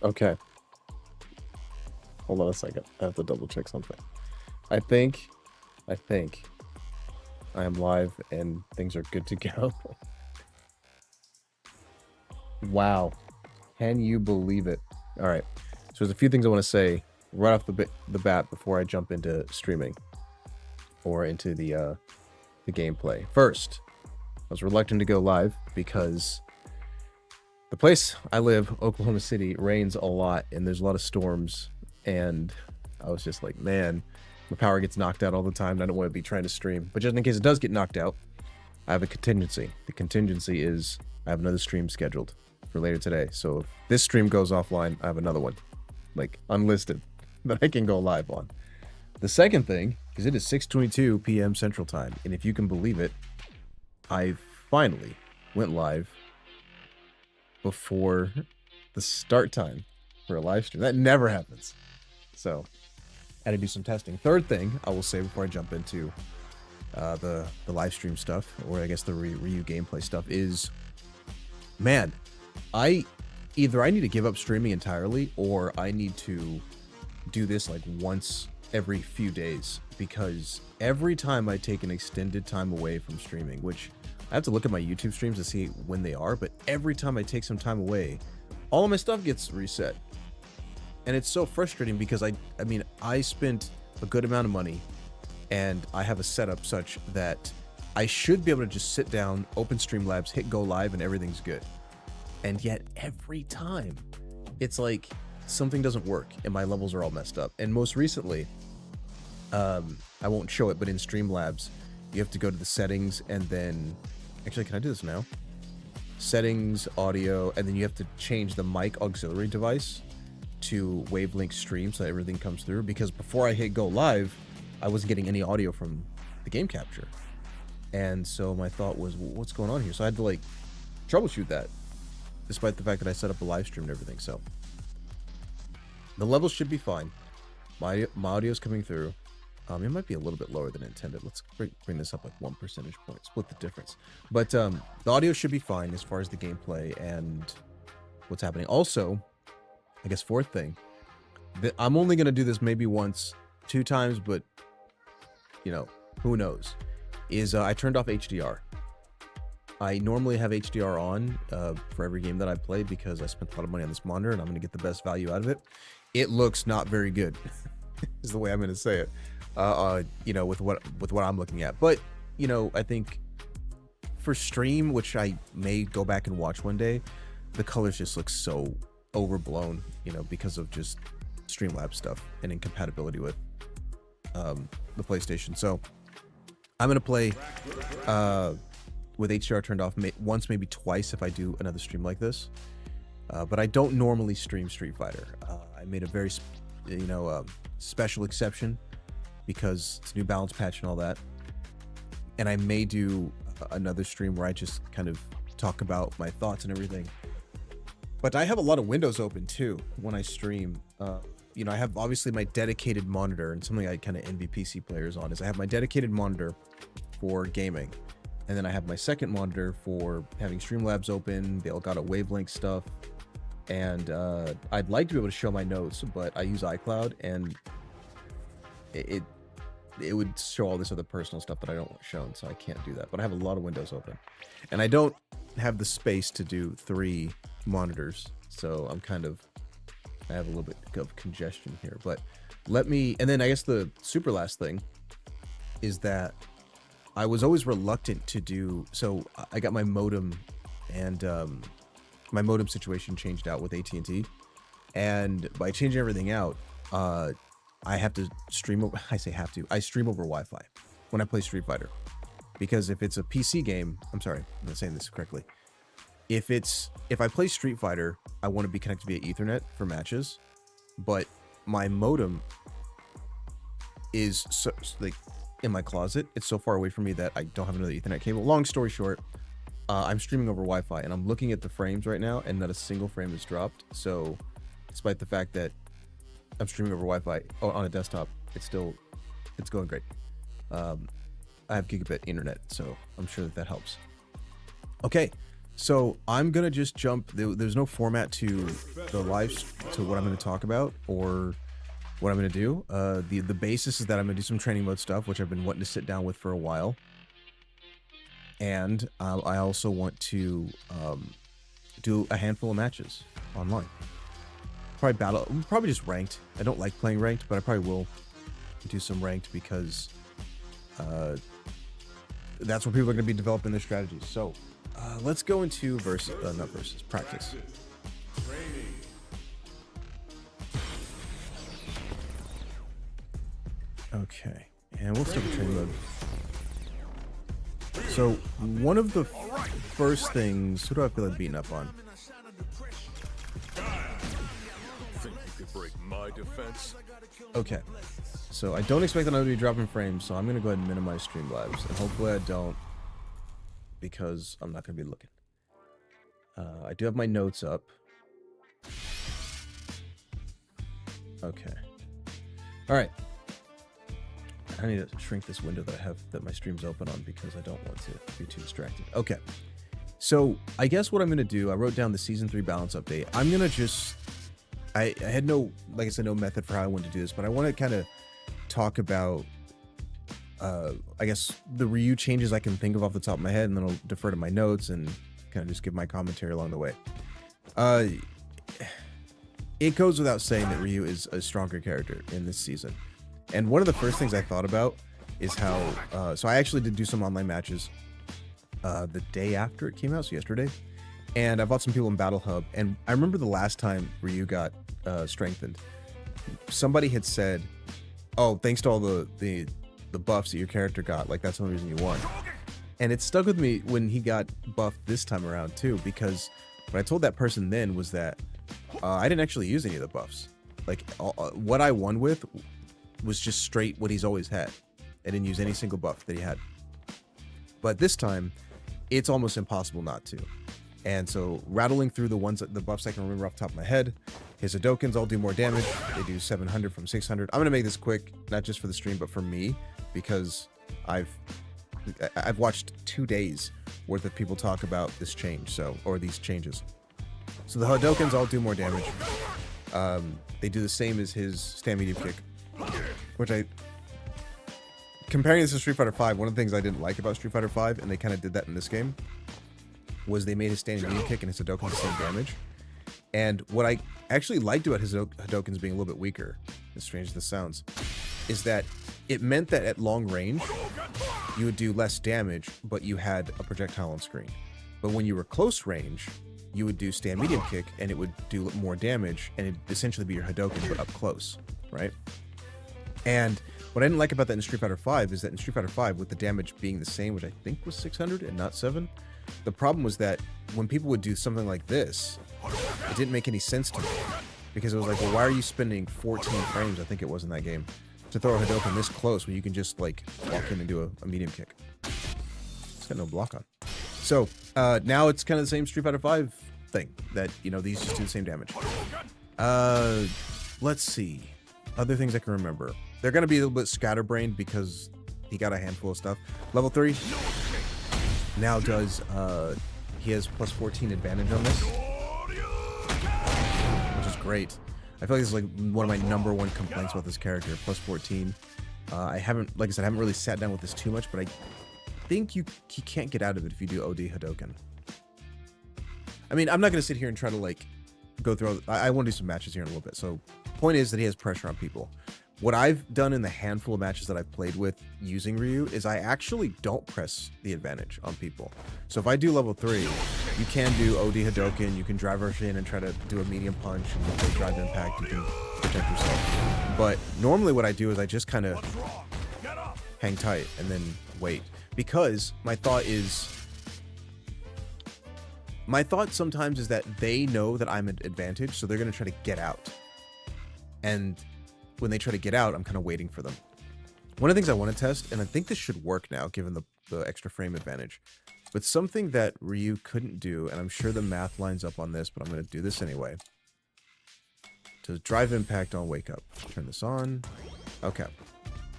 Okay, hold on a second. I have to double check something. I think, I think I am live and things are good to go. Wow, can you believe it? All right, so there's a few things I want to say right off the bat before I jump into streaming or into the gameplay. First, I was reluctant to go live because the place I live, Oklahoma City, rains a lot and there's a lot of storms. And I was just like, man, my power gets knocked out all the time and I don't want to be trying to stream. But just in case it does get knocked out, I have a contingency. The contingency is I have another stream scheduled for later today. So if this stream goes offline, I have another one, like unlisted, that I can go live on. The second thing is it is 6:22 p.m. Central Time. And if you can believe it, I finally went live before the start time for a live stream. That never happens. So I had to do some testing. Third thing I will say before I jump into the live stream stuff, or I guess the Ryu gameplay stuff, is, man, I need to give up streaming entirely, or I need to do this like once every few days, because every time I take an extended time away from streaming, which I have to look at my YouTube streams to see when they are, but every time I take some time away, all of my stuff gets reset. And it's so frustrating because I mean, I spent a good amount of money and I have a setup such that I should be able to just sit down, open Streamlabs, hit go live, and everything's good. And yet every time it's like something doesn't work and my levels are all messed up. And most recently, I won't show it, but in Streamlabs, you have to go to the settings and then, actually, can I do this now? Settings, audio, and then you have to change the mic auxiliary device to wavelength stream so that everything comes through, because before I hit go live, I wasn't getting any audio from the game capture. And so my thought was, well, what's going on here? So I had to like troubleshoot that, despite the fact that I set up a live stream and everything. So the levels should be fine. My audio's coming through. It might be a little bit lower than intended. Let's bring this up like 1 percentage point, split the difference. But the audio should be fine as far as the gameplay and what's happening. Also, I guess fourth thing, I'm only going to do this maybe once, 2 times, but, you know, who knows, is I turned off HDR. I normally have HDR on for every game that I play because I spent a lot of money on this monitor and I'm going to get the best value out of it. It looks not very good, is the way I'm going to say it. You know, with what I'm looking at. But, you know, I think for stream, which I may go back and watch one day, the colors just look so overblown, you know, because of just Streamlabs stuff and incompatibility with the PlayStation. So I'm gonna play with HDR turned off once, maybe twice if I do another stream like this. But I don't normally stream Street Fighter. I made a very special exception because it's a new balance patch and all that. And I may do another stream where I just kind of talk about my thoughts and everything. But I have a lot of windows open too when I stream. You know, I have obviously my dedicated monitor, and something I kind of envy PC players on is I have my dedicated monitor for gaming. And then I have my second monitor for having Streamlabs open, the Elgato wavelength stuff. And I'd like to be able to show my notes, but I use iCloud and it would show all this other personal stuff that I don't want shown, so I can't do that. But I have a lot of windows open. And I don't have the space to do 3 monitors, so I have a little bit of congestion here. But and then I guess the super last thing is that I was always reluctant to do, so I got my modem, and my modem situation changed out with AT&T, and by changing everything out, I have to stream over, I stream over Wi-Fi when I play Street Fighter. Because if it's a PC game, I'm sorry, I'm not saying this correctly. If I play Street Fighter, I want to be connected via Ethernet for matches, but my modem is so, like, in my closet. It's so far away from me that I don't have another Ethernet cable. Long story short, I'm streaming over Wi-Fi, and I'm looking at the frames right now, and not a single frame is dropped. So, despite the fact that I'm streaming over Wi-Fi on a desktop, it's going great. I have gigabit internet, so I'm sure that helps. Okay, So I'm gonna just jump. There's no format to the to what I'm gonna talk about or what I'm gonna do. The basis is that I'm gonna do some training mode stuff, which I've been wanting to sit down with for a while, and I also want to do a handful of matches online. Probably just ranked. I don't like playing ranked, but I probably will do some ranked because that's where people are gonna be developing their strategies. So. Let's go into practice. Okay, and we'll start with training mode. So, one of the first things, who do I feel like beating up on? Think you could break my defense? Okay, so I don't expect that I'm going to be dropping frames, so I'm going to go ahead and minimize Streamlabs, and hopefully I don't, because I'm not going to be looking. I do have my notes up. Okay. Alright. I need to shrink this window that my stream's open on because I don't want to be too distracted. Okay. So, I guess what I'm going to do, I wrote down the Season 3 balance update. I'm going to just... I had no, like I said, no method for how I want to do this, but I want to kind of talk about I guess the Ryu changes I can think of off the top of my head, and then I'll defer to my notes and kind of just give my commentary along the way. It goes without saying that Ryu is a stronger character in this season. And one of the first things I thought about is how... so I actually did do some online matches the day after it came out, so yesterday. And I bought some people in Battle Hub, and I remember the last time Ryu got strengthened. Somebody had said, oh, thanks to all the buffs that your character got, like that's the only reason you won. And it stuck with me when he got buffed this time around too, because what I told that person then was that I didn't actually use any of the buffs. Like what I won with was just straight what he's always had. I didn't use any single buff that he had. But this time, it's almost impossible not to. And so rattling through the buffs I can remember off the top of my head, his Hadokens all do more damage. They do 700 from 600. I'm gonna make this quick, not just for the stream, but for me, because I've watched 2 days worth of people talk about this change, or these changes. So the Hadokens all do more damage. They do the same as his stand medium kick, which comparing this to Street Fighter V, one of the things I didn't like about Street Fighter V, and they kind of did that in this game, was they made his standing medium kick and his Hadouken the same damage. And what I actually liked about his Hadokens being a little bit weaker, as strange as this sounds, is that it meant that at long range, you would do less damage, but you had a projectile on screen. But when you were close range, you would do stand medium kick, and it would do more damage, and it'd essentially be your Hadouken, but up close, right? And what I didn't like about that in Street Fighter V is that in Street Fighter V, with the damage being the same, which I think was 600 and not 7, the problem was that when people would do something like this, it didn't make any sense to me. Because it was like, well, why are you spending 14 frames, I think it was in that game, to throw a Hadouken this close when you can just, like, walk in and do a medium kick? It's got no block on. So, now it's kind of the same Street Fighter V thing, that, you know, these just do the same damage. Let's see. Other things I can remember. They're going to be a little bit scatterbrained because he got a handful of stuff. Level 3 now does, he has plus 14 advantage on this, which is great. I feel like this is like one of my #1 complaints about this character, plus 14. I haven't, like I said, I haven't really sat down with this too much, but I think you can't get out of it if you do OD Hadouken. I mean, I'm not going to sit here and try to, like, go through... I want to do some matches here in a little bit. So, point is that he has pressure on people. What I've done in the handful of matches that I've played with using Ryu is I actually don't press the advantage on people. So if I do level 3, you can do OD Hadouken, you can drive rush in and try to do a medium punch, and if they drive impact, you can protect yourself. But normally what I do is I just kind of hang tight and then wait. Because my thought sometimes is that they know that I'm at advantage, so they're going to try to get out. And when they try to get out, I'm kind of waiting for them. One of the things I want to test, and I think this should work now, given the extra frame advantage, but something that Ryu couldn't do, and I'm sure the math lines up on this, but I'm going to do this anyway. To drive impact on wake up. Turn this on. Okay.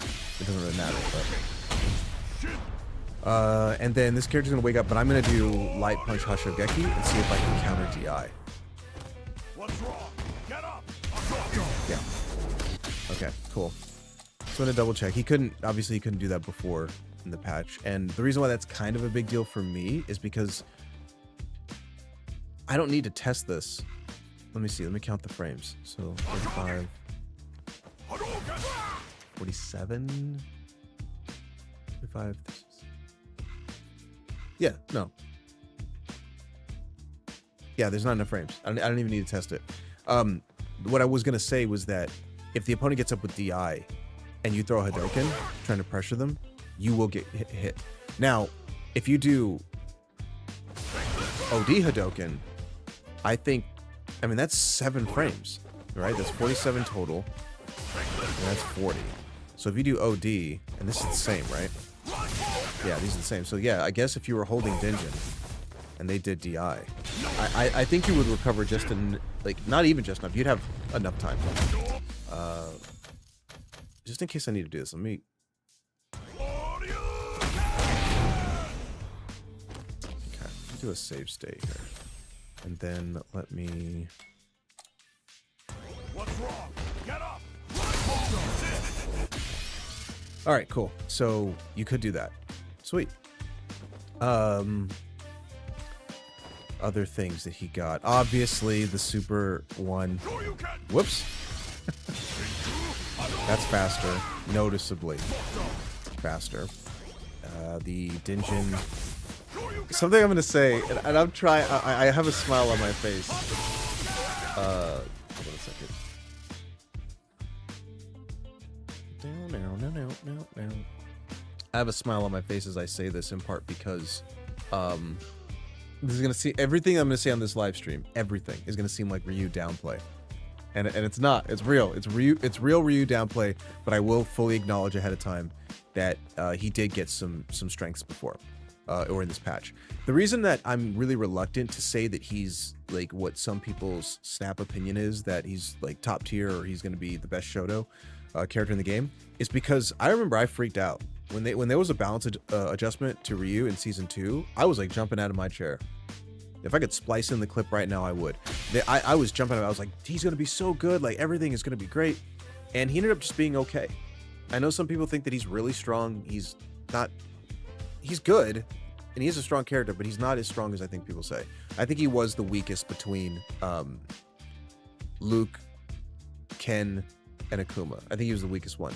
It doesn't really matter, but... And then this character's gonna wake up, but I'm gonna do Light Punch Hashogeki and see if I can counter DI. What's wrong? Get up! Yeah. Okay, cool. So I'm gonna double check. Obviously he couldn't do that before in the patch. And the reason why that's kind of a big deal for me is because I don't need to test this. Let me see, let me count the frames. So 45, 47, 45. Yeah, no. Yeah, there's not enough frames. I don't even need to test it. What I was gonna say was that if the opponent gets up with DI and you throw a Hadouken trying to pressure them, you will get hit. Now, if you do OD Hadouken, I mean, that's 7 frames, right? That's 47 total, and that's 40. So if you do OD, and this is the same, right? Yeah, these are the same. So yeah, I guess if you were holding Dinjin and they did DI, I think you would recover just not even just enough. You'd have enough time. Just in case I need to do this, let me. Okay, let me do a save state here, and then let me. What's wrong? Get up! All right, cool. So you could do that. Sweet. Other things that he got. Obviously, the super one. Whoops. That's faster. Noticeably faster. The Dinjin. Something I'm going to say, and I'm trying. I have a smile on my face. Hold on a second. No. I have a smile on my face as I say this, in part because this is gonna see everything I'm gonna say on this live stream. Everything is gonna seem like Ryu downplay, and it's not. It's real. It's real Ryu downplay. But I will fully acknowledge ahead of time that he did get some strengths before, or in this patch. The reason that I'm really reluctant to say that he's like what some people's snap opinion is, that he's like top tier or he's gonna be the best Shoto character in the game, is because I remember I freaked out when there was a balance adjustment to Ryu in season 2. I was like jumping out of my chair. If I could splice in the clip right now, I would. I was jumping out. I was like, he's gonna be so good. Like everything is gonna be great, and he ended up just being okay. I know some people think that he's really strong. He's not. He's good, and he is a strong character, but he's not as strong as I think people say. I think he was the weakest between Luke, Ken, and Akuma. I think he was the weakest one.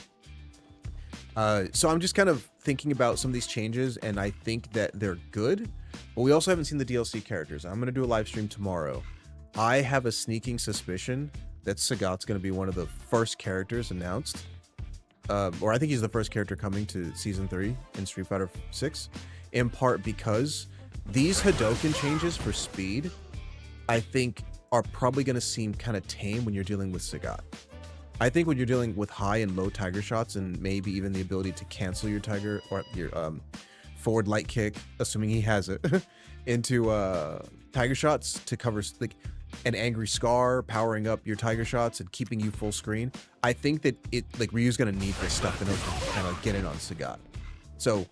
So I'm just kind of thinking about some of these changes, and I think that they're good, but we also haven't seen the DLC characters. I'm going to do a live stream tomorrow. I have a sneaking suspicion that Sagat's going to be one of the first characters announced, or I think he's the first character coming to Season 3 in Street Fighter 6, in part because these Hadouken changes for speed, I think, are probably going to seem kind of tame when you're dealing with Sagat. I think when you're dealing with high and low tiger shots, and maybe even the ability to cancel your tiger or your forward light kick, assuming he has it, into tiger shots to cover like an angry Scar, powering up your tiger shots and keeping you full screen. I think that Ryu's gonna need this stuff in order to kind of get in on Sagat. So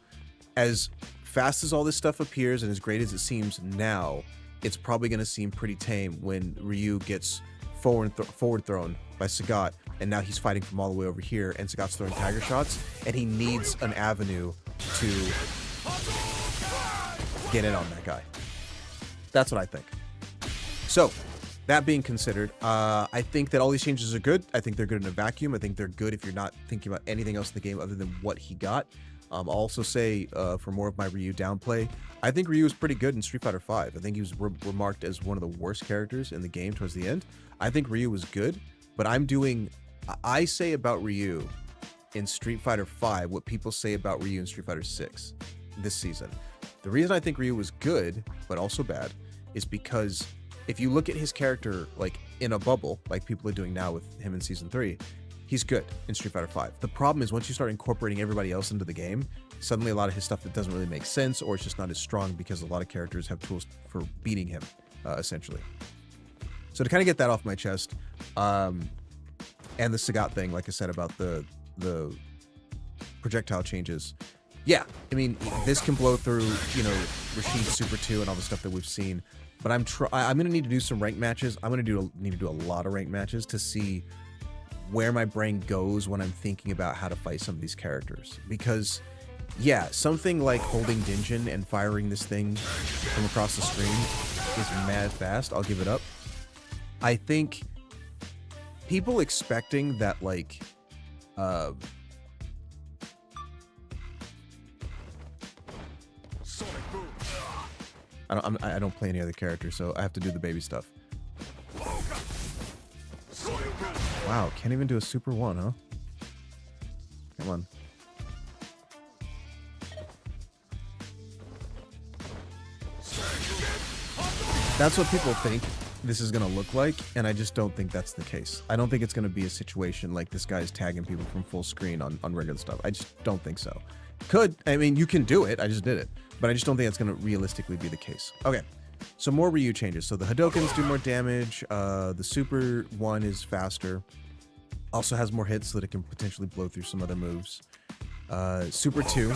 as fast as all this stuff appears and as great as it seems now, it's probably gonna seem pretty tame when Ryu gets forward thrown by Sagat, and now he's fighting from all the way over here, and Sagat's throwing tiger shots, and he needs an avenue to get in on that guy. That's what I think. So, that being considered, I think that all these changes are good. I think they're good in a vacuum. I think they're good if you're not thinking about anything else in the game other than what he got. I'll also say, for more of my Ryu downplay, I think Ryu was pretty good in Street Fighter V. I think he was remarked as one of the worst characters in the game towards the end. I think Ryu was good, but I say about Ryu in Street Fighter V what people say about Ryu in Street Fighter 6 this season. The reason I think Ryu was good, but also bad, is because if you look at his character like in a bubble, like people are doing now with him in Season 3, he's good in Street Fighter V. The problem is once you start incorporating everybody else into the game, suddenly a lot of his stuff that doesn't really make sense, or it's just not as strong because a lot of characters have tools for beating him, essentially. So to kind of get that off my chest, and the Sagat thing, like I said about the projectile changes, Yeah, I mean, this can blow through, you know, Rashid's Super 2 and all the stuff that we've seen. But I'm gonna need to do some ranked matches. I'm gonna need to do a lot of ranked matches to see where my brain goes when I'm thinking about how to fight some of these characters. Because, yeah, something like holding Dinjin and firing this thing from across the screen is mad fast. I'll give it up. I think people expecting that, like, I don't play any other character, so I have to do the baby stuff. Wow, can't even do a Super 1, huh? Come on. That's what people think this is going to look like, and I just don't think that's the case. I don't think it's going to be a situation like this guy's tagging people from full screen on regular stuff. I just don't think so. Could. I mean, you can do it. I just did it. But I just don't think that's going to realistically be the case. Okay, so more Ryu changes. So the Hadokens do more damage. The Super 1 is faster. Also has more hits so that it can potentially blow through some other moves. Super 2.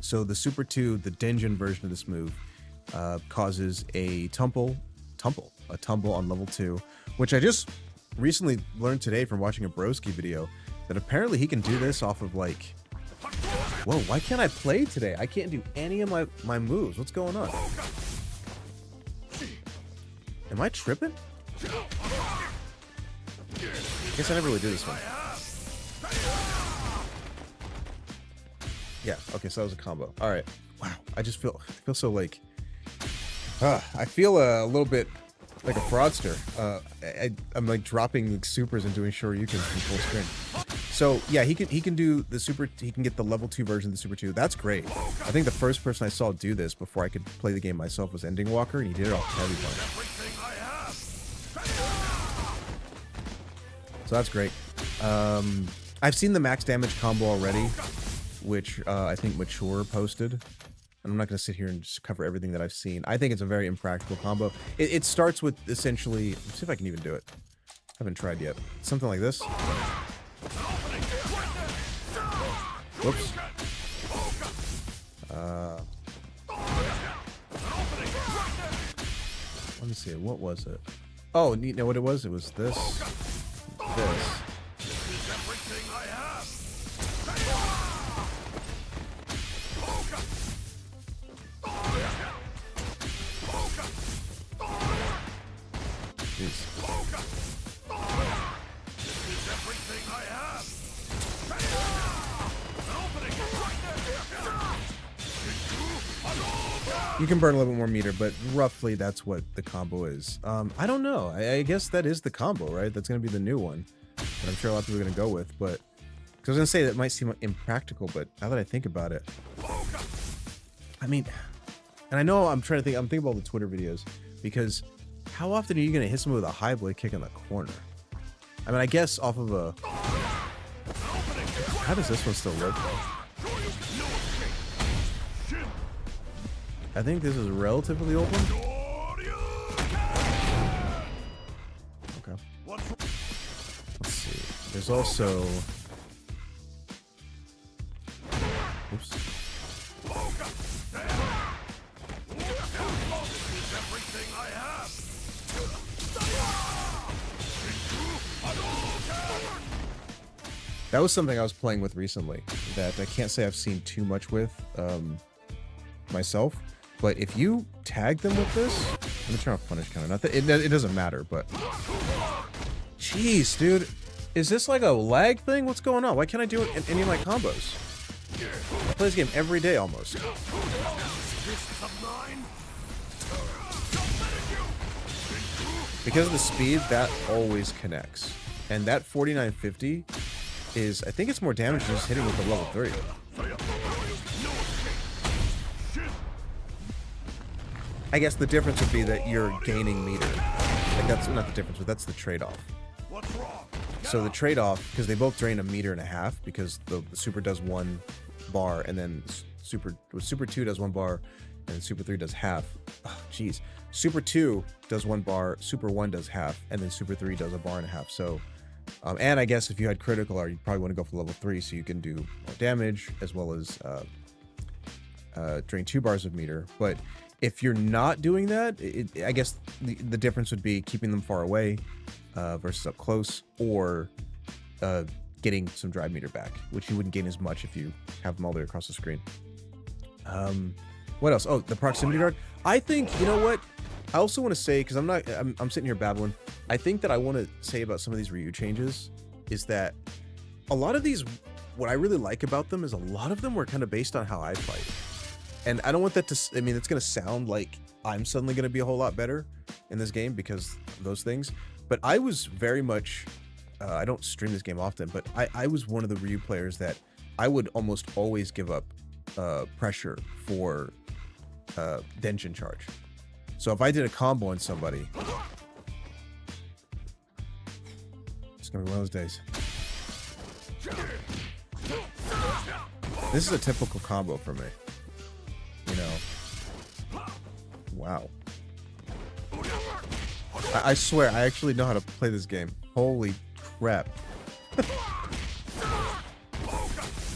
So the Super 2, the Dinjin version of this move, causes a tumble on level 2, which I just recently learned today from watching a Broski video that apparently he can do this off of, like... Whoa, why can't I play today? I can't do any of my moves. What's going on? Am I tripping? I guess I never really do this one. Yeah, okay, so that was a combo. Alright. Wow, I just feel so like... I feel a little bit like a fraudster. I'm like dropping like supers and doing shoryukens from full screen. So yeah, he can do the super. He can get the level 2 version of the Super 2. That's great. I think the first person I saw do this before I could play the game myself was Ending Walker, and he did it off Heavy Punch. So that's great. I've seen the max damage combo already, which I think Mature posted. And I'm not going to sit here and just cover everything that I've seen. I think it's a very impractical combo. It starts with essentially... Let's see if I can even do it. I haven't tried yet. Something like this. Whoops. Let me see. What was it? Oh, you know what it was? It was this. This. You can burn a little bit more meter, but roughly that's what the combo is. I don't know. I guess that is the combo, right? That's going to be the new one that I'm sure a lot of people are going to go with. But I was going to say that might seem impractical, but now that I think about it, I mean, and I know I'm trying to think. I'm thinking about all the Twitter videos, because how often are you going to hit someone with a high blade kick in the corner? I mean, I guess off of a... How does this one still look? I think this is a relatively old one. Okay. Let's see. There's also... Oops. That was something I was playing with recently that I can't say I've seen too much with myself. But if you tag them with this, let me turn off punish counter. Not that it doesn't matter, but jeez, dude, is this like a lag thing? What's going on? Why can't I do it in any of my combos? I play this game every day almost. Because of the speed, that always connects, and that 4950 is, I think it's more damage than just hitting with the level 3. I guess the difference would be that you're gaining meter. Like, that's not the difference, but that's the trade-off. So the trade-off, because they both drain a meter and a half, because the Super does 1 bar, and then Super 2 does 1 bar, and Super 3 does half. Oh, jeez. Super 2 does 1 bar, Super 1 does half, and then Super 3 does a bar and a half. So And I guess if you had critical art, you'd probably want to go for level 3 so you can do more damage as well as drain 2 bars of meter. But if you're not doing that, I guess the difference would be keeping them far away versus up close, or getting some drive meter back, which you wouldn't gain as much if you have them all the way across the screen. What else? Oh, the proximity guard. I think, you know what? I also want to say, because I'm sitting here babbling. I think that I want to say about some of these Ryu changes is that a lot of these, what I really like about them is a lot of them were kind of based on how I fight. And I don't want that to, I mean, it's going to sound like I'm suddenly going to be a whole lot better in this game because of those things. But I was very much, I don't stream this game often, but I was one of the Ryu players that I would almost always give up pressure for Denshin charge. So if I did a combo on somebody, it's gonna be one of those days. This is a typical combo for me, you know. Wow. I swear, I actually know how to play this game. Holy crap.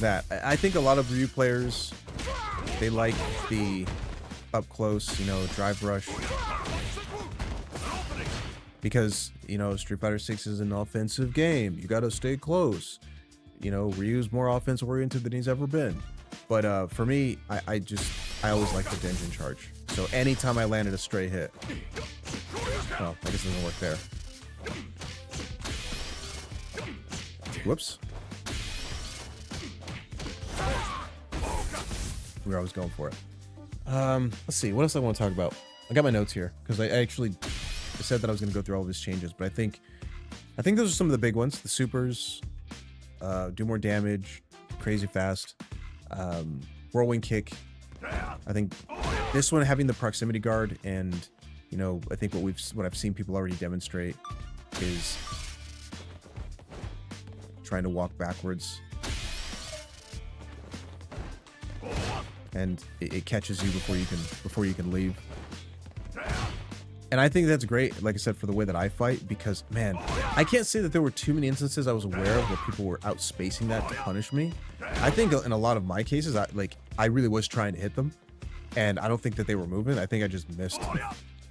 That I think a lot of Ryu players, they like the up close, you know, drive rush, because, you know, Street Fighter 6 is an offensive game. You got to stay close. You know, Ryu's more offensive oriented than he's ever been. But for me, I always like the Denshin charge. So anytime I landed a straight hit, well, I guess it doesn't work there. Whoops. We were always going for it. Let's see, what else I want to talk about? I got my notes here because I said that I was going to go through all of these changes, but I think those are some of the big ones. The supers, do more damage, crazy fast, whirlwind kick. I think this one having the proximity guard, and you know, I think what I've seen people already demonstrate is trying to walk backwards. And it catches you before you can leave. And I think that's great, like I said, for the way that I fight, because man, I can't say that there were too many instances I was aware of where people were outspacing that to punish me. I think in a lot of my cases, I really was trying to hit them, and I don't think that they were moving. I think I just missed.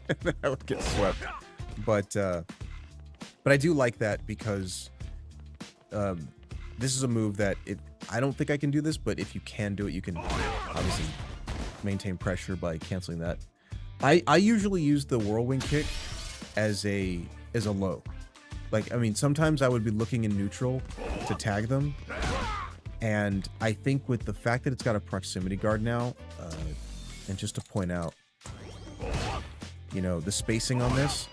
And then I would get swept. But I do like that because this is a move that I don't think I can do this, but if you can do it, you can obviously maintain pressure by canceling that. I usually use the whirlwind kick as a low. Like, I mean, sometimes I would be looking in neutral to tag them, and I think with the fact that it's got a proximity guard now, and just to point out, you know, the spacing on this,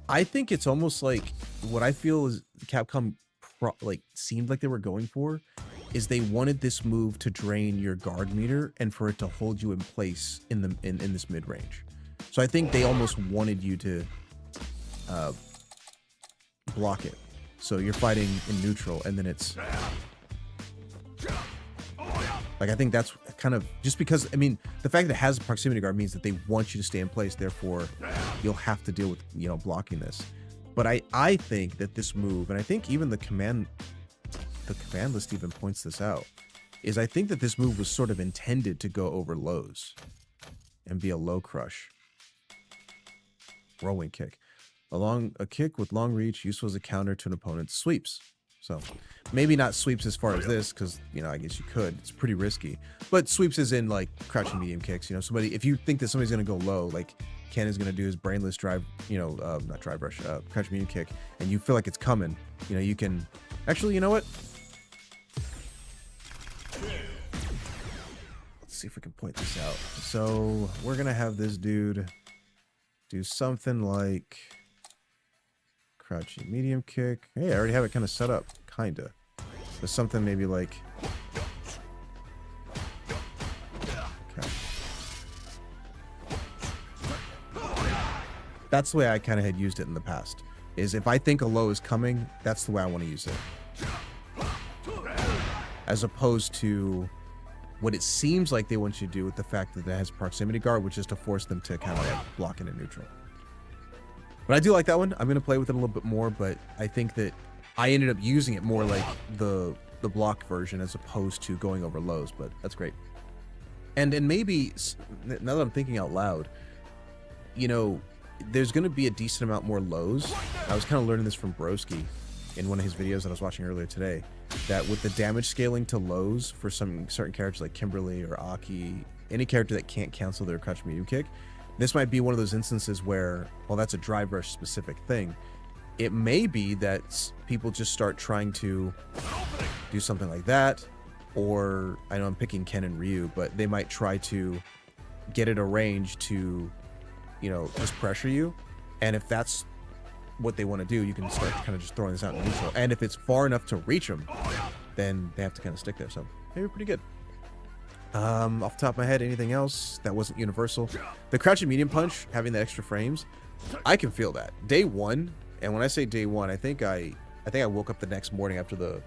I think it's almost like what I feel is Capcom seemed like they were going for is they wanted this move to drain your guard meter and for it to hold you in place in this mid range. So I think they almost wanted you to block it. So you're fighting in neutral, and then it's like, I think that's kind of just because, I mean, the fact that it has a proximity guard means that they want you to stay in place. Therefore, you'll have to deal with, you know, blocking this. But I think that this move, and I think even the command list even points this out, is I think that this move was sort of intended to go over lows and be a low crush. Whirlwind kick. A kick with long reach, useful as a counter to an opponent's sweeps. So maybe not sweeps as far as this, because, you know, I guess you could. It's pretty risky. But sweeps is in like crouching medium kicks. You know, if you think that somebody's going to go low, like Ken is going to do his brainless drive, you know, not drive rush, crouching medium kick, and you feel like it's coming, you know, you can actually, you know what? Let's see if we can point this out. So we're going to have this dude do something like crouching medium kick. Hey, I already have it kind of set up, kinda. But something maybe like, okay. That's the way I kind of had used it in the past. Is if I think a low is coming, that's the way I want to use it. As opposed to what it seems like they want you to do with the fact that it has proximity guard, which is to force them to kind of like block it in neutral. But I do like that one. I'm going to play with it a little bit more, but I think that I ended up using it more like the block version as opposed to going over lows, but that's great. And maybe, now that I'm thinking out loud, you know, there's going to be a decent amount more lows. I was kind of learning this from Broski in one of his videos that I was watching earlier today, that with the damage scaling to lows for some certain characters like Kimberly or Aki, any character that can't cancel their crouch medium kick, this might be one of those instances where, well, that's a drive rush specific thing. It may be that people just start trying to do something like that, or I know I'm picking Ken and Ryu, but they might try to get it arranged to, you know, just pressure you. And if that's what they want to do, you can start kind of just throwing this out in neutral. And if it's far enough to reach them, then they have to kind of stick there. So maybe pretty good. Off the top of my head, anything else that wasn't universal? The crouch and medium punch, having the extra frames, I can feel that. Day one, and when I say day one, I think I woke up the next morning after the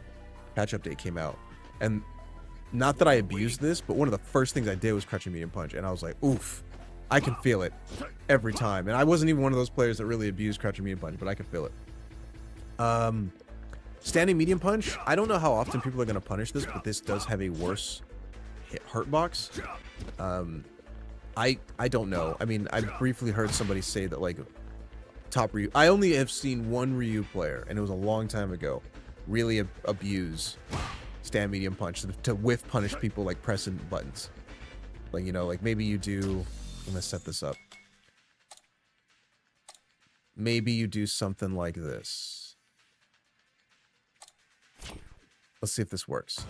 patch update came out. And not that I abused this, but one of the first things I did was crouch and medium punch. And I was like, oof, I can feel it every time. And I wasn't even one of those players that really abused crouch and medium punch, but I could feel it. Standing medium punch, I don't know how often people are going to punish this, but this does have a worse hurt box. I don't know. I mean, I briefly heard somebody say that, like, top Ryu, I only have seen one Ryu player, and it was a long time ago, really abuse stand medium punch to whiff punish people like pressing buttons. Like, you know, like maybe you do, I'm gonna set this up, maybe you do something like this. Let's see if this works.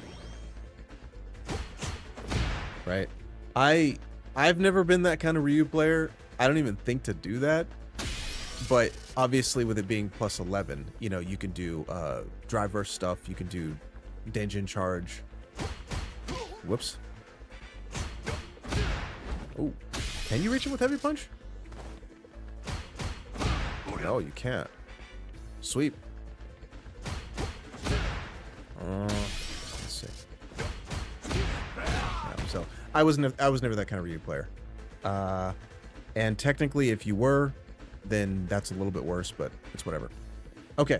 Right? I've never been that kind of Ryu player. I don't even think to do that. But obviously with it being plus 11, you know, you can do driver stuff, you can do Denjin charge. Whoops. Oh, can you reach him with heavy punch? No, you can't. Sweep. Let's see. Yeah, so I was never that kind of Ryu player. And technically, if you were, then that's a little bit worse, but it's whatever. Okay,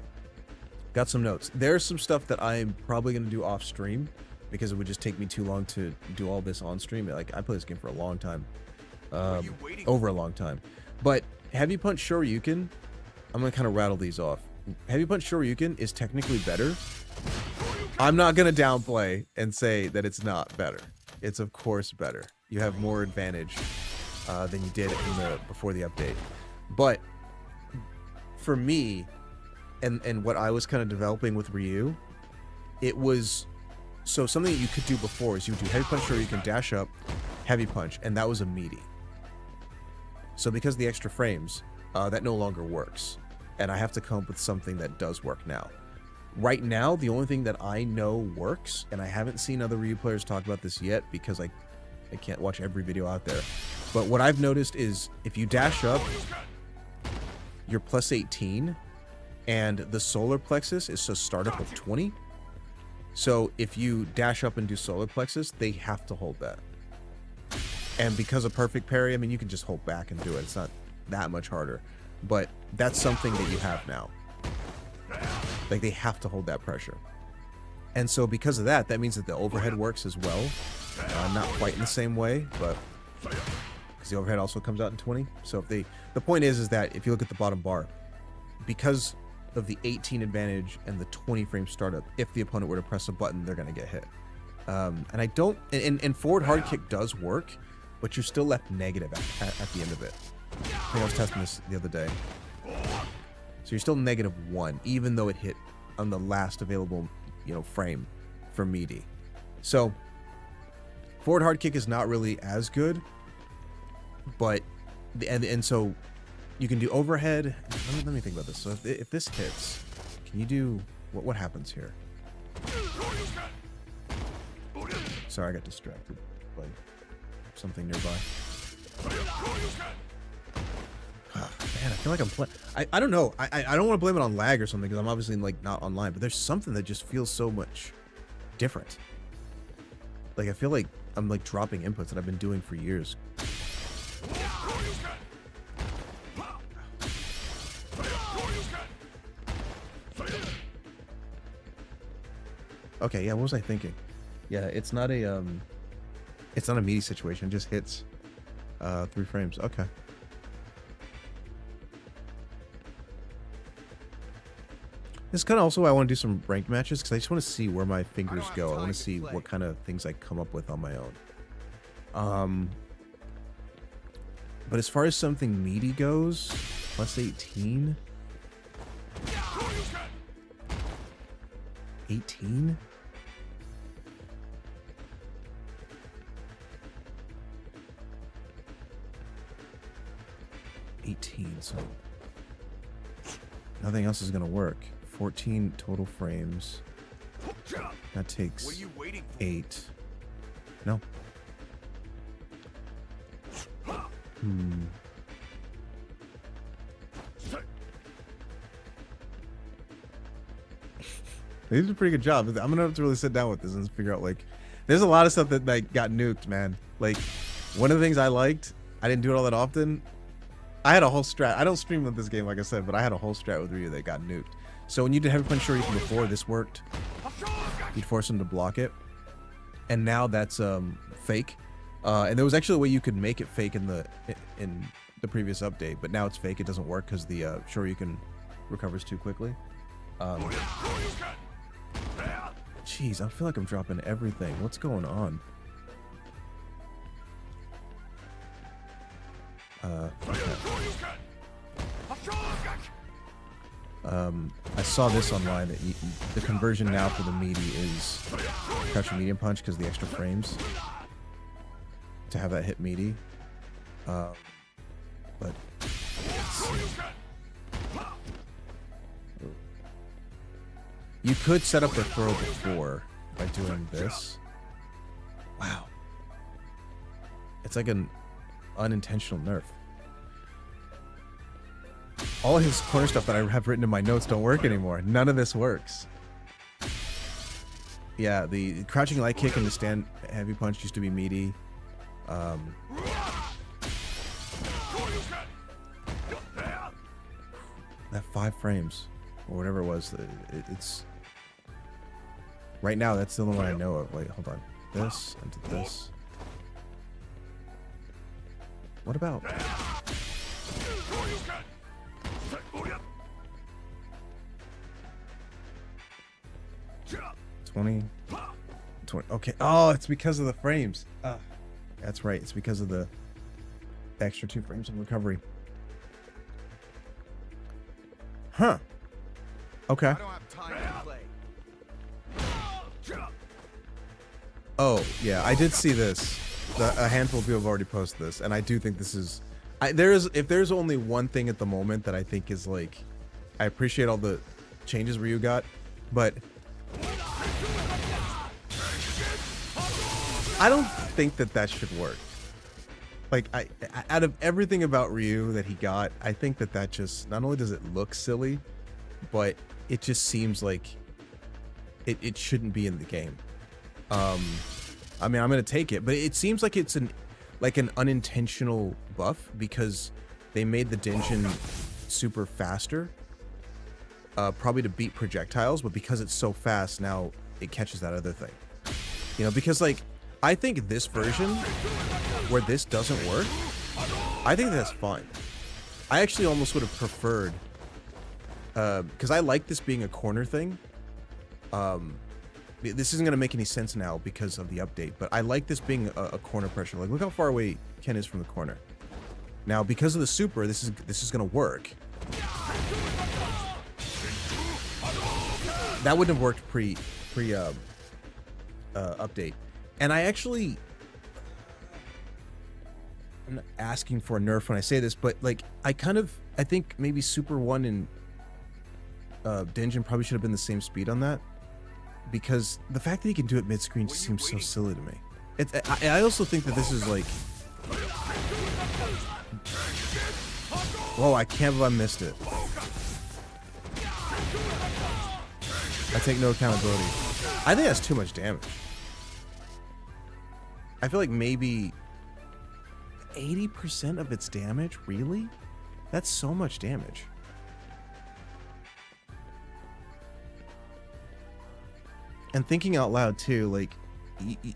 got some notes. There's some stuff that I'm probably going to do off stream because it would just take me too long to do all this on stream. Like, I played this game for a long time, over a long time. But heavy punch Shoryuken, I'm going to kind of rattle these off. Heavy punch Shoryuken is technically better. I'm not going to downplay and say that it's not better. It's of course better. You have more advantage than you did before the update. But for me, and what I was kind of developing with Ryu, it was, so something that you could do before is you would do heavy punch, or you can dash up, heavy punch, and that was a meaty. So because of the extra frames, that no longer works, and I have to come up with something that does work now. Right now, the only thing that I know works, and I haven't seen other Ryu players talk about this yet because I can't watch every video out there, but what I've noticed is if you dash up, you're plus 18, and the solar plexus is a startup of 20. So if you dash up and do solar plexus, they have to hold that. And because of perfect parry, I mean, you can just hold back and do it. It's not that much harder, but that's something that you have now. Like, they have to hold that pressure. And so because of that, that means that the overhead works as well. Not quite in the same way, but because the overhead also comes out in 20. So if the point is that if you look at the bottom bar, because of the 18 advantage and the 20 frame startup, if the opponent were to press a button, they're going to get hit. And I don't, and forward hard kick does work, but you're still left negative at the end of it. I think I was testing this the other day. So you're still -1, even though it hit on the last available, you know, frame for meaty. So forward hard kick is not really as good, but and so you can do overhead. Let me think about this. So if this hits, can you do what happens here? Sorry, I got distracted by something nearby. Man, I feel like I'm playing. I don't know. I don't want to blame it on lag or something because I'm obviously like not online, but there's something that just feels so much different. Like, I feel like I'm like dropping inputs that I've been doing for years. Okay, yeah, what was I thinking? Yeah, it's not a meaty situation. It just hits 3 frames. Okay. This is kind of also why I want to do some ranked matches, because I just want to see where my fingers go. I want to see what kind of things I come up with on my own. But as far as something meaty goes, plus 18? 18? So nothing else is gonna work. 14 total frames. That takes 8. No. They did a pretty good job. I'm gonna have to really sit down with this and figure out, like, there's a lot of stuff that like got nuked, man. Like, one of the things I liked, I didn't do it all that often. I had a whole strat. I don't stream with this game, like I said, but I had a whole strat with Ryu that got nuked. So when you did Heavy Punch Shoryuken before, this worked. You'd force him to block it, and now that's fake. And there was actually a way you could make it fake in the previous update, but now it's fake. It doesn't work because the Shoryuken recovers too quickly. Jeez, I feel like I'm dropping everything. What's going on? Okay. I saw this online that the conversion now for the meaty is crouching medium punch because of the extra frames to have that hit meaty. But you could set up the throw before by doing this. Wow. It's like an unintentional nerf. All his corner stuff that I have written in my notes don't work anymore. None of this works. Yeah, the crouching light kick and the stand heavy punch used to be meaty. That 5 frames or whatever it was, it's right now that's the only one I know of. Wait, hold on. This and this. What about 20? Okay. Oh, it's because of the frames. That's right. It's because of the extra 2 frames of recovery. Huh. Okay. I don't have time to play. Oh, yeah. I did see this. A handful of people have already posted this, and I do think this is... if there's only one thing at the moment that I think is, like... I appreciate all the changes Ryu got, but... I don't think that should work. Like, out of everything about Ryu that he got, I think that just... Not only does it look silly, but it just seems like it shouldn't be in the game. I mean, I'm gonna take it, but it seems like it's an unintentional buff because they made the Denjin super faster, probably to beat projectiles, but because it's so fast now, it catches that other thing. You know, because like I think this version where this doesn't work, I think that's fine. I actually almost would have preferred, because I like this being a corner thing. This isn't going to make any sense now because of the update, but I like this being a corner pressure. Like, look how far away Ken is from the corner. Now, because of the super, this is going to work. That wouldn't have worked pre update. And I actually... I'm not asking for a nerf when I say this, but, like, I think maybe Super 1 and Denjin probably should have been the same speed on that. Because the fact that he can do it mid-screen just seems so silly to me. I also think that this is like... Whoa, I can't believe I missed it. I take no accountability. I think that's too much damage. I feel like maybe 80% of its damage? Really? That's so much damage. And thinking out loud too, like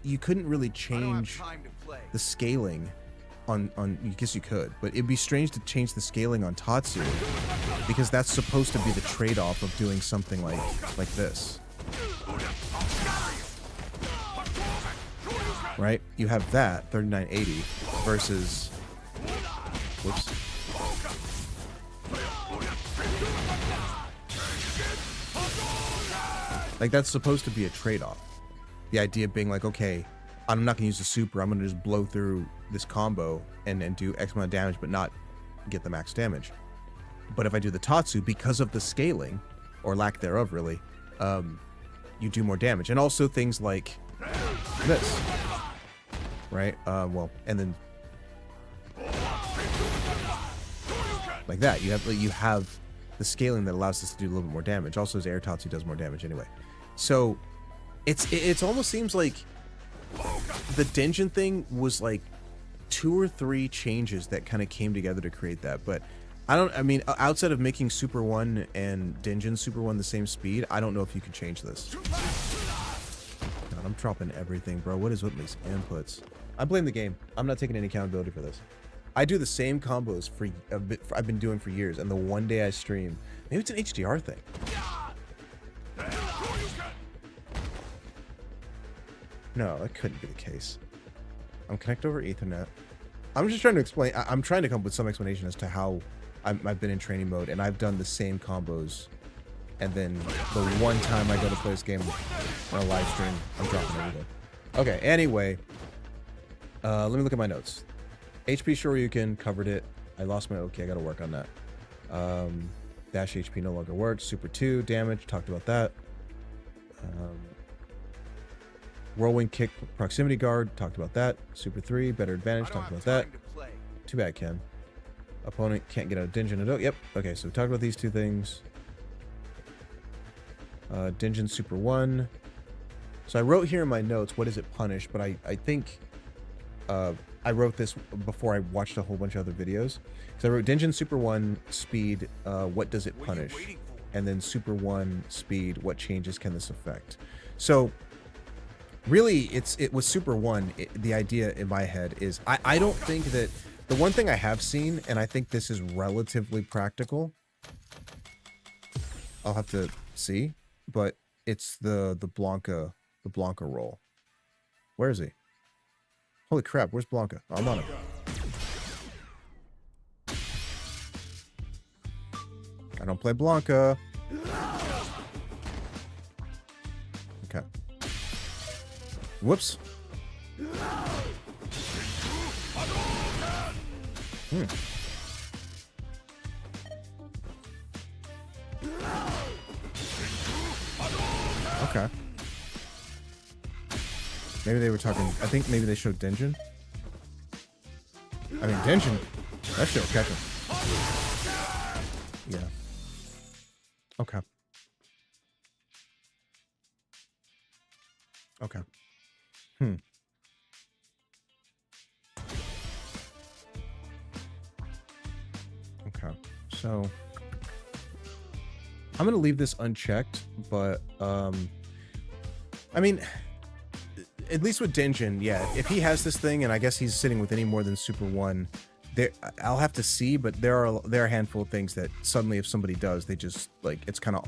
you couldn't really change the scaling on I guess you could, but it'd be strange to change the scaling on Tatsu because that's supposed to be the trade-off of doing something like this. Right? You have that 3980 versus whoops. Like that's supposed to be a trade-off. The idea being like, okay, I'm not gonna use the super, I'm gonna just blow through this combo and do X amount of damage but not get the max damage. But if I do the Tatsu, because of the scaling, or lack thereof really, you do more damage. And also things like this. Right? Well, and then like that. You have the scaling that allows us to do a little bit more damage. Also, his air Tatsu does more damage anyway. So it's almost seems like the Denjin thing was like 2 or 3 changes that kind of came together to create that. But I mean, outside of making Super 1 and Denjin Super 1 the same speed, I don't know if you can change this. God, I'm dropping everything, bro. What is with these inputs? I blame the game. I'm not taking any accountability for this. I do the same combos I've been doing for years, and the one day I stream, maybe it's an HDR thing. No, that couldn't be the case. I'm connected over Ethernet. I'm just trying to explain. I'm trying to come up with some explanation as to how I've been in training mode, and I've done the same combos. And then the one time I go to play this game on a live stream, I'm dropping everything. Okay, anyway. Let me look at my notes. HP Shoryuken, covered it. I lost my... Okay, I gotta work on that. Dash HP no longer works. Super 2, damage, talked about that. Whirlwind kick, proximity guard, talked about that. Super 3, better advantage, talked about that. Too bad, Ken. Opponent can't get out of Denjin. Yep, okay, so we talked about these 2 things. Denjin Super 1. So I wrote here in my notes, what does it punish? But I think... I wrote this before I watched a whole bunch of other videos. So I wrote Denjin Super 1 speed, what does it punish? And then Super 1 speed, what changes can this affect? So really, it was Super 1, the idea in my head is, I don't think that, the one thing I have seen, and I think this is relatively practical, I'll have to see, but it's the Blanca roll. Where is he? Holy crap, where's Blanca? Oh, I'm on him. I don't play Blanca. Okay. Whoops. Okay. Maybe they were talking... I think maybe they showed Denjin. I mean, Denjin... That shit will catch him. Yeah. Okay. Okay. Okay. So... I'm gonna leave this unchecked, but, I mean... At least with Denjin, yeah. If he has this thing, and I guess he's sitting with any more than Super 1, I'll have to see, but there are a handful of things that suddenly if somebody does, they just, like, it's kind of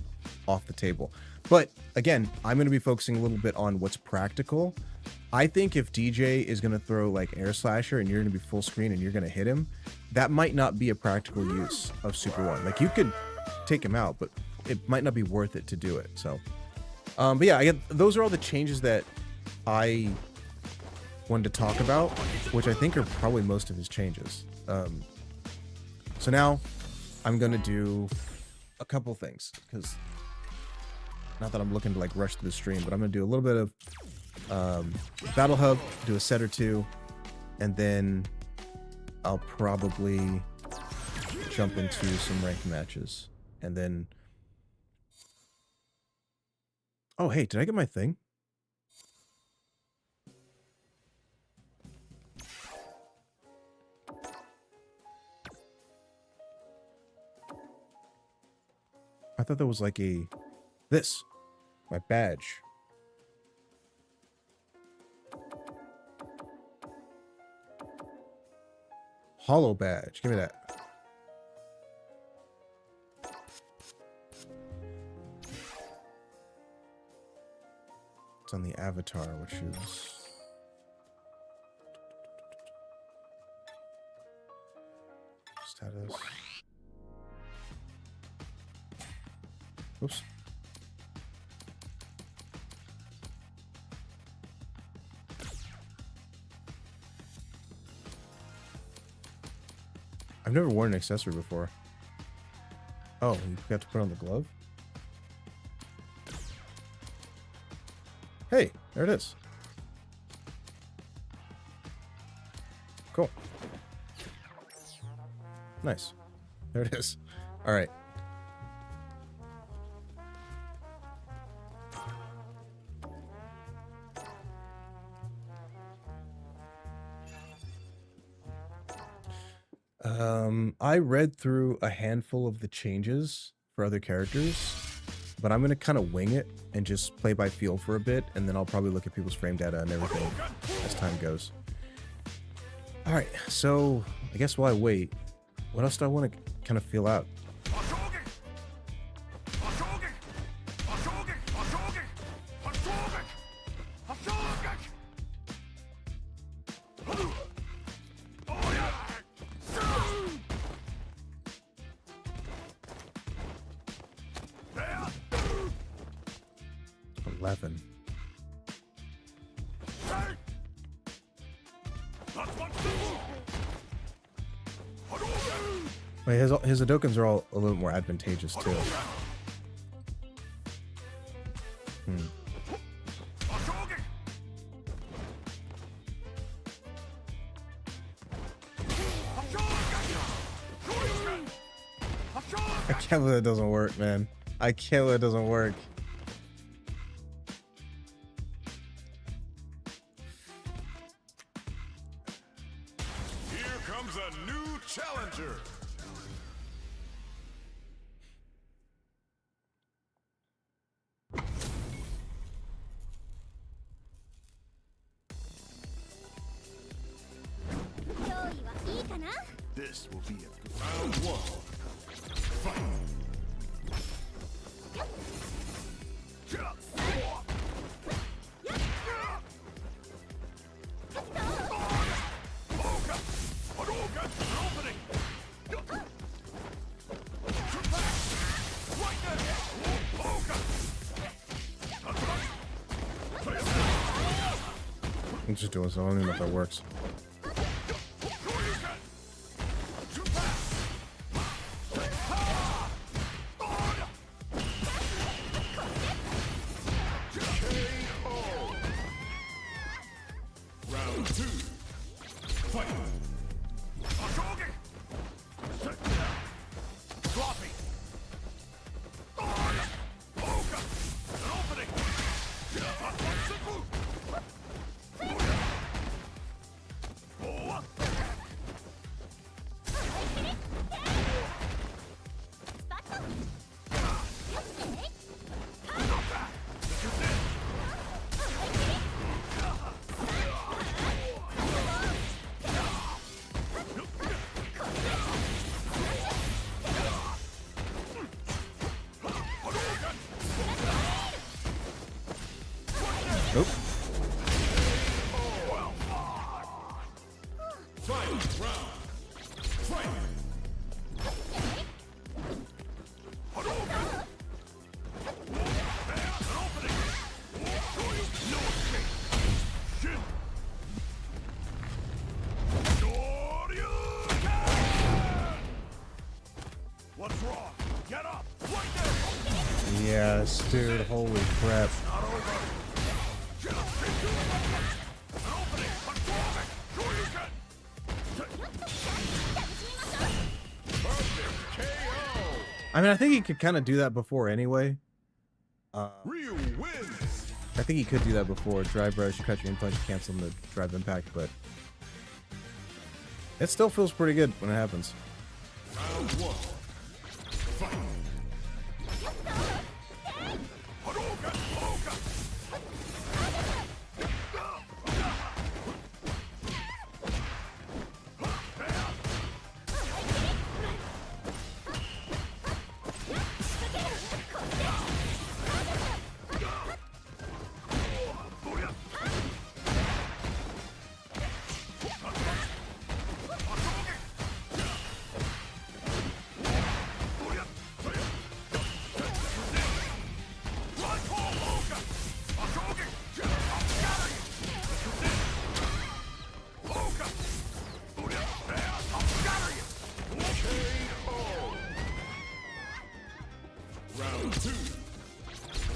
off the table. But, again, I'm going to be focusing a little bit on what's practical. I think if DJ is going to throw, like, Air Slasher and you're going to be full screen and you're going to hit him, that might not be a practical use of Super 1. Like, you could take him out, but it might not be worth it to do it, so. But yeah, those are all the changes that I wanted to talk about, which I think are probably most of his changes. So now I'm going to do a couple things, because not that I'm looking to like rush through the stream, but I'm going to do a little bit of Battle Hub, do a set or 2, and then I'll probably jump into some ranked matches. And then... Oh, hey, did I get my thing? I thought that was like this, my badge. Hollow badge. Give me that. It's on the avatar, which is... status. Oops. I've never worn an accessory before. Oh, you have to put on the glove? Hey, there it is. Cool. Nice. There it is. All right. I read through a handful of the changes for other characters, but I'm going to kind of wing it and just play by feel for a bit, and then I'll probably look at people's frame data and everything as time goes. All right, so I guess while I wait, what else do I want to kind of feel out? Wait, his Hadokens are all a little more advantageous too. I can't believe it doesn't work, man. I can't believe it doesn't work. Here comes a new challenger. This will be a good round one. Fight. I'm just doing so I don't even know if that works. Nope. What's wrong? Get up! Right there! Yes, dude. Holy crap. I mean, I think he could kind of do that before anyway. Ryu wins. I think he could do that before. Drive rush, cut your in punch, cancel the drive impact, but it still feels pretty good when it happens. Round one. Fight.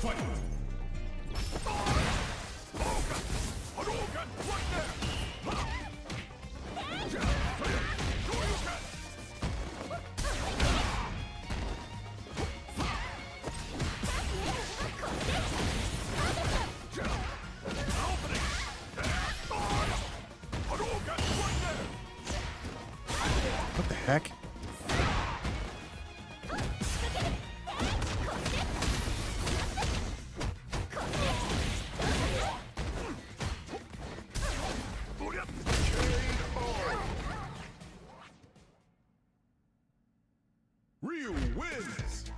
What the heck? Ryu wins.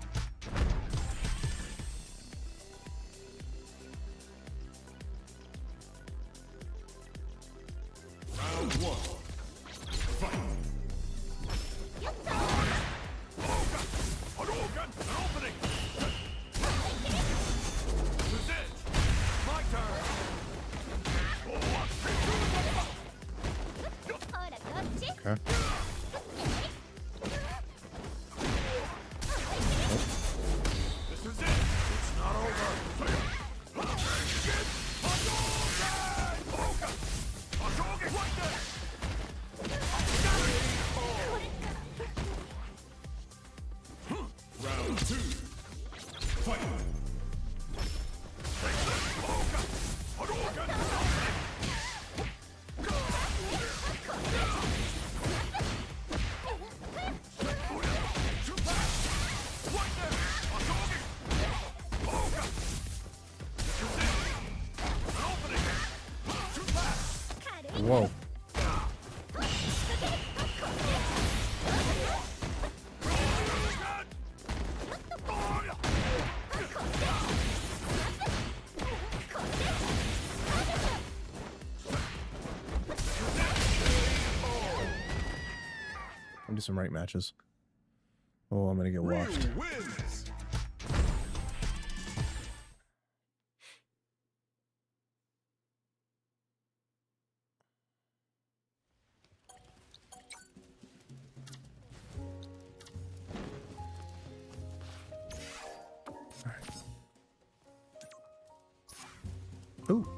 Round one. Fight. Hadouken! An opening! This is it! My turn! Okay. This is it! It's not over! Round two. Fight! Whoa. I'll do some rank matches. Oh, I'm gonna get washed. Ryu wins. Ooh.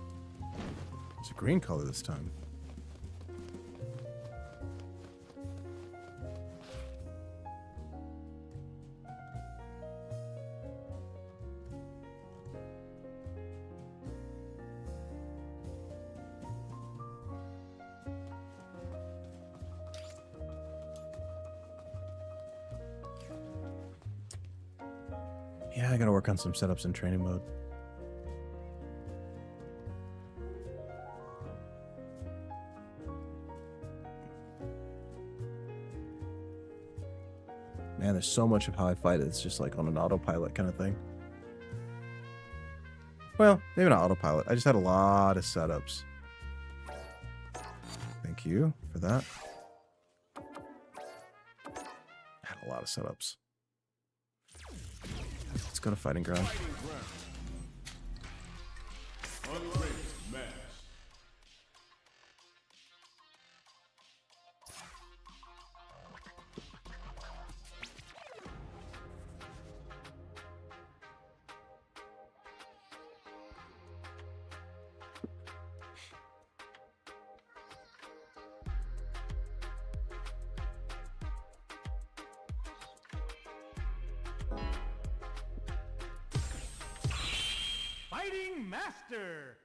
It's a green color this time. Yeah, I gotta work on some setups in training mode. Man, there's so much of how I fight it's just like on an autopilot kind of thing. Well, maybe not autopilot. I just had a lot of setups. Thank you for that. I had a lot of setups. Let's go to fighting ground. Unranked match. Fighting Master!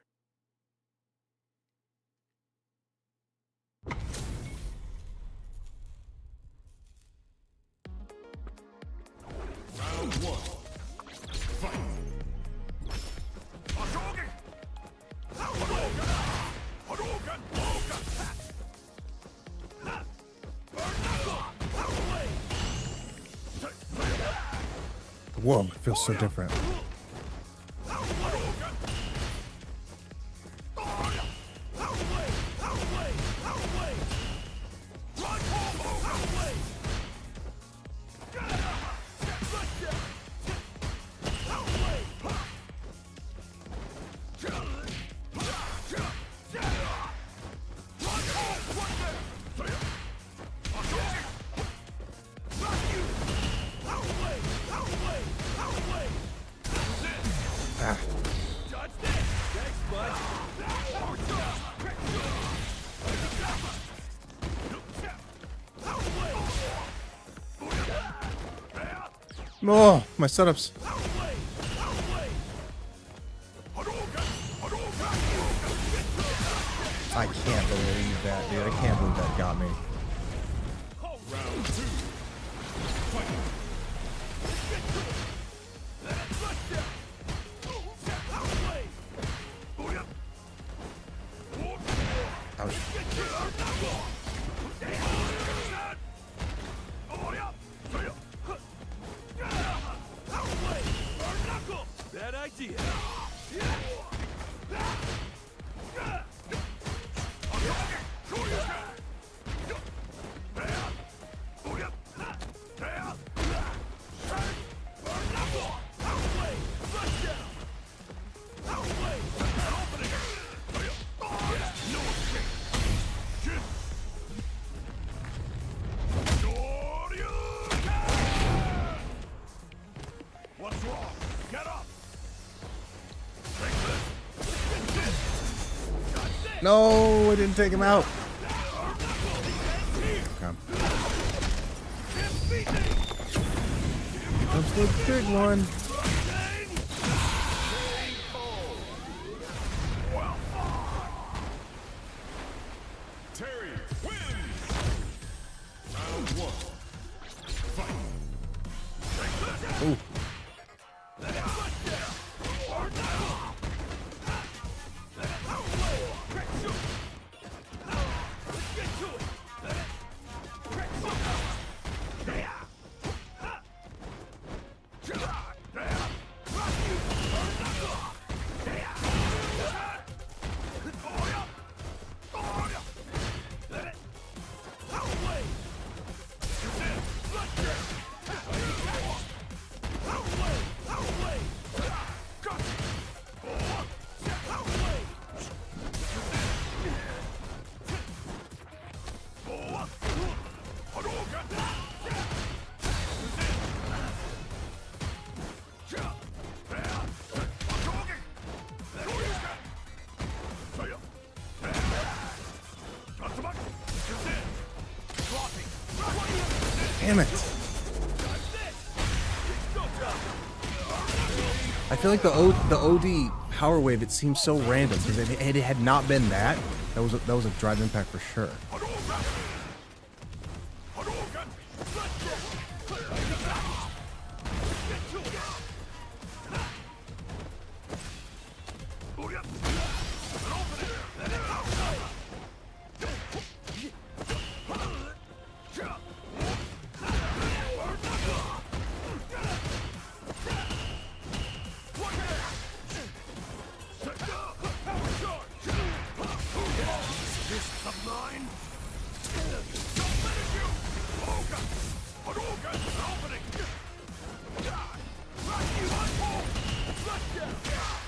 Round one. Fight! Hadouken! Hadouken! Hadouken! Whoa, it feels so different. Oh, my setups. I can't believe that, dude. I can't believe that got me. Ouch. Bad idea. What's wrong? Get up! No, I didn't take him out. Okay. Comes the big one. Terry wins! Round one. Fight! Ooh. Damn it. I feel like the OD power wave, it seems so random because it had not been that. That was a drive impact for sure.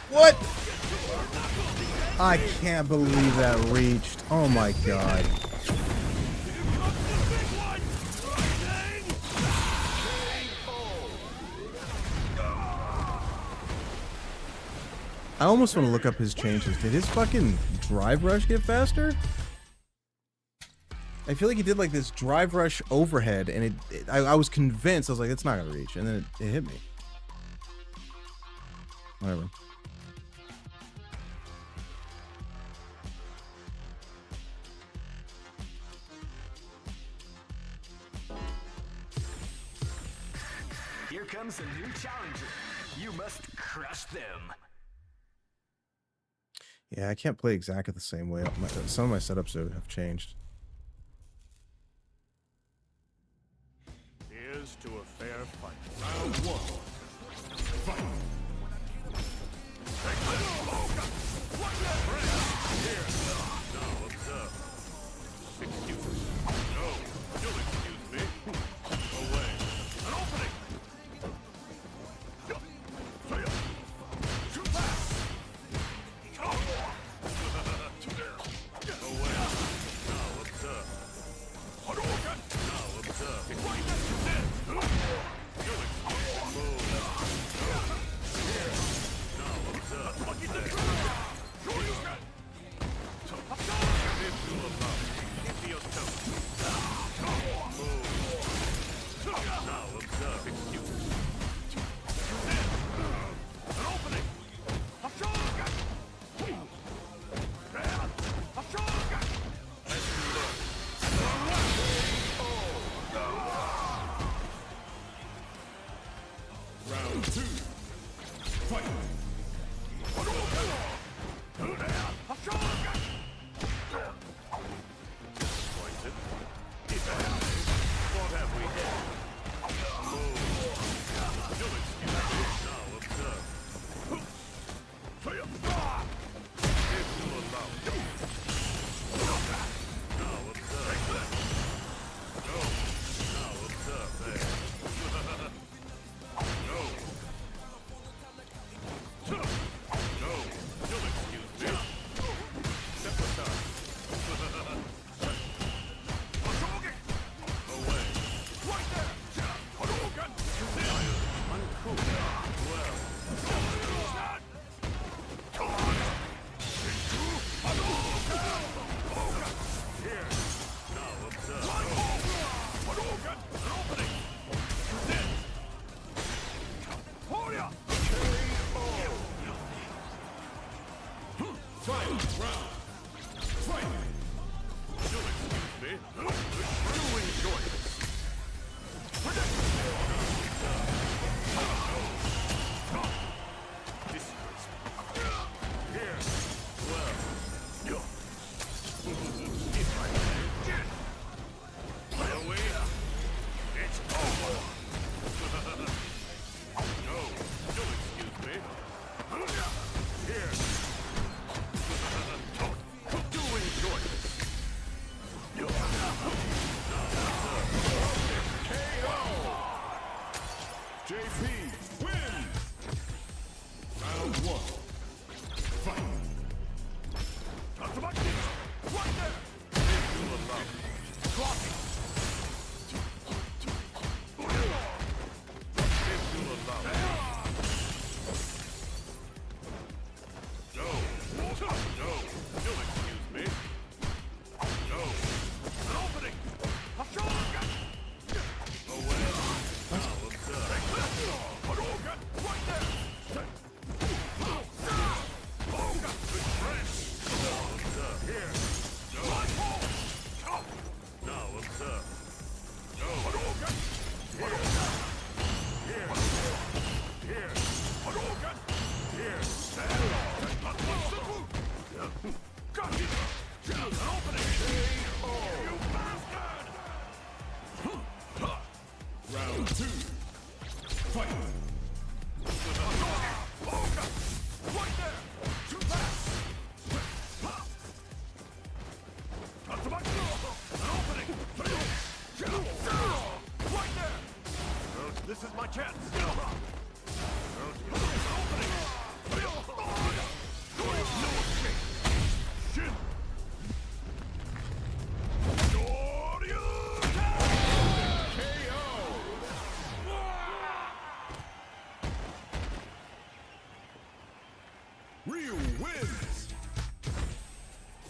What? I can't believe that reached. Oh my god. I almost want to look up his changes. Did his fucking drive rush get faster? I feel like he did like this drive rush overhead, and I was convinced. I was like, it's not gonna reach, and then it hit me. Whatever. Here comes a new challenger. You must crush them. Yeah, I can't play exactly the same way. Some of my setups have changed. Here's to a fair fight. Round one. Fight! Here. Now observe. Excuse me. No, you'll excuse me. Away. An opening! Shoot back! Away. Now observe. Now observe. You'll excuse me. Move. Ryu wins!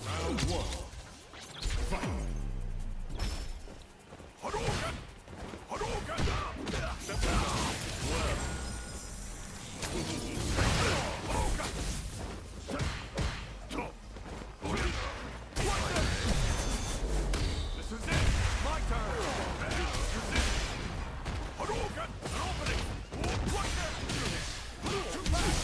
Round one. Fight! Hadouken! Hadouken! This is it! My turn! This is it! Hadouken! An opening! Right there! Too fast!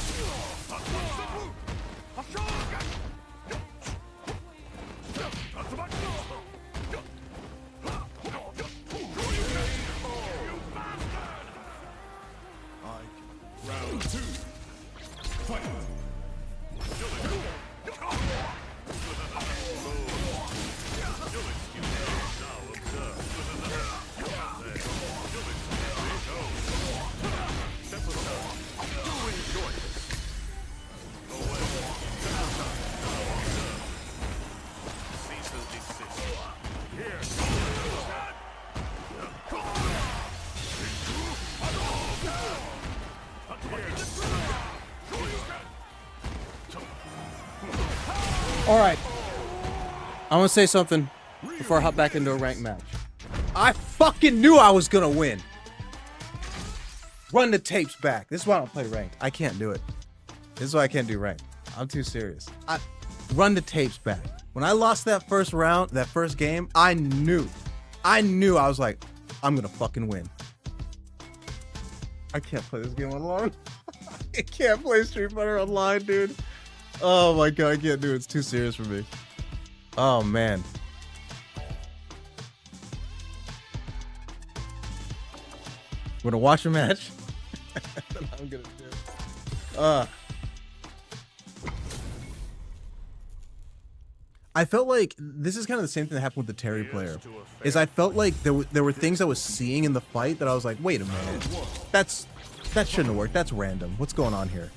Round two. Fight. All right. I want to say something before I hop back into a ranked match. I fucking knew I was going to win. Run the tapes back. This is why I don't play ranked. I can't do it. This is why I can't do ranked. I'm too serious. Run the tapes back. When I lost that first round, that first game, I knew. I was like, I'm going to fucking win. I can't play this game online. I can't play Street Fighter online, dude. Oh my god, I can't do it. It's too serious for me. Oh man. We're gonna watch a match. I'm gonna do. I felt like this is kind of the same thing that happened with the Terry player. Is I felt like there were things I was seeing in the fight that I was like, wait a minute, that shouldn't have worked. That's random. What's going on here?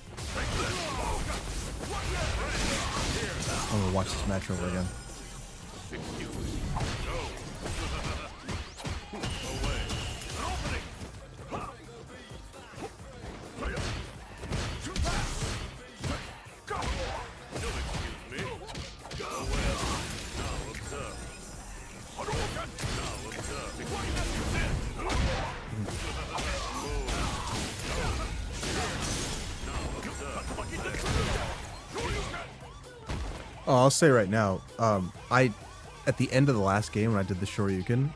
I'm gonna watch this match over again. Oh, I'll say right now, I at the end of the last game when I did the Shoryuken,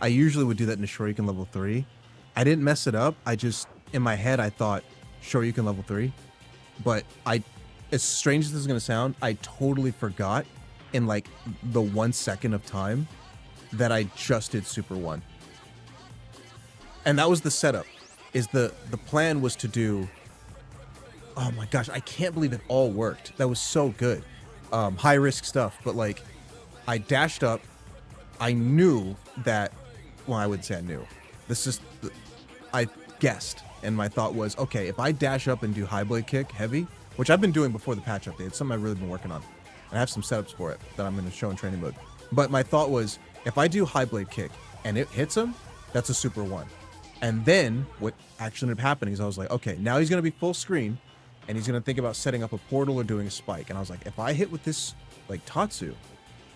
I usually would do that in the Shoryuken level 3. I didn't mess it up. I just, in my head, I thought Shoryuken level 3. But as strange as this is going to sound, I totally forgot in like the 1 second of time that I just did Super 1. And that was the setup. The plan was to do, oh my gosh, I can't believe it all worked. That was so good. High risk stuff, but like I dashed up. I knew that, well, I wouldn't say I knew. I guessed, and my thought was, okay, if I dash up and do high blade kick heavy, which I've been doing before the patch update, it's something I've really been working on. I have some setups for it that I'm going to show in training mode. But my thought was, if I do high blade kick and it hits him, that's a Super 1. And then what actually ended up happening is I was like, okay, now he's going to be full screen, and he's going to think about setting up a portal or doing a spike. And I was like, if I hit with this, like, Tatsu,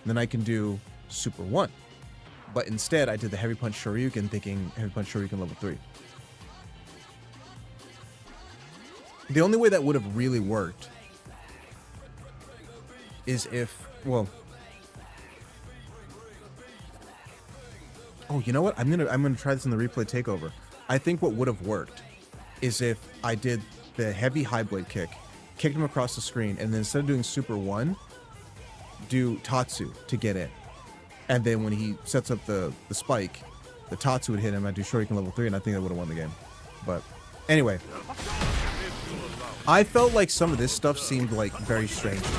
then I can do Super 1. But instead, I did the Heavy Punch Shoryuken thinking Heavy Punch Shoryuken level 3. The only way that would have really worked is if, well... Oh, you know what? I'm gonna try this in the replay takeover. I think what would have worked is if I did the heavy high blade kick, kicked him across the screen, and then instead of doing Super 1, do Tatsu to get in. And then when he sets up the spike, the Tatsu would hit him. I'd do Shoryuken level 3, and I think that would have won the game. But anyway, I felt like some of this stuff seemed like very strange to me.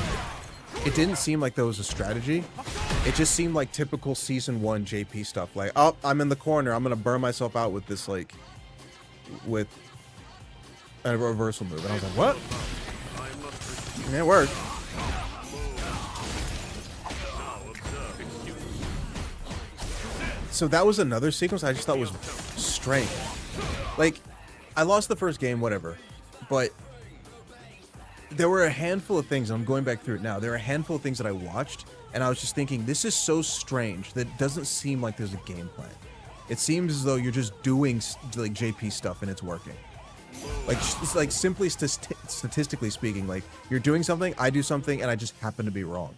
It didn't seem like there was a strategy. It just seemed like typical Season 1 JP stuff. Like, oh, I'm in the corner. I'm going to burn myself out with this, like, with a reversal move. And I was like, what? And it worked. So that was another sequence I just thought was strange. Like, I lost the first game, whatever. But there were a handful of things, and I'm going back through it now. There are a handful of things that I watched, and I was just thinking, this is so strange that it doesn't seem like there's a game plan. It seems as though you're just doing like JP stuff and it's working. Like, it's like simply statistically speaking, like you're doing something, I do something, and I just happen to be wrong.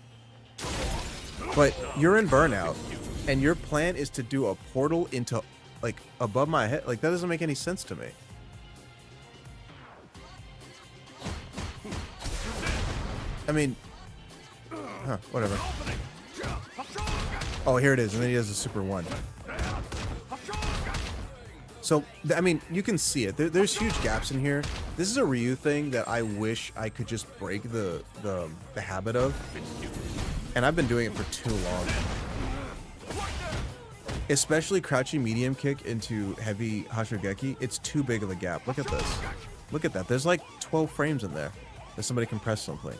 But you're in Burnout, and your plan is to do a portal into like above my head. Like, that doesn't make any sense to me. I mean, whatever. Oh, here it is, and then he does the Super 1. So, I mean, you can see it. There's huge gaps in here. This is a Ryu thing that I wish I could just break the habit of. And I've been doing it for too long. Especially crouching medium kick into heavy Hashogeki. It's too big of a gap. Look at this. Look at that. There's like 12 frames in there that somebody can press something.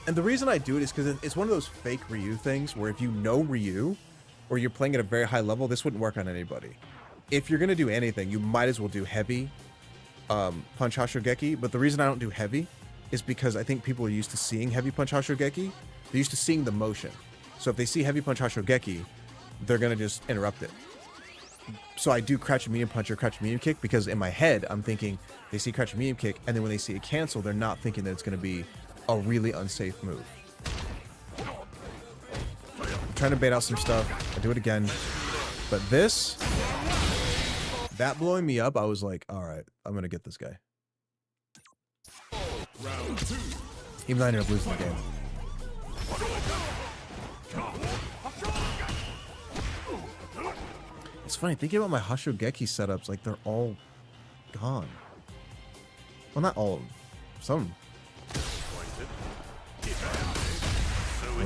And the reason I do it is because it's one of those fake Ryu things where if you know Ryu, or you're playing at a very high level, this wouldn't work on anybody. If you're going to do anything, you might as well do heavy punch Hashogeki. But the reason I don't do heavy is because I think people are used to seeing heavy punch Hashogeki. They're used to seeing the motion. So if they see heavy punch Hashogeki, they're going to just interrupt it. So I do crouch medium punch or crouch medium kick because in my head, I'm thinking they see crouch medium kick, and then when they see a cancel, they're not thinking that it's going to be a really unsafe move. I'm trying to bait out some stuff. I do it again. But this, that blowing me up, I was like, all right, I'm going to get this guy. Even though I ended up losing the game. It's funny, thinking about my Hashogeki setups, like they're all gone. Well, not all of them. Some.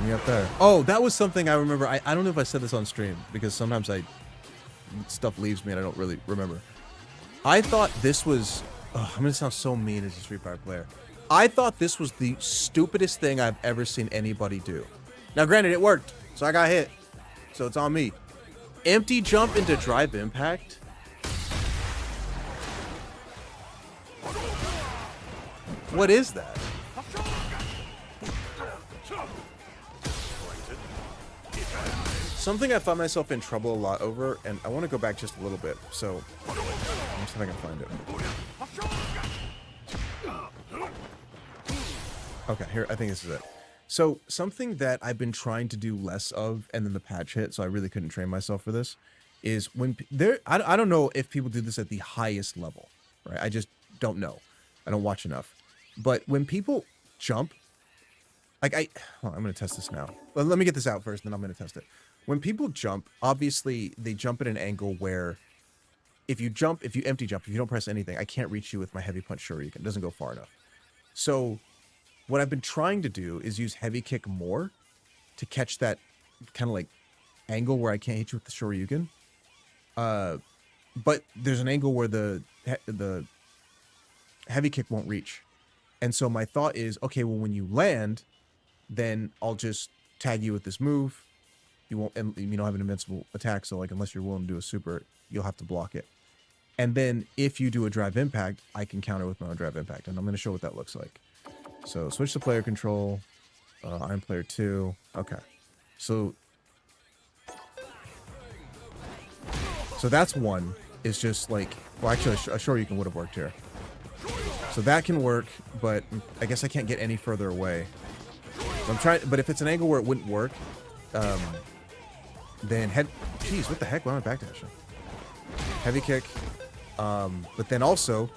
Me up there. Oh, that was something I remember. I don't know if I said this on stream because sometimes stuff leaves me and I don't really remember. I thought this was, I'm gonna sound so mean as a Street Fighter player. I thought this was the stupidest thing I've ever seen anybody do. Now granted, it worked, so I got hit, so it's on me. Empty jump into drive impact. What is that? Something I find myself in trouble a lot over, and I want to go back just a little bit, so let me see if I can find it. Okay, here, I think this is it. So something that I've been trying to do less of, and then the patch hit, so I really couldn't train myself for this, is when I don't know if people do this at the highest level, right? I just don't know. I don't watch enough. But when people jump, like I'm going to test this now. Well, let me get this out first, then I'm going to test it. When people jump, obviously they jump at an angle where if you empty jump, if you don't press anything, I can't reach you with my heavy punch shuriken. It doesn't go far enough. So what I've been trying to do is use heavy kick more to catch that kind of like angle where I can't hit you with the shoryuken. But there's an angle where the heavy kick won't reach. And so my thought is, okay, well, when you land, then I'll just tag you with this move. You won't, and you don't have an invincible attack. So like, unless you're willing to do a super, you'll have to block it. And then if you do a drive impact, I can counter with my own drive impact. And I'm going to show what that looks like. So switch to player control. I'm player 2. Okay. So that's one. Is just like, well, actually, a shoryuken would have worked here. So that can work, but I guess I can't get any further away. So I'm trying, but if it's an angle where it wouldn't work, then jeez, what the heck? Why am I backdashing? Heavy kick. But then also,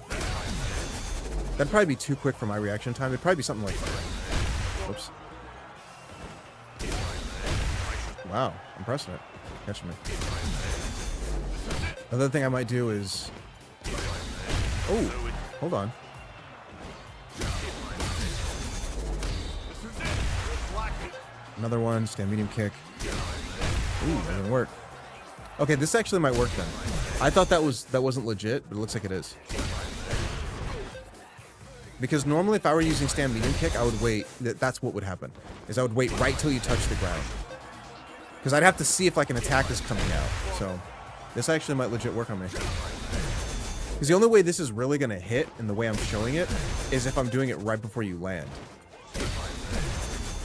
that'd probably be too quick for my reaction time. It'd probably be something like, whoops. Wow, I'm pressing it. Catch me. Another thing I might do is, oh, hold on. Another one, stand medium kick. Ooh, that didn't work. Okay, this actually might work then. I thought that wasn't legit, but it looks like it is. Because normally if I were using stand medium kick, I would wait. That's what would happen. Is I would wait right till you touch the ground. Because I'd have to see if like an attack is coming out. So this actually might legit work on me. Because the only way this is really going to hit, in the way I'm showing it, is if I'm doing it right before you land.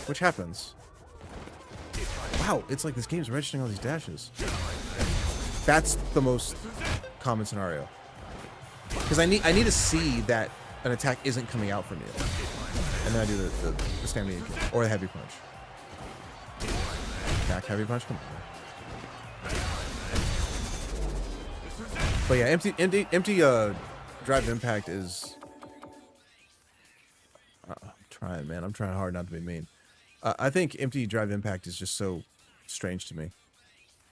Which happens. Wow, it's like this game's registering all these dashes. That's the most common scenario. Because I need to see that an attack isn't coming out from you. And then I do the stand medium kick. Or the heavy punch. Attack, heavy punch, come on. But yeah, empty drive impact is. I'm trying, man. I'm trying hard not to be mean. I think empty drive impact is just so strange to me.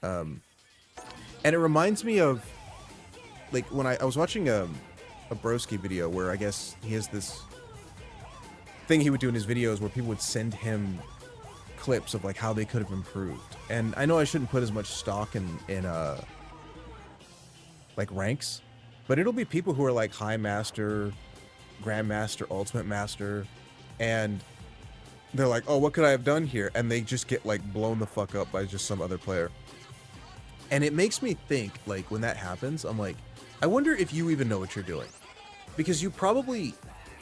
And it reminds me of, like, when I was watching a Broski video where I guess he has this thing he would do in his videos where people would send him clips of like how they could have improved. And I know I shouldn't put as much stock in like ranks, but it'll be people who are like high master, grandmaster, ultimate master, and they're like, oh, what could I have done here? And they just get like blown the fuck up by just some other player. And it makes me think, like, when that happens, I'm like, I wonder if you even know what you're doing. Because you probably,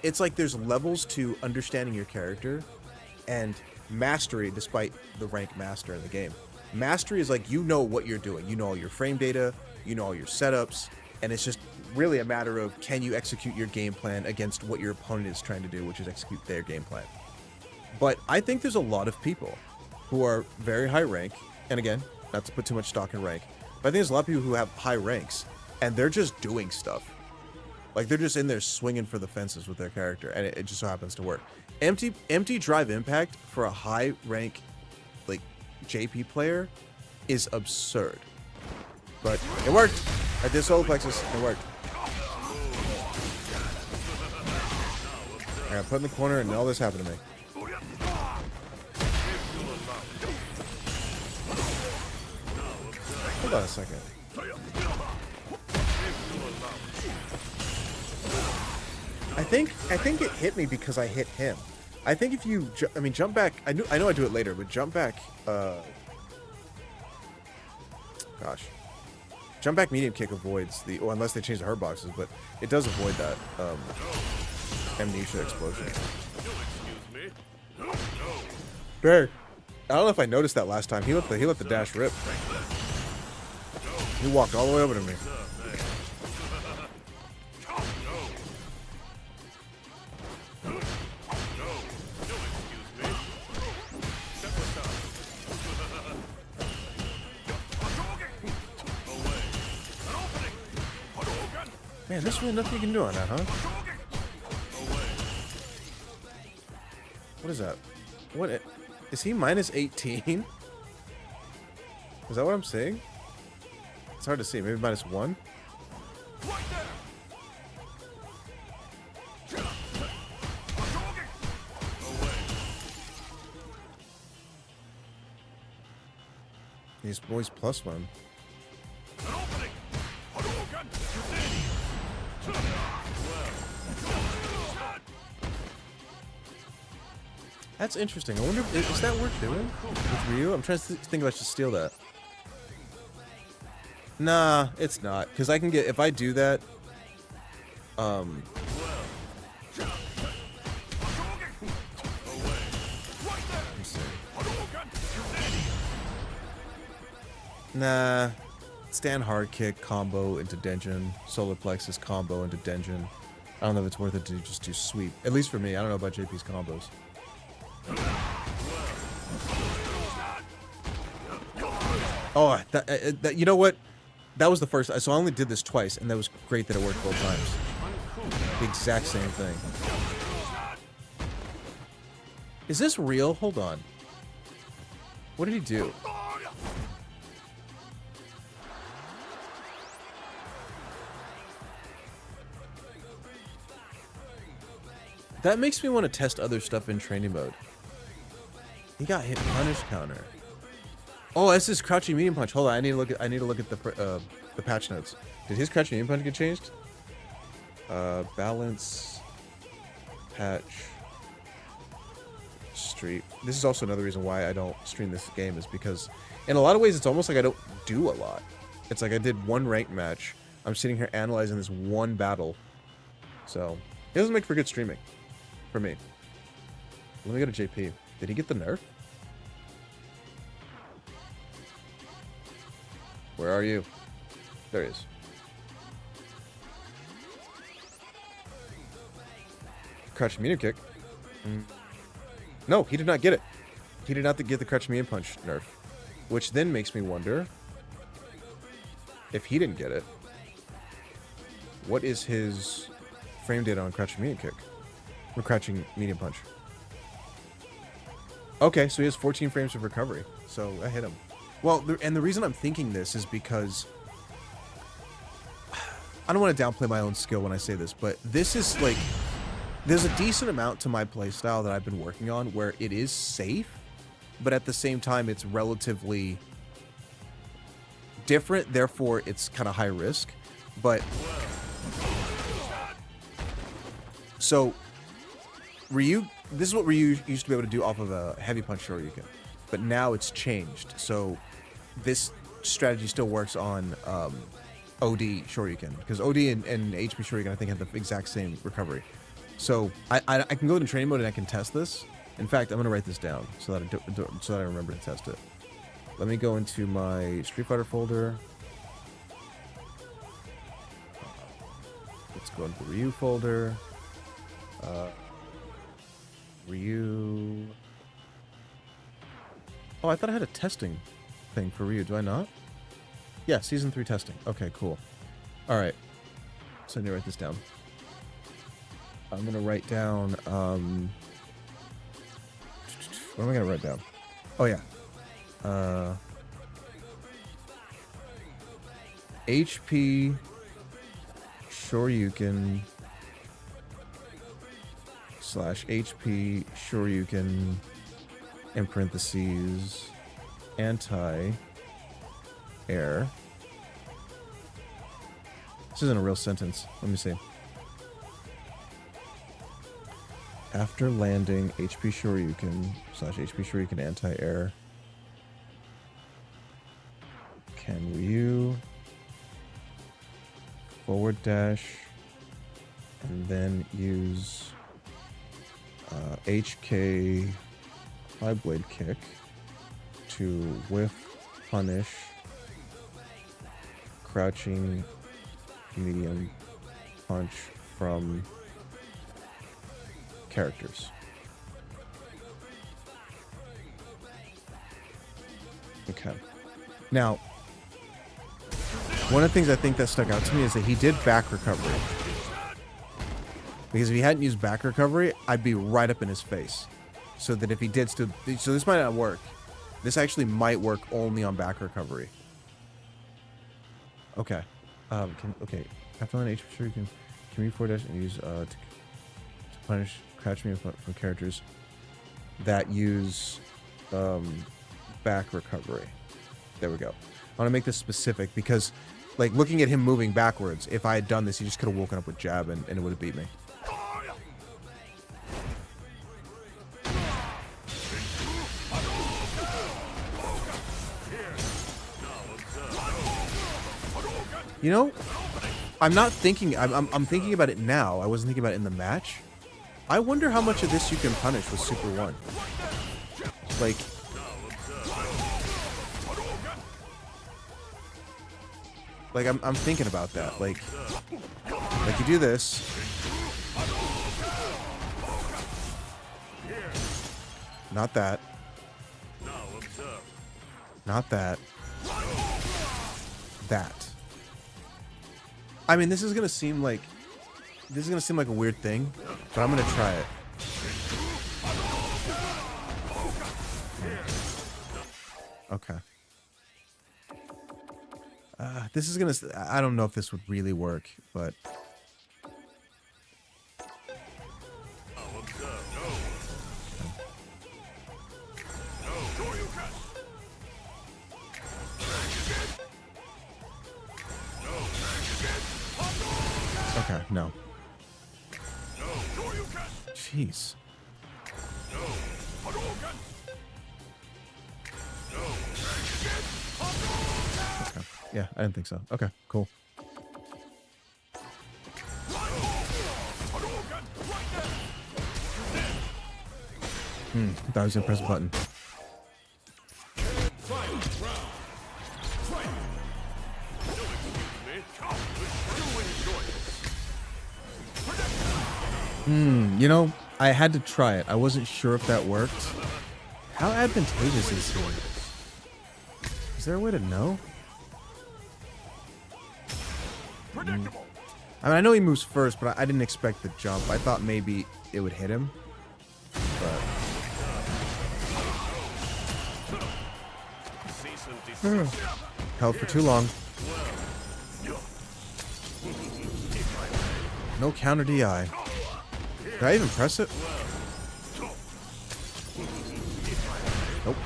it's like there's levels to understanding your character and mastery, despite the rank master in the game. Mastery is like, you know what you're doing. You know all your frame data, you know all your setups, and it's just really a matter of, can you execute your game plan against what your opponent is trying to do, which is execute their game plan. But I think there's a lot of people who are very high rank, and again, not to put too much stock in rank, but I think there's a lot of people who have high ranks, and they're just doing stuff. Like, they're just in there swinging for the fences with their character, and it just so happens to work. Empty drive impact for a high rank, like, JP player is absurd. But it worked. I did solar plexus. It worked. I got put in the corner, and all this happened to me. Hold on a second. I think it hit me because I hit him. I think if you, jump back. I know I do it later, but jump back. Jump back medium kick avoids the, or unless they change the hurt boxes, but it does avoid that amnesia explosion. There. I don't know if I noticed that last time. He let the dash rip. He walked all the way over to me. Man, there's really nothing you can do on that, huh? What is that? What is he minus 18? Is that what I'm saying? It's hard to see. Maybe minus 1? He's always +1. That's interesting. I wonder, is that worth doing with Ryu? I'm trying to think if I should steal that. Nah, it's not. Because I can get, if I do that, nah. Stand hard kick combo into Denjin. Solar plexus combo into Denjin. I don't know if it's worth it to just do sweep. At least for me. I don't know about JP's combos. Oh, that, you know what? That was the first. So I only did this twice, and that was great that it worked both times. The exact same thing. Is this real? Hold on. What did he do? That makes me want to test other stuff in training mode. He got hit punish counter. Oh, this is crouching medium punch. Hold on, I need to look at the patch notes. Did his crouching medium punch get changed? Balance, patch, street. This is also another reason why I don't stream this game, is because in a lot of ways it's almost like I don't do a lot. It's like I did one ranked match. I'm sitting here analyzing this one battle. So it doesn't make for good streaming for me. Let me go to JP. Did he get the nerf? Where are you? There he is. Crouch medium kick. No, he did not get it. He did not get the crouch medium punch nerf. Which then makes me wonder, if he didn't get it, what is his frame data on crouching medium kick? Or crouching medium punch? Okay, so he has 14 frames of recovery. So I hit him. Well, and the reason I'm thinking this is because I don't want to downplay my own skill when I say this, but this is like, there's a decent amount to my playstyle that I've been working on where it is safe, but at the same time it's relatively different, therefore it's kind of high risk. But so Ryu, this is what Ryu used to be able to do off of a heavy punch Shoryuken, but now it's changed. So this strategy still works on OD Shoryuken, because OD and HP Shoryuken I think have the exact same recovery. So I can go into training mode and I can test this. In fact, I'm gonna write this down so that I remember to test it. Let me go into my Street Fighter folder. Let's go into the Ryu folder. Ryu. Oh, I thought I had a testing thing for Ryu. Do I not? Yeah, Season 3 testing. Okay, cool. Alright. So I need to write this down. I'm going to write down... what am I going to write down? Oh, yeah. HP Shoryuken / HP Shoryuken in parentheses anti-air. This isn't a real sentence. Let me see. After landing HP Shoryuken / HP Shoryuken anti-air, can Ryu forward dash and then use HK high blade kick to whiff punish crouching medium punch from characters. Okay. Now, One of the things I think that stuck out to me is that he did back recovery. Because if he hadn't used back recovery, I'd be right up in his face. So that if he did still... So this might not work. This actually might work only on back recovery. Okay. Okay. After an HP, you can move forward and use to punish crouch me from characters that use back recovery. There we go. I want to make this specific because, like, looking at him moving backwards, if I had done this, he just could have woken up with jab and it would have beat me. You know, I'm not thinking. I'm thinking about it now. I wasn't thinking about it in the match. I wonder how much of this you can punish with Super 1. Like I'm thinking about that. Like you do this. Not that. Not that. That. I mean, this is gonna seem like a weird thing, but I'm gonna try it. Okay. This is gonna... I don't know if this would really work, but... Okay, no. Jeez. Okay. Yeah, I didn't think so. Okay, cool. Thought I was gonna press a button. You know, I had to try it. I wasn't sure if that worked. How advantageous is he? Is there a way to know? I mean, I know he moves first, but I didn't expect the jump. I thought maybe it would hit him. But... held for too long. No counter DI. Did I even press it? Nope.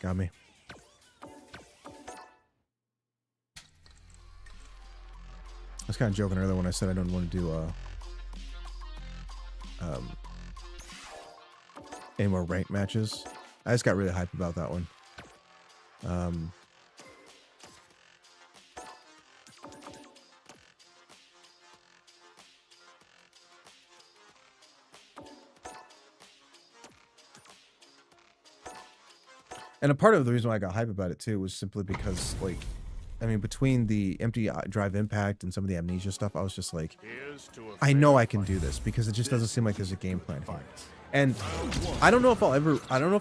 Got me. I was kind of joking earlier when I said I don't want to do any more ranked matches. I just got really hyped about that one. And a part of the reason why I got hyped about it too was simply because, like, I mean, between the empty drive impact and some of the amnesia stuff, I was just like, I know I can do this because it just doesn't seem like there's a game plan here. And I don't know if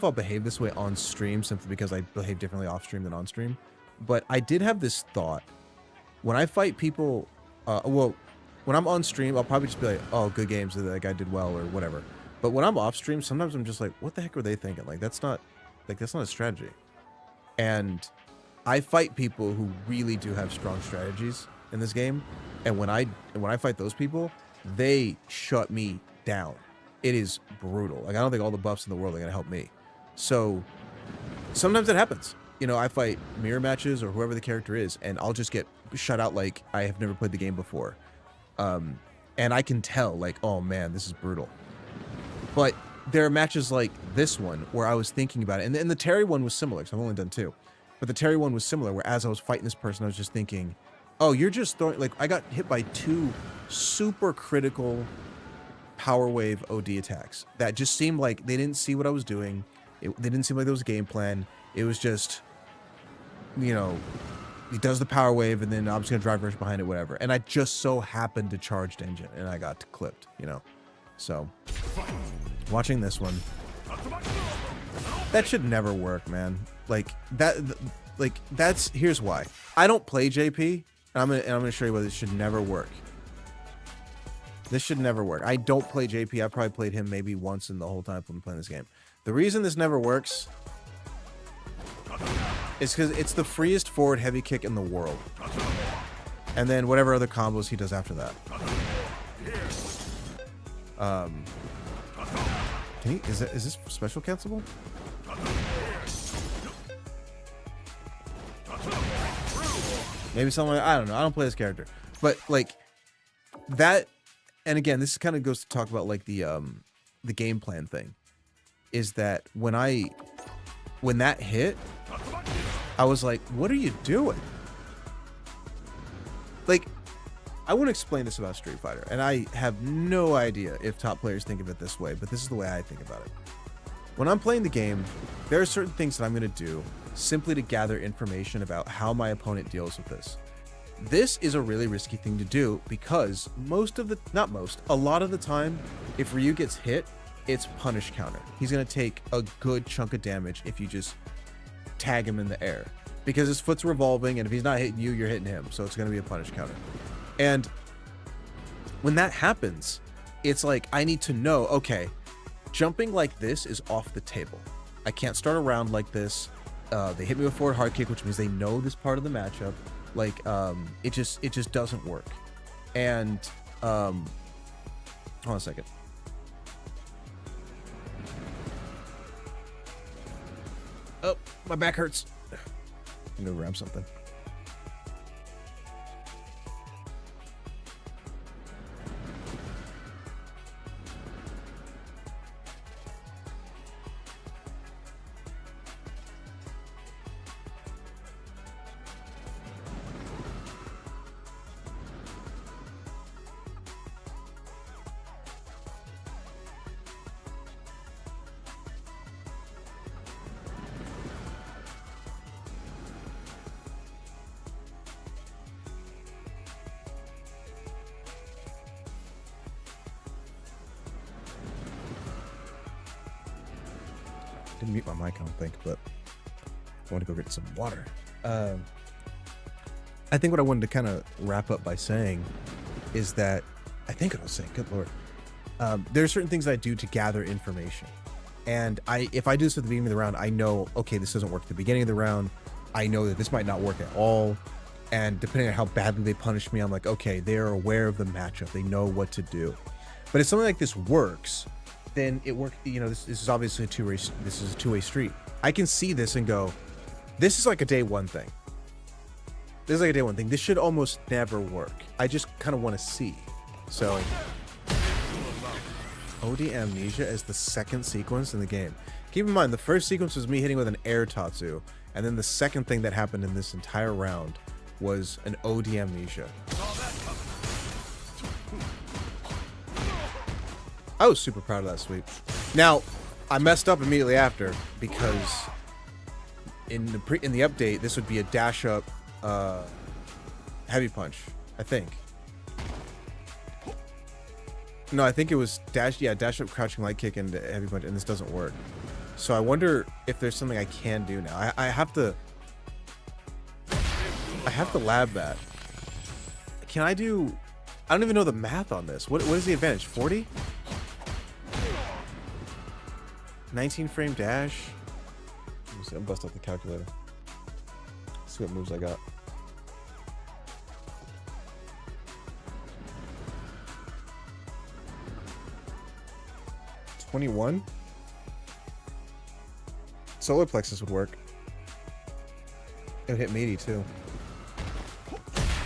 I'll behave this way on stream simply because I behave differently off stream than on stream. But I did have this thought when I fight people. Well, when I'm on stream, I'll probably just be like, oh, good games, that guy did well or whatever. But when I'm off stream, sometimes I'm just like, what the heck are they thinking? Like, that's not a strategy. And I fight people who really do have strong strategies in this game, and when I fight those people, they shut me down. It is brutal. Like, I don't think all the buffs in the world are gonna help me. So sometimes it happens. You know, I fight mirror matches or whoever the character is, and I'll just get shut out like I have never played the game before. And I can tell, like, oh man, this is brutal. But there are matches like this one where I was thinking about it, and the Terry one was similar, because I've only done 2. But the Terry one was similar, where as I was fighting this person, I was just thinking, oh, you're just throwing... Like, I got hit by 2 super critical power wave OD attacks that just seemed like they didn't see what I was doing. They didn't seem like there was a game plan. It was just, you know, he does the power wave, and then I'm just gonna drive rush behind it, whatever. And I just so happened to charged engine, and I got clipped, you know. So watching this one, that should never work, man. Like that, like that's here's why. I don't play JP, and I'm gonna show you why this should never work. This should never work. I don't play JP. I probably played him maybe once in the whole time I'm playing this game. The reason this never works is because it's the freest forward heavy kick in the world. And then whatever other combos he does after that. Is this special cancelable? Maybe someone, I don't know. I don't play this character. But like that, and again, this kind of goes to talk about like the game plan thing. Is that when that hit, I was like, what are you doing? Like, I want to explain this about Street Fighter, and I have no idea if top players think of it this way, but this is the way I think about it. When I'm playing the game, there are certain things that I'm going to do simply to gather information about how my opponent deals with this. This is a really risky thing to do because a lot of the time, if Ryu gets hit, it's punish counter. He's going to take a good chunk of damage if you just tag him in the air because his foot's revolving, and if he's not hitting you, you're hitting him. So it's going to be a punish counter. And when that happens, it's like, I need to know, okay, jumping like this is off the table. I can't start a round like this. They hit me with forward hard kick, which means they know this part of the matchup. Like, it just doesn't work. And, hold on a second. Oh, my back hurts. I'm gonna grab something. Didn't mute my mic, I don't think, but I want to go get some water. I think what I wanted to kind of wrap up by saying is that, I think what I was saying, good lord, there are certain things I do to gather information. And if I do this at the beginning of the round, I know, okay, this doesn't work at the beginning of the round. I know that this might not work at all. And depending on how badly they punish me, I'm like, okay, they're aware of the matchup. They know what to do. But if something like this works, then it worked. You know, this is obviously this is a two-way street. I can see this and go, this is like a day one thing. This is like a day one thing. This should almost never work. I just kind of want to see. So, OD Amnesia is the second sequence in the game. Keep in mind, the first sequence was me hitting with an air Tatsu, and then the second thing that happened in this entire round was an OD Amnesia. I was super proud of that sweep. Now, I messed up immediately after because in the update, this would be a dash up heavy punch, I think. No, I think it was dash up crouching light kick and heavy punch, and this doesn't work. So I wonder if there's something I can do now. I have to lab that. Can I do? I don't even know the math on this. What is the advantage? 40? 19 frame dash. Let me see. I'll bust out the calculator. See what moves I got. $21. Solar plexus would work. It would hit meaty too.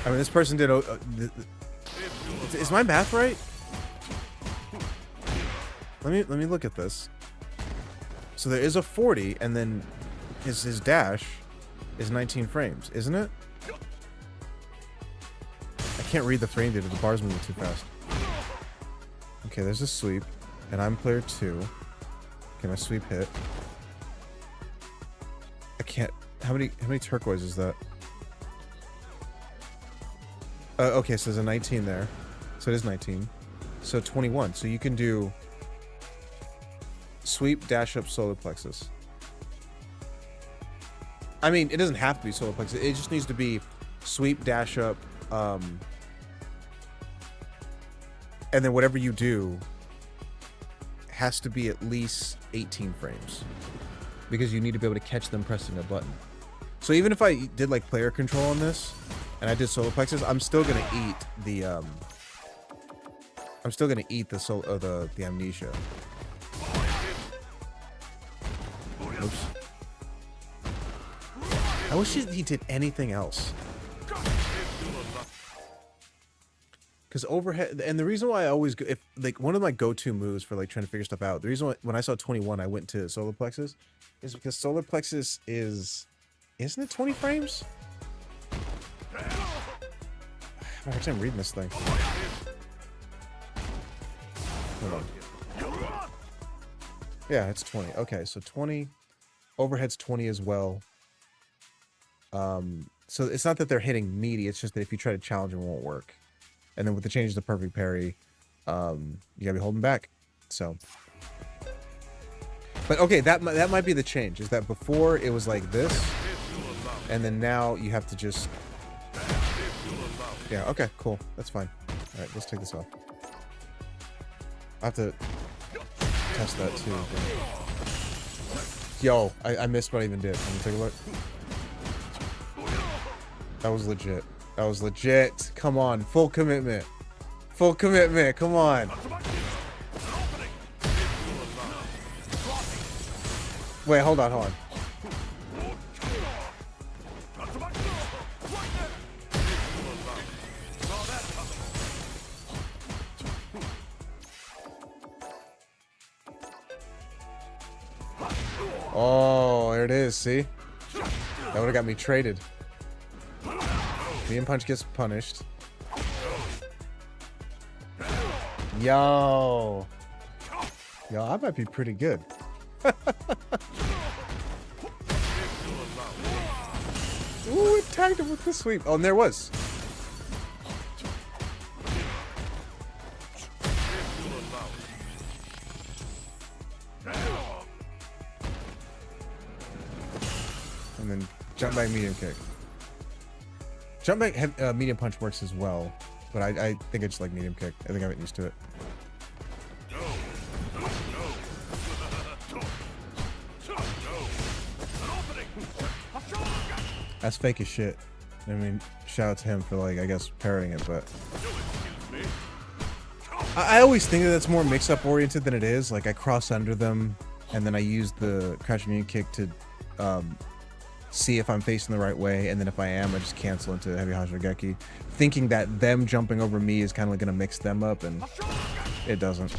I mean, this person did. Is my math right? Let me look at this. So there is a 40, and then his dash is 19 frames, isn't it? I can't read the frame data. The bar's moving too fast. Okay, there's a sweep, and I'm player 2. Can I sweep hit? I can't. How many turquoise is that? Okay, so there's a 19 there. So it is 19. So 21. So you can do sweep, dash up, solar plexus. I mean, it doesn't have to be solar plexus. It just needs to be sweep, dash up, and then whatever you do has to be at least 18 frames because you need to be able to catch them pressing a button. So even if I did like player control on this and I did solar plexus, I'm still gonna eat the the amnesia. Oops. I wish he did anything else. Because overhead, and the reason why I always go, if like one of my go-to moves for like trying to figure stuff out, the reason why when I saw 21 I went to solar plexus is because solar plexus isn't it 20 frames? I have a hard time reading this thing. Hold on. Yeah, it's 20. Okay, so 20. Overhead's 20 as well. So it's not that they're hitting meaty, it's just that if you try to challenge them, it won't work. And then with the change to perfect parry, you gotta be holding back. So, but okay, that might be the change. Is that before it was like this, and then now you have to just. Yeah. Okay. Cool. That's fine. All right. Let's take this off. I have to test that too. Yo, I missed what I even did. Let me take a look. That was legit. That was legit. Come on. Full commitment. Full commitment. Come on. Wait, hold on, hold on. Oh, there it is. See? That would have got me traded. Medium punch gets punished. Yo. Yo, I might be pretty good. Ooh, it tagged him with the sweep. Oh, and there was. And then jump back medium kick. Jump back medium punch works as well, but I think I just like medium kick. I think I'm used to it. That's fake as shit. I mean, shout out to him for like, I guess, parroting it, but I always think that that's more mix-up oriented than it is. Like I cross under them, and then I use the crouch medium kick to see if I'm facing the right way, and then if I am, I just cancel into heavy Hashirageki, thinking that them jumping over me is kind of like going to mix them up, and it doesn't.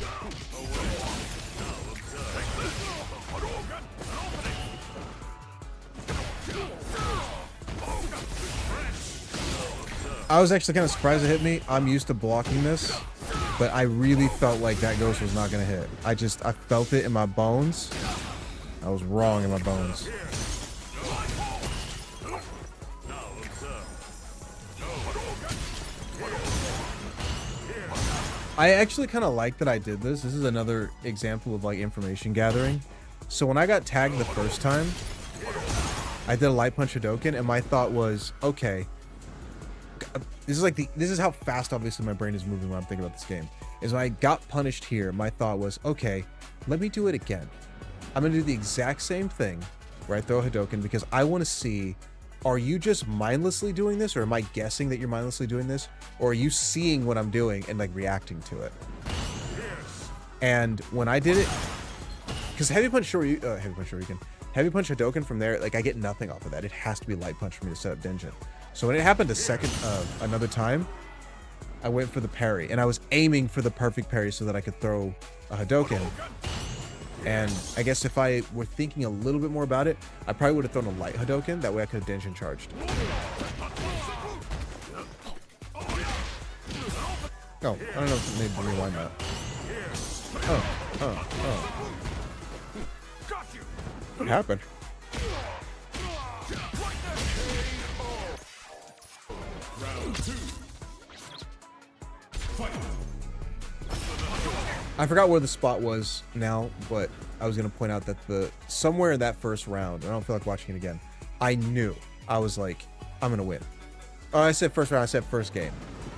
I was actually kind of surprised it hit me. I'm used to blocking this, but I really felt like that ghost was not going to hit. I felt it in my bones. I was wrong in my bones. I actually kind of like that I did this. This is another example of like information gathering. So when I got tagged the first time, I did a light punch Hadouken, and my thought was, okay, this is how fast obviously my brain is moving when I'm thinking about this game. Is when I got punished here, my thought was, okay, let me do it again. I'm gonna do the exact same thing where I throw a Hadouken because I want to see, are you just mindlessly doing this, or am I guessing that you're mindlessly doing this, or are you seeing what I'm doing and like reacting to it? And when I did it, because heavy punch Hadouken from there, like I get nothing off of that. It has to be light punch for me to set up Denjin. So when it happened another time, I went for the parry, and I was aiming for the perfect parry so that I could throw a Hadouken. And I guess if I were thinking a little bit more about it, I probably would have thrown a light Hadouken. That way I could have Denjin charged. Oh, I don't know if it made me rewind that. Oh. What happened? I forgot where the spot was now, but I was going to point out that somewhere in that first round, I don't feel like watching it again, I knew. I was like, I'm going to win. Oh, I said first round, I said first game.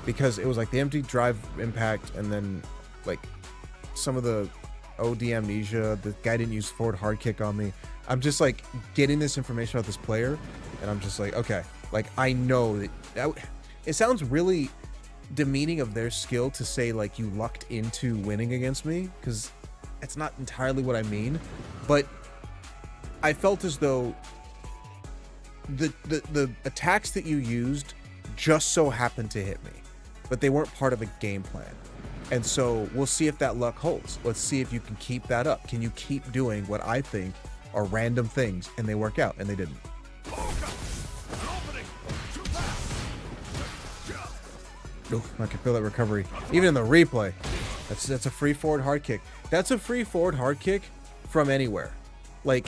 Because it was like the empty drive impact, and then like some of the OD amnesia. The guy didn't use forward hard kick on me. I'm just like getting this information about this player, and I'm just like, okay, like I know that it sounds really demeaning of their skill to say like you lucked into winning against me, because it's not entirely what I mean, but I felt as though the attacks that you used just so happened to hit me, but they weren't part of a game plan. And so we'll see if that luck holds. Let's see if you can keep that up. Can you keep doing what I think are random things and they work out? And they didn't. Oh, I can feel that recovery. Even in the replay. That's a free forward hard kick. That's a free forward hard kick from anywhere. Like,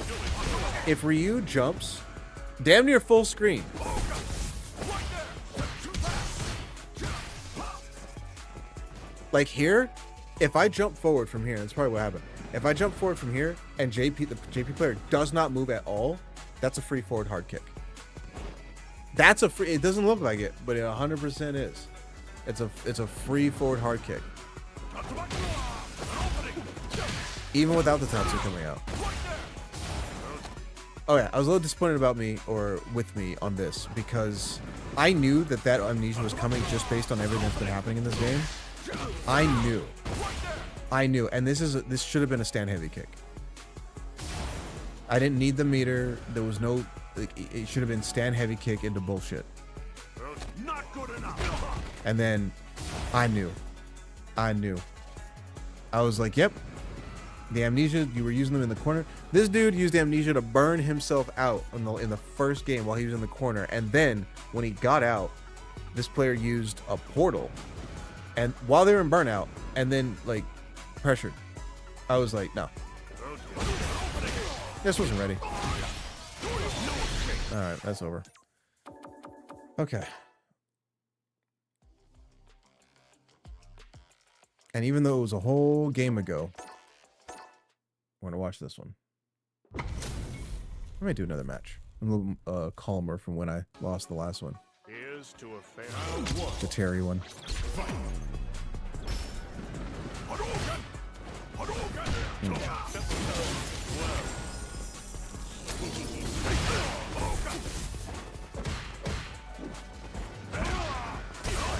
if Ryu jumps damn near full screen. Like here, if I jump forward from here, that's probably what happened. If I jump forward from here and the JP player does not move at all, that's a free forward hard kick. That's a free, it doesn't look like it, but it 100% is. It's a free forward hard kick. Even without the Tatsu coming out. Oh yeah, I was a little disappointed about me, or with me, on this, because I knew that amnesia was coming just based on everything that's been happening in this game. I knew, and this should have been a stand heavy kick. I didn't need the meter. There was no, like, it should have been stand heavy kick into bullshit. Not good enough. And then I knew. I was like, yep, the amnesia, you were using them in the corner. This dude used amnesia to burn himself out in the first game while he was in the corner, and then when he got out, this player used a portal, and while they were in burnout, and then like pressured. I was like, no, this wasn't ready. All right, that's over. Okay. And even though it was a whole game ago, I want to watch this one. I might do another match. I'm a little calmer from when I lost the last one. Here's to a fair The Terry one.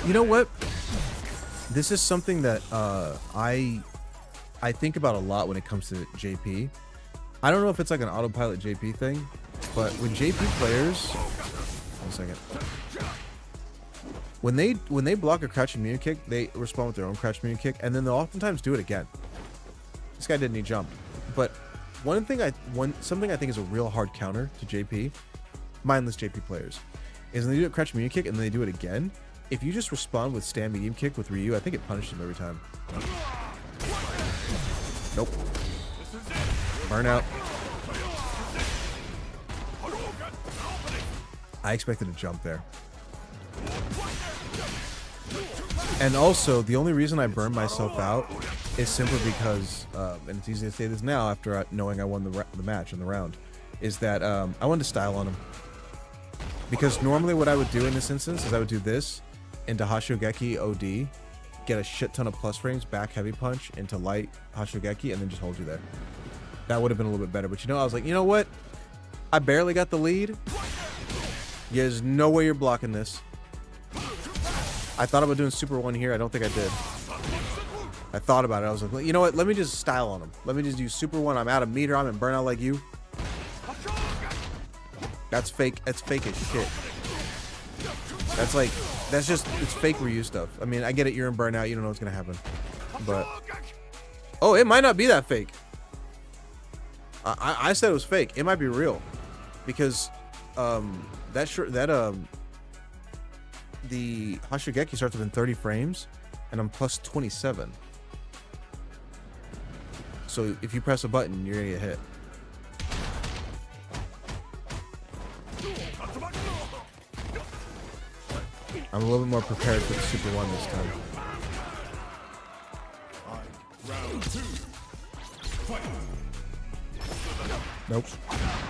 You know what? This is something that I think about a lot when it comes to JP. I don't know if it's like an autopilot JP thing, but when JP players, one second, when they block a crouch and immune kick, they respond with their own crouch immune kick, and then they'll oftentimes do it again. This guy didn't, he jumped. But something I think is a real hard counter to JP, mindless JP players, is when they do a crouch immune kick and then they do it again. If you just respond with stand medium kick with Ryu, I think it punishes him every time. Nope. Burnout. I expected a jump there. And also, the only reason I burned myself out is simply because, and it's easy to say this now after knowing I won the match in the round, is that I wanted to style on him. Because normally what I would do in this instance is I would do this into Hashogeki OD, get a shit ton of plus frames, back heavy punch into light Hashogeki, and then just hold you there. That would have been a little bit better. But you know, I was like, you know what? I barely got the lead. There's no way you're blocking this. I thought about doing Super 1 here. I don't think I did. I thought about it. I was like, you know what? Let me just style on him. Let me just do Super 1. I'm out of meter. I'm in burnout like you. That's fake. That's fake as shit. That's like, that's just, it's fake Ryu stuff. I mean, I get it. You're in burnout. You don't know what's going to happen. But, oh, it might not be that fake. I said it was fake. It might be real. Because, the Hashogeki starts within 30 frames, and I'm plus 27. So if you press a button, you're gonna get hit. I'm a little bit more prepared for the Super 1 this time. Nope.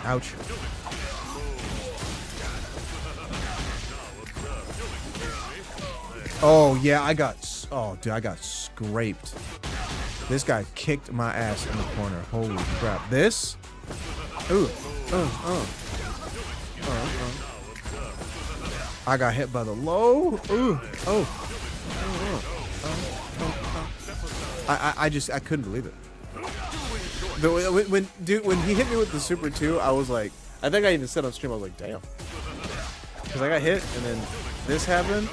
Ouch. Oh, yeah, oh, dude, I got scraped. This guy kicked my ass in the corner. Holy crap. This? Ooh. I got hit by the low. Ooh. Oh. I couldn't believe it. When he hit me with the Super 2, I was like, I think I even said on stream, I was like, damn. Because I got hit, and then this happened,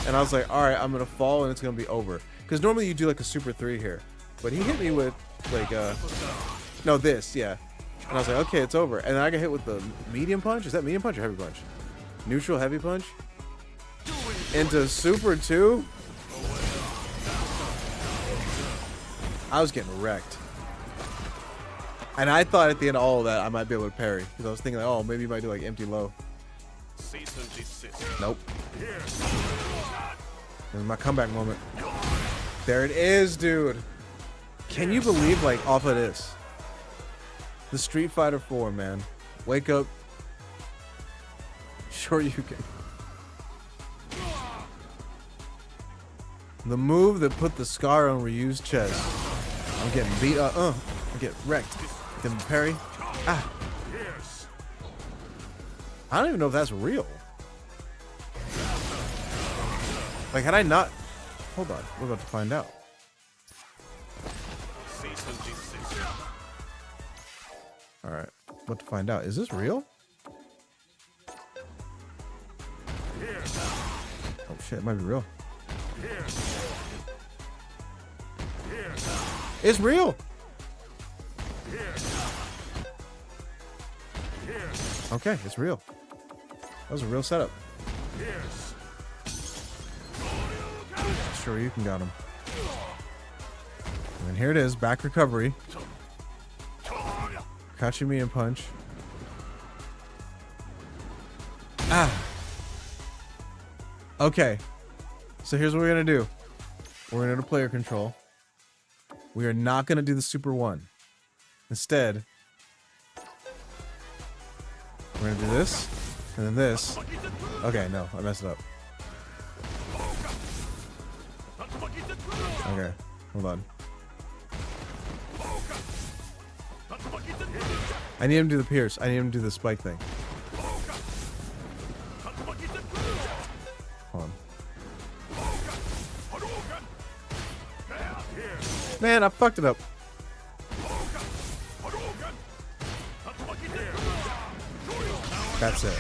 and I was like, alright, I'm going to fall, and it's going to be over. Because normally you do like a Super 3 here. But he hit me with, like, no, this, yeah. And I was like, okay, it's over. And then I got hit with the medium punch. Is that medium punch or heavy punch? Neutral heavy punch? Into Super 2? I was getting wrecked. And I thought at the end of all of that, I might be able to parry. Because I was thinking, like, oh, maybe you might do, like, empty low. Nope. This is my comeback moment. There it is, dude. Can you believe, like, off of this? The Street Fighter 4, man. Wake up. Sure you can. The move that put the scar on Ryu's chest. I'm getting beat up. I get wrecked. Then parry. Ah. I don't even know if that's real. Like, had I not... Hold on. We're about to find out. Alright. About to find out. Is this real? Oh shit, it might be real. It's real! Okay, it's real. That was a real setup. Sure, you can got him. And here it is, back recovery. Kachimi and punch. Ah! Okay. So here's what we're gonna do. We're gonna do player control. We are not gonna do the Super 1. Instead, we're gonna do this, and then this. Okay, no, I messed it up. Okay, hold on. I need him to do the pierce. I need him to do the spike thing. Hold on. Man, I fucked it up. That's it.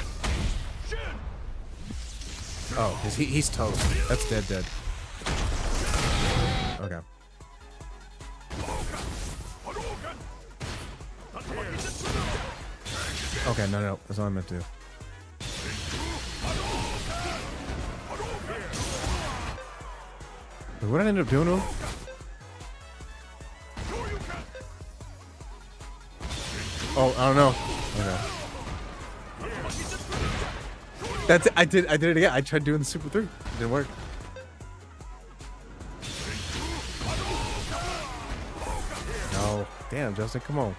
Oh, he's toast. That's dead. Okay. Okay, no. That's all I meant to do. Wait, what did I end up doing to him? Oh, I don't know. Okay. That's it. I did it again. I tried doing the Super 3. It didn't work. No. Damn, Justin, come on.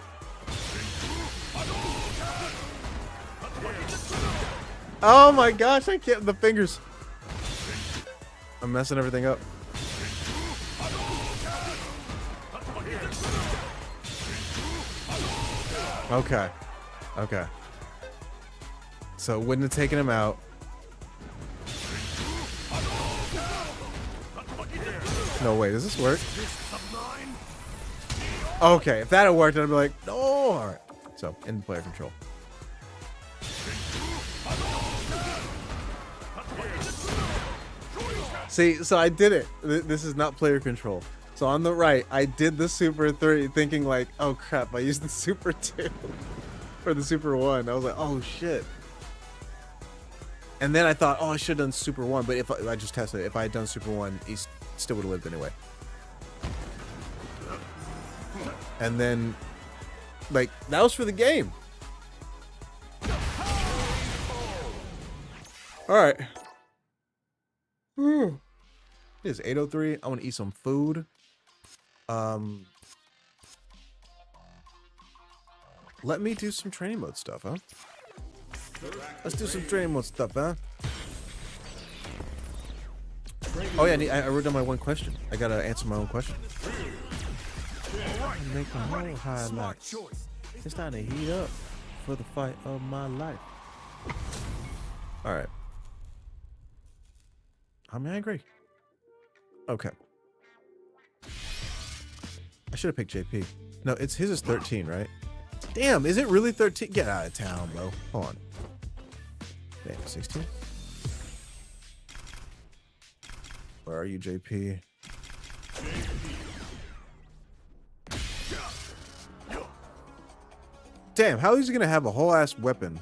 Oh my gosh, I can't. The fingers. I'm messing everything up. Okay. So it wouldn't have taken him out. No, wait, does this work? Okay, if that had worked, I'd be like, no. Alright. So, in player control. See, so I did it. This is not player control. So on the right, I did the Super 3 thinking like, oh crap, I used the Super 2 for the Super 1. I was like, oh shit. And then I thought, oh, I should have done Super 1. But if I just tested it, if I had done Super 1, he still would have lived anyway. And then, like, that was for the game. Alright. It is 8:03. I want to eat some food. let me do some training mode stuff, huh? Let's do some training mode stuff, huh? Oh yeah, I wrote down my one question. I gotta answer my own question. Make a whole highlights. It's time to heat up for the fight of my life. All right. I'm angry. Okay. I should have picked JP. No, his is 13, right? Damn, is it really 13? Get out of town, bro. Hold on. Damn, 16. Where are you, JP? Damn, how is he gonna have a whole ass weapon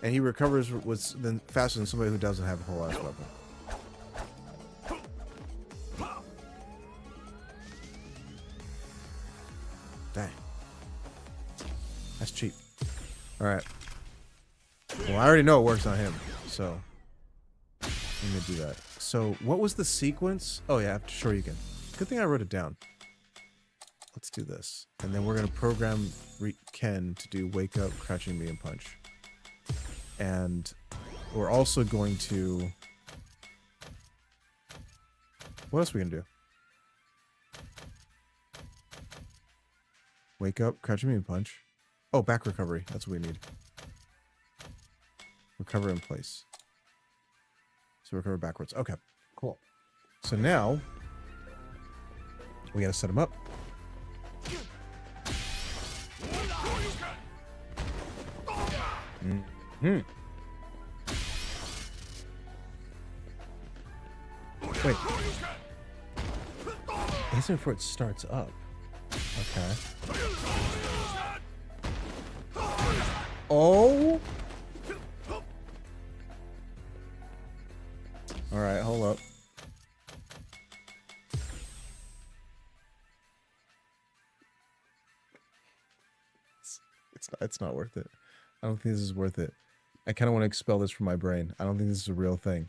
and he recovers faster than somebody who doesn't have a whole ass weapon? Dang. That's cheap. Alright. Well, I already know it works on him, so I'm gonna do that. So, what was the sequence? Oh yeah, after Shoryuken. Good thing I wrote it down. Let's do this. And then we're gonna program Ken to do Wake Up, Crouching Medium Punch. And we're also going to... What else are we gonna do? Wake Up, Crouching Medium Punch. Oh, back recovery. That's what we need. Recover in place. So recover backwards. Okay, cool. So now we gotta set him up. Mm-hmm. Wait. Answer before it starts up. Okay. Oh. All right, hold up. It's not worth it. I don't think this is worth it. I kind of want to expel this from my brain. I don't think this is a real thing.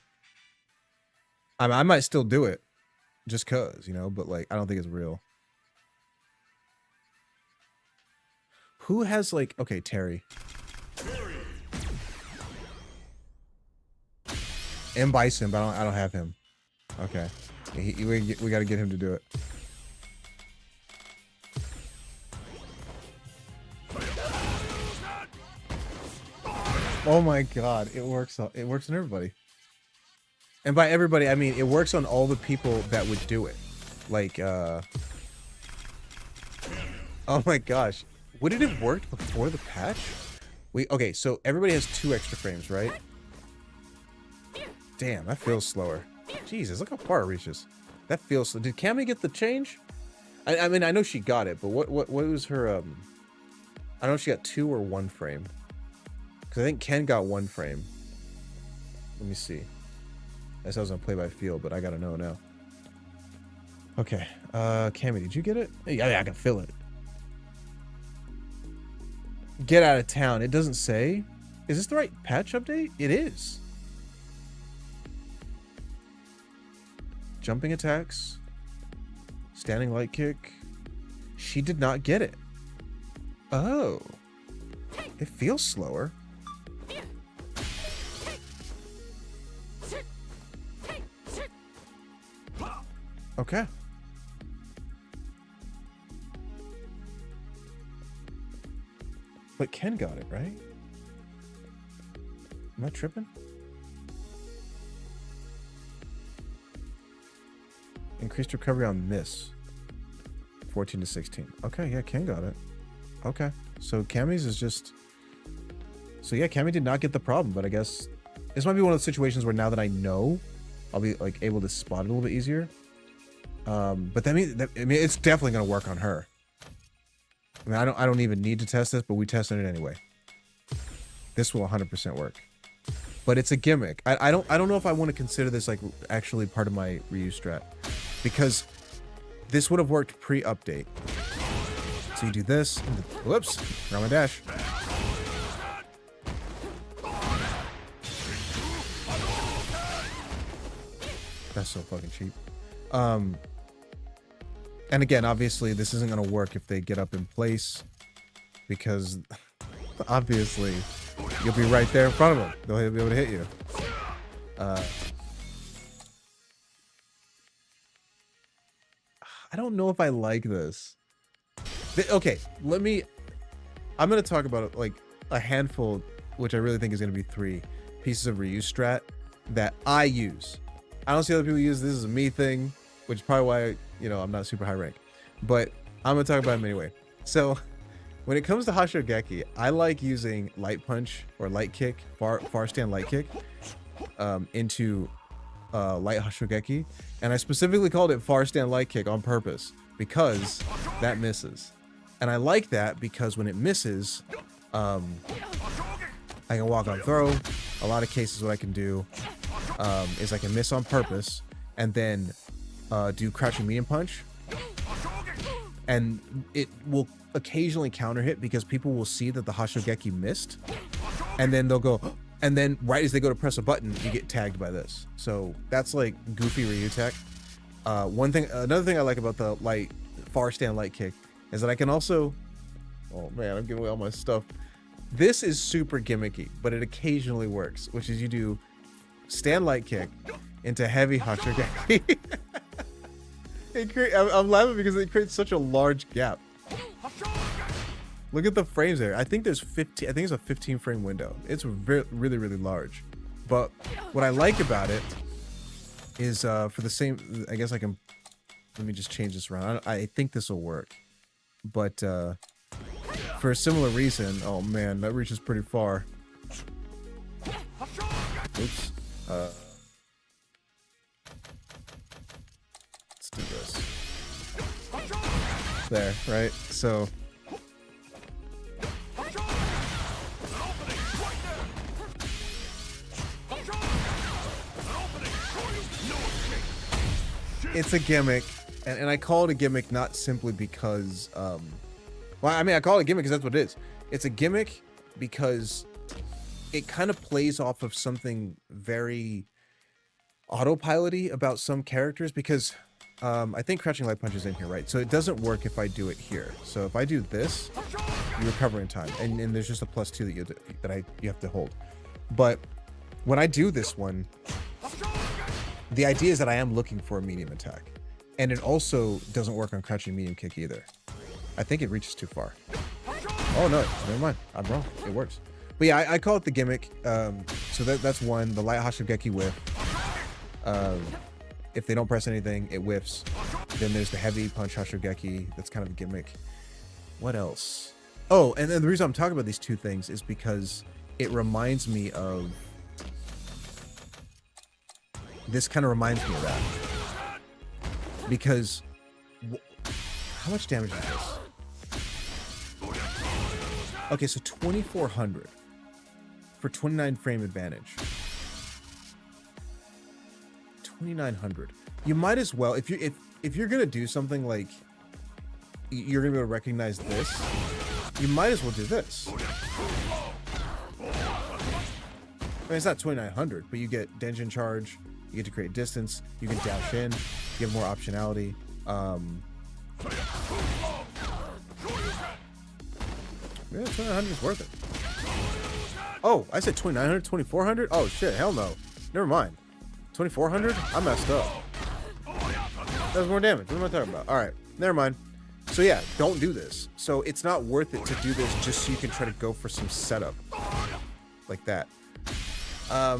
I might still do it, just cause, you know. But like, I don't think it's real. Who has like? Okay, Terry. And Bison, but I don't have him. Okay, we got to get him to do it. Oh my god, it works on everybody. And by everybody, I mean it works on all the people that would do it. Like oh my gosh. Wouldn't it have worked before the patch? Okay, so everybody has 2 extra frames, right? Damn, that feels slower. Jesus, look how far it reaches. That feels slow. Did Cammy get the change? I mean, I know she got it, but what was her I don't know if she got 2 or 1 frame. Because I think Ken got 1 frame. Let me see. I said I was gonna play by feel, but I gotta know now. Okay. Cammy, did you get it? Yeah, I can feel it. Get out of town. It doesn't say. Is this the right patch update? It is. Jumping attacks. Standing light kick. She did not get it. Oh. It feels slower. Okay. But Ken got it, right? Am I tripping? Increased recovery on miss. 14 to 16. Okay, yeah, Ken got it. Okay. So Cammy's is just... So yeah, Cammy did not get the problem, but I guess... This might be one of those situations where now that I know, I'll be like able to spot it a little bit easier. But I mean, it's definitely going to work on her. I mean, I don't even need to test this, but we tested it anyway. This will 100% work. But it's a gimmick. I don't know if I want to consider this like actually part of my reuse strat, because this would have worked pre-update. So you do this, and whoops, around my dash. That's so fucking cheap. And again, obviously, this isn't going to work if they get up in place, because obviously you'll be right there in front of him. They'll be able to hit you. I don't know if I like this. Okay, I'm gonna talk about like a handful, which I really think is gonna be 3 pieces of Ryu strat that I use. I don't see other people use this. Is a me thing, which is probably why, you know, I'm not super high rank. But I'm gonna talk about them anyway. So when it comes to Hashogeki, I like using light punch or light kick, far stand light kick, into light Hashogeki, and I specifically called it far stand light kick on purpose because that misses. And I like that because when it misses, I can walk on throw. A lot of cases what I can do is I can miss on purpose and then do crouching medium punch, and it will occasionally counter hit because people will see that the Hashogeki missed, and then they'll go, and then right as they go to press a button, you get tagged by this. So that's like goofy Ryu tech. Another thing I like about the far stand light kick is that I can also, oh man, I'm giving away all my stuff. This is super gimmicky, but it occasionally works, which is you do stand light kick into heavy Hashogeki. I'm laughing because it creates such a large gap. Look at the frames there. I think there's 15. I think it's a 15 frame window. It's really, really large. But what I like about it is for the same, I guess I can, let me just change this around. I think this will work. But for a similar reason, oh man, that reaches pretty far. Oops. Let's do this. There, right? So it's a gimmick, and I call it a gimmick not simply because well, I mean, I call it a gimmick because that's what it is. It's a gimmick because it kind of plays off of something very autopilot-y about some characters, because I think crouching light punch is in here, right? So it doesn't work if I do it here. So if I do this, you recover in time, and there's just a +2 that you have to hold. But when I do this one, the idea is that I am looking for a medium attack, and it also doesn't work on crouching medium kick either. I think it reaches too far. Oh no, never mind. I'm wrong. It works. But yeah, I call it the gimmick. So that's one. The light Hashogeki whiff. If they don't press anything, it whiffs. Then there's the heavy punch Hashogeki. That's kind of a gimmick. What else? Oh, and then the reason I'm talking about these 2 things is because it reminds me of... This kind of reminds me of that. Because... How much damage is this? Okay, so 2400 for 29 frame advantage. 2900. You might as well, if you're gonna do something like you're gonna be able to recognize this, you might as well do this. I mean, it's not 2900, but you get Denjin charge, you get to create distance, you can dash in, you have more optionality. Yeah, 2900 is worth it. Oh, I said 2900, 2400? Oh shit, hell no. Never mind. 2400? I messed up. That was more damage. What am I talking about? Alright, never mind. So yeah, don't do this. So it's not worth it to do this just so you can try to go for some setup. Like that. But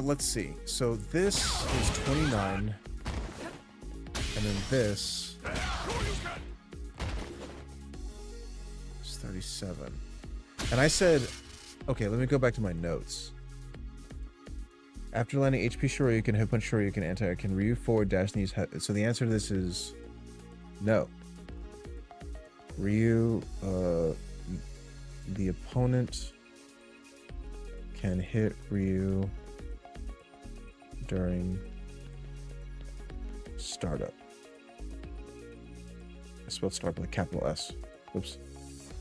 let's see. So this is 29. And then this is 37. And I said, okay, let me go back to my notes. After landing HP Shoryuken, hit punch Shoryuken, anti-air, can Ryu forward dash knees? So the answer to this is no. Ryu, the opponent can hit Ryu during startup. I spelled startup with a capital S. Oops.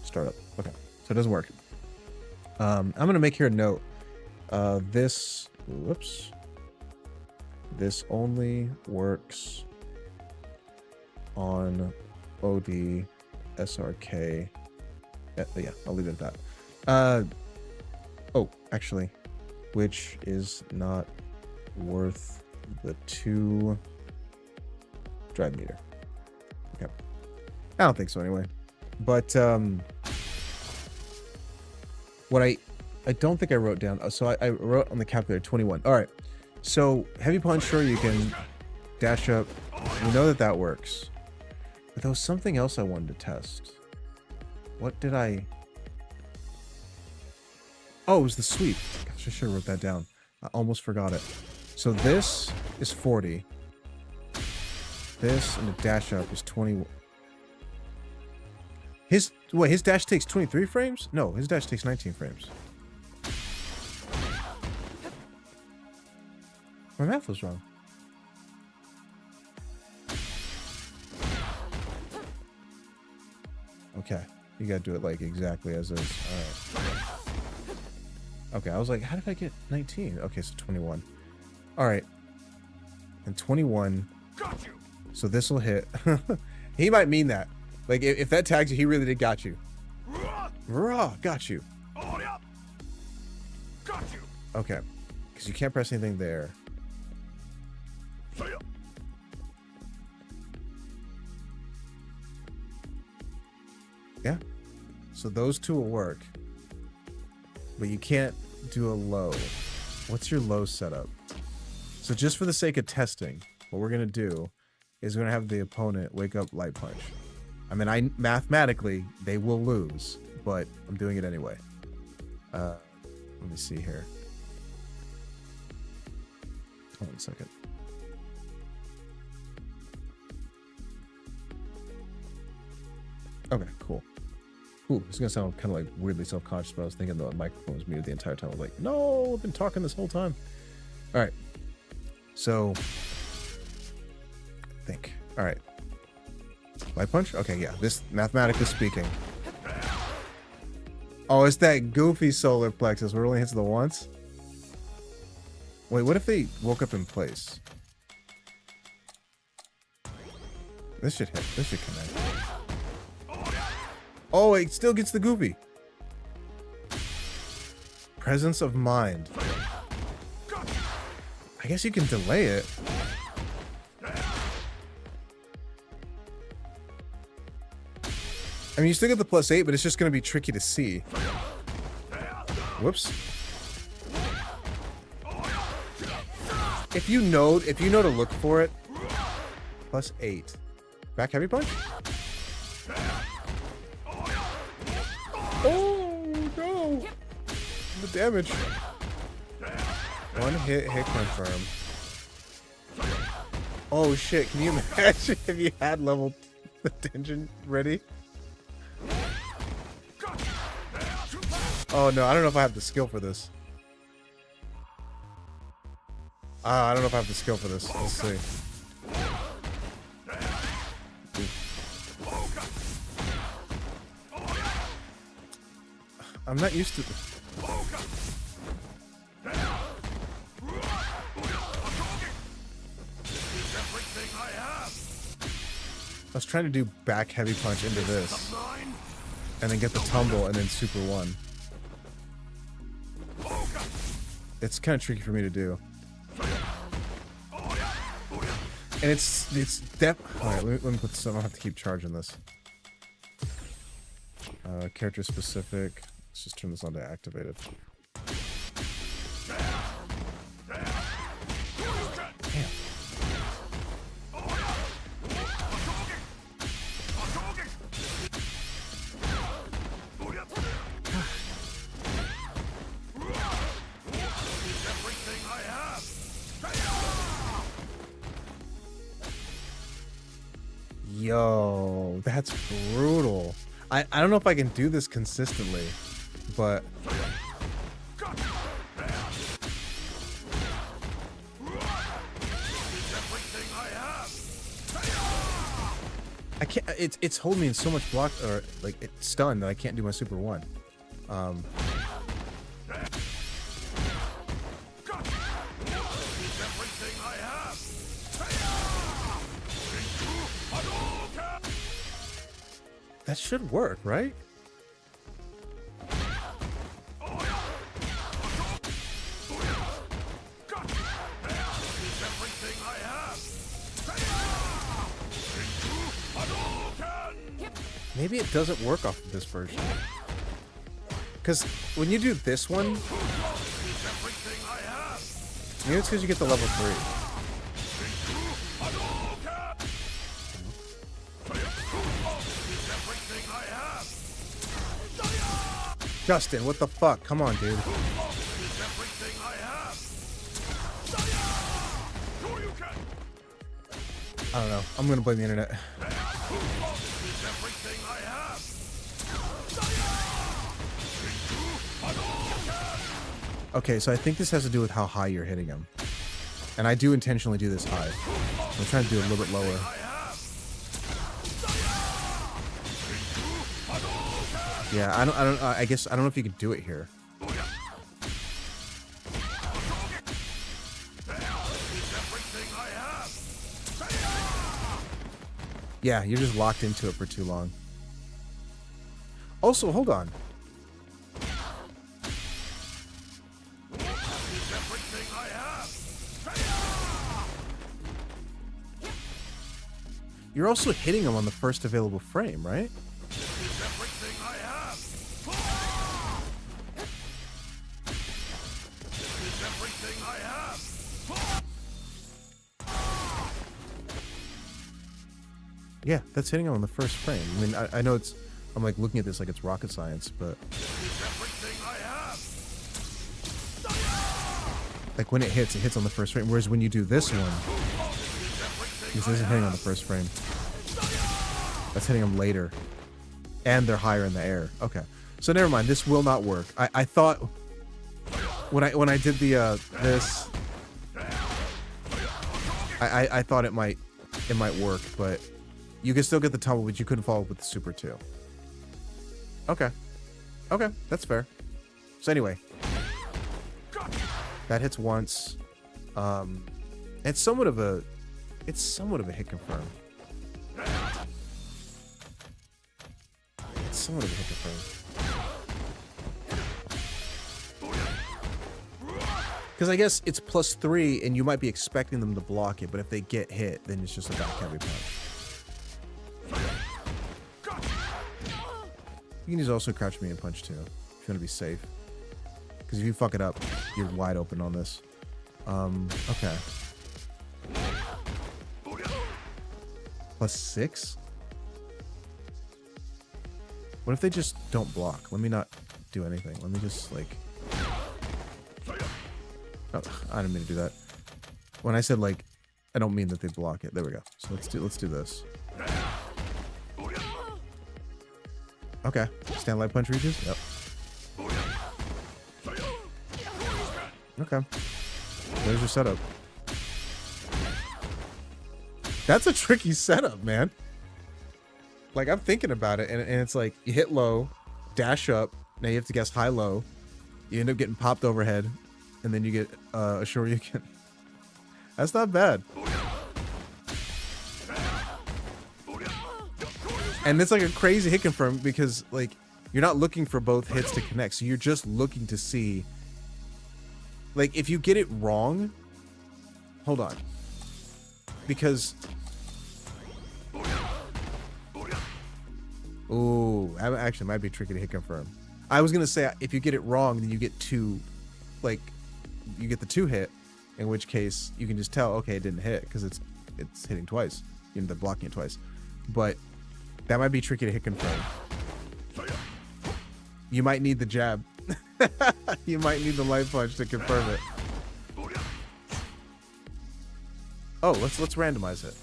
Startup. Okay. So it doesn't work. I'm going to make here a note. This only works on OD, SRK, Yeah, I'll leave it at that. Oh, actually, which is not worth the 2 drive meter. Okay. I don't think so anyway. But what I don't think I wrote down. So I wrote on the calculator 21. All right. So heavy punch, sure, you can dash up. We know that that works. But there was something else I wanted to test. What did I... Oh, it was the sweep. Gosh, I should have wrote that down. I almost forgot it. So this is 40. This and the dash up is 20. His dash takes 23 frames? No, his dash takes 19 frames. My math was wrong. Okay, you gotta do it like exactly as is. All right. Okay, I was like, how did I get 19? Okay, so 21. All right, and 21. Got you. So this will hit. He might mean that. Like if that tags you, he really did got you. Raw, got you. Got you. Okay, because you can't press anything there. Yeah. So those two will work. But you can't do a low. What's your low setup? So just for the sake of testing, what we're going to do is we're going to have the opponent wake up light punch. I mean, mathematically, they will lose, but I'm doing it anyway. Let me see here. Hold on a second. Okay, cool. Ooh, it's gonna sound kind of like weirdly self-conscious, but I was thinking the microphone was muted the entire time. I was like, no, I've been talking this whole time. All right. So, I think. All right. Light punch? Okay, yeah. This, mathematically speaking. Oh, it's that goofy solar plexus where it only hits the once. Wait, what if they woke up in place? This should hit. This should connect. Oh, it still gets the goofy. Presence of mind. I guess you can delay it. I mean, you still get the +8, but it's just going to be tricky to see. Whoops. If you know to look for it, +8. Back heavy punch? Oh, no. The damage. One hit confirm. Oh, shit. Can you imagine if you had level attention ready? Oh, no. I don't know if I have the skill for this. I don't know if I have the skill for this. Let's see. I'm not used to this. I was trying to do back heavy punch into this. And then get the tumble and then super one. It's kind of tricky for me to do. And it's alright, let me put this, I don't have to keep charging this. Character specific. Let's just turn this on to activated. Damn. Yo, that's brutal. I don't know if I can do this consistently, but I can't. It's holding me in so much block, or like it's stunned that I can't do my super one. That should work, right? maybe it doesn't work off of this version. Because when you do this one, maybe it's because you get the level 3. Justin, what the fuck? Come on, dude. I don't know. I'm gonna blame the internet. Okay, so I think this has to do with how high you're hitting him. And I do intentionally do this high. I'm trying to do it a little bit lower. Yeah, I guess I don't know if you could do it here. Yeah, you're just locked into it for too long. Also, hold on. You're also hitting him on the first available frame, right? Yeah, that's hitting him on the first frame. I mean, I know it's... I'm like looking at this like it's rocket science, but... Like when it hits on the first frame. Whereas when you do this one... This isn't hitting on the first frame. That's hitting them later. And they're higher in the air. Okay. So never mind. This will not work. I thought... When I did the, this... I thought it might work, but... You can still get the tumble, but you couldn't follow up with the Super 2. Okay. Okay, that's fair. So anyway. That hits once. It's somewhat of a hit confirm. It's somewhat of a hit confirm. Because I guess it's +3, and you might be expecting them to block it, but if they get hit, then it's just a back heavy punch. You can use also crouch me and punch too, if you want to be safe. Because if you fuck it up, you're wide open on this. Okay. +6? What if they just don't block? Let me not do anything. Let me just like... Oh, I didn't mean to do that. When I said like, I don't mean that they block it. There we go. So let's do this. Okay. Stand light punch reaches? Yep. Okay. There's your setup. That's a tricky setup, man. Like, I'm thinking about it, and it's like, you hit low, dash up, now you have to guess high-low, you end up getting popped overhead, and then you get a Shoryuken. That's not bad. And it's like a crazy hit confirm because like you're not looking for both hits to connect. So you're just looking to see like if you get it wrong, hold on. Because ooh, actually it might be tricky to hit confirm. I was gonna say if you get it wrong, then you get two, like you get the 2 hit, in which case you can just tell, okay, it didn't hit because it's hitting twice. You know, they're blocking it twice. But that might be tricky to hit confirm. You might need the jab. You might need the light punch to confirm it. Oh, let's randomize it.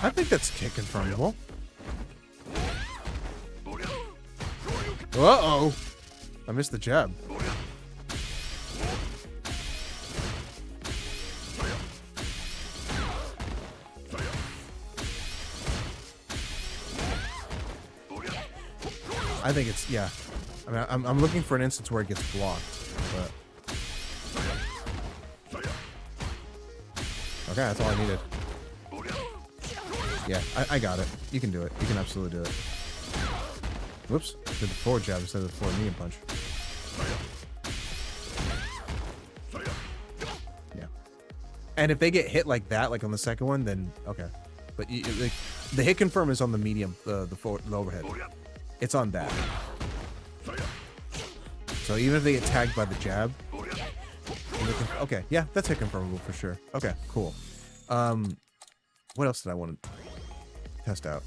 I think that's kick confirmable. Uh-oh. I missed the jab. I think it's, yeah. I mean, I'm looking for an instance where it gets blocked, but Okay, that's all I needed. Yeah, I got it. You can do it. You can absolutely do it. Whoops. Did the forward jab instead of the forward medium punch. Yeah. And if they get hit like that, like on the second one, then okay. But like, the hit confirm is on the medium, the overhead. It's on that. So even if they get tagged by the jab, okay, yeah, that's hit confirmable for sure. Okay, cool. What else did I want to test out?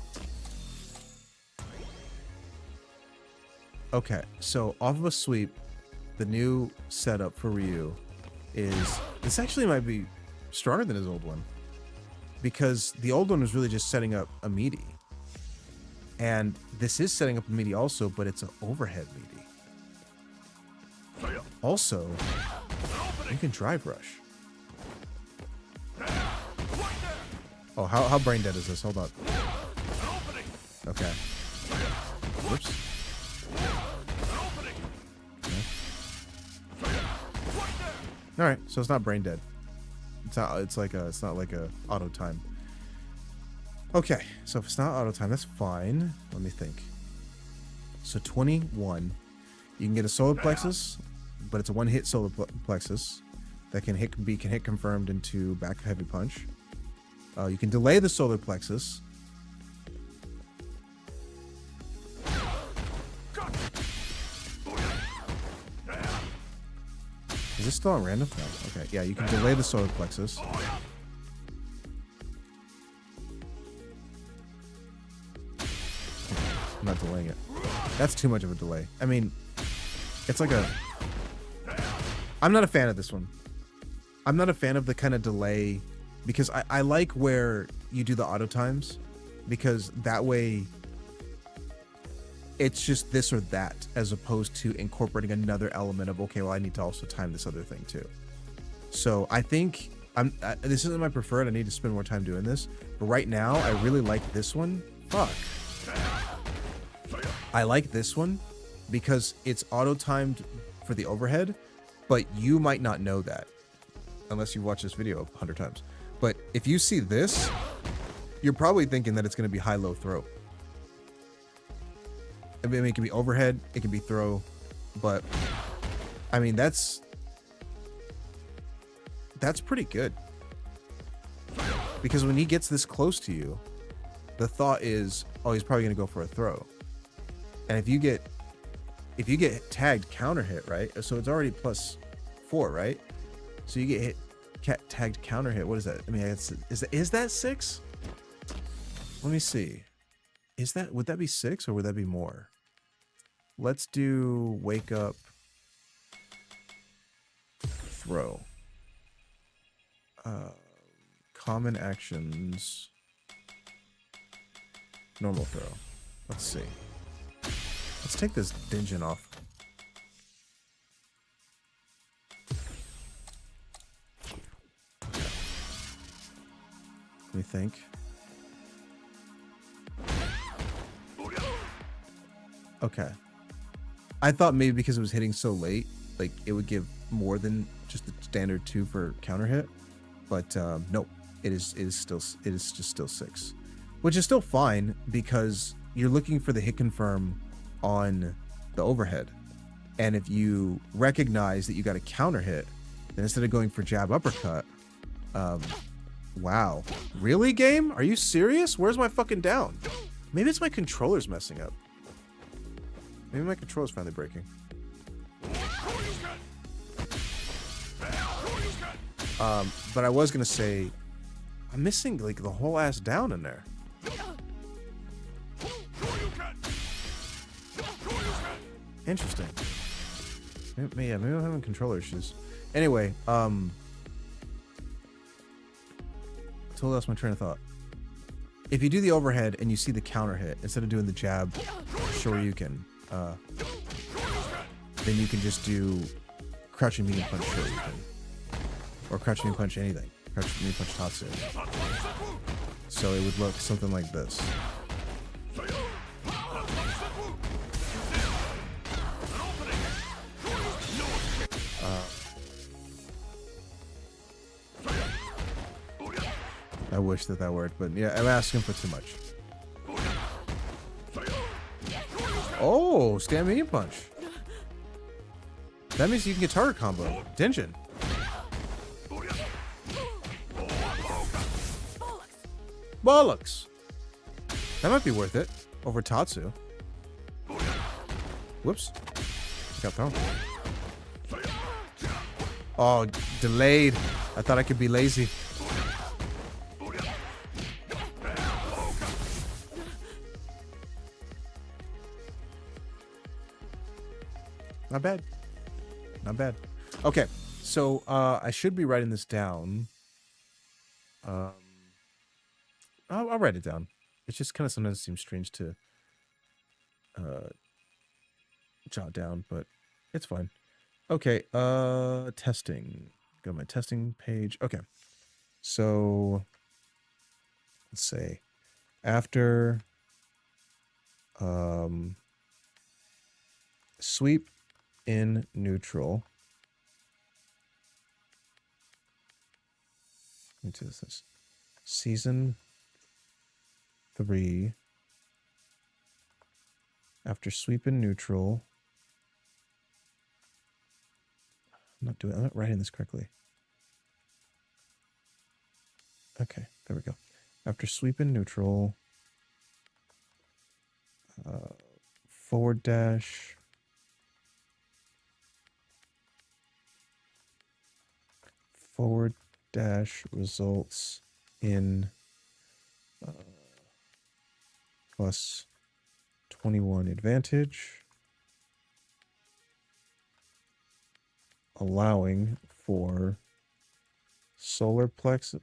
Okay, so off of a sweep, the new setup for Ryu is, this actually might be stronger than his old one, because the old one was really just setting up a meaty, and this is setting up a meaty also, but it's an overhead meaty. Also, you can drive rush. Oh, how brain dead is this? Hold on. Okay. Whoops. Okay. All right, so it's not brain dead. It's not. It's like a. It's not like a auto time. Okay, so if it's not auto time, that's fine. Let me think. So 21, you can get a solar plexus, but it's a one-hit solar plexus that can hit confirmed into back heavy punch. You can delay the solar plexus. Is this still on random? No. Okay, yeah, you can delay the solar plexus. I'm not delaying it. That's too much of a delay. I mean, it's like a... I'm not a fan of this one. I'm not a fan of the kind of delay, because I like where you do the auto times, because that way it's just this or that, as opposed to incorporating another element of, okay, well, I need to also time this other thing too. So I think this isn't my preferred. I need to spend more time doing this, but right now I really like this one. Fuck. I like this one because it's auto timed for the overhead, but you might not know that unless you watch this video 100 times. But if you see this, you're probably thinking that it's going to be high-low throw. I mean, it can be overhead, it can be throw, but I mean, that's pretty good. Because when he gets this close to you, the thought is, oh, he's probably going to go for a throw. And if you get tagged counter hit, right? So it's already +4, right? So you get hit tagged counter hit. What is that? I mean, is that 6? Let me see. Would that be 6 or would that be more? Let's do wake up, throw. Common actions, normal throw. Let's see. Let's take this Dinjin off. Let me think. Okay. I thought maybe because it was hitting so late, like it would give more than just the standard 2 for counter hit, but no, it is just still 6, which is still fine because you're looking for the hit confirm on the overhead, and if you recognize that you got a counter hit, then instead of going for jab uppercut, wow, really, game? Are you serious? Where's my fucking down? Maybe it's my controller's messing up. Maybe my controller's finally breaking. But I was gonna say, I'm missing like the whole ass down in there. Interesting. Maybe I'm having controller issues. Anyway, totally lost my train of thought. If you do the overhead and you see the counter hit, instead of doing the jab, Shoryuken, then you can just do crouching medium punch Shoryuken. Or crouching medium punch anything. Crouching medium punch Tatsu. So it would look something like this. I wish that worked, but yeah, I'm asking for too much. Oh, stand medium punch. That means you can get target combo. Tension. Bollocks. That might be worth it over Tatsu. Whoops. Got thrown. Oh, delayed. I thought I could be lazy. Not bad. Not bad. Okay, so I should be writing this down. I'll write it down. It's just kind of sometimes seems strange to jot down, but it's fine. Okay, testing. Go to my testing page. Okay, so let's say after sweep in neutral. Let me do this. Season 3. After sweep in neutral. I'm not writing this correctly. Okay, there we go. After sweep in neutral. Forward dash. Forward dash results in plus 21 advantage, allowing for solar plexus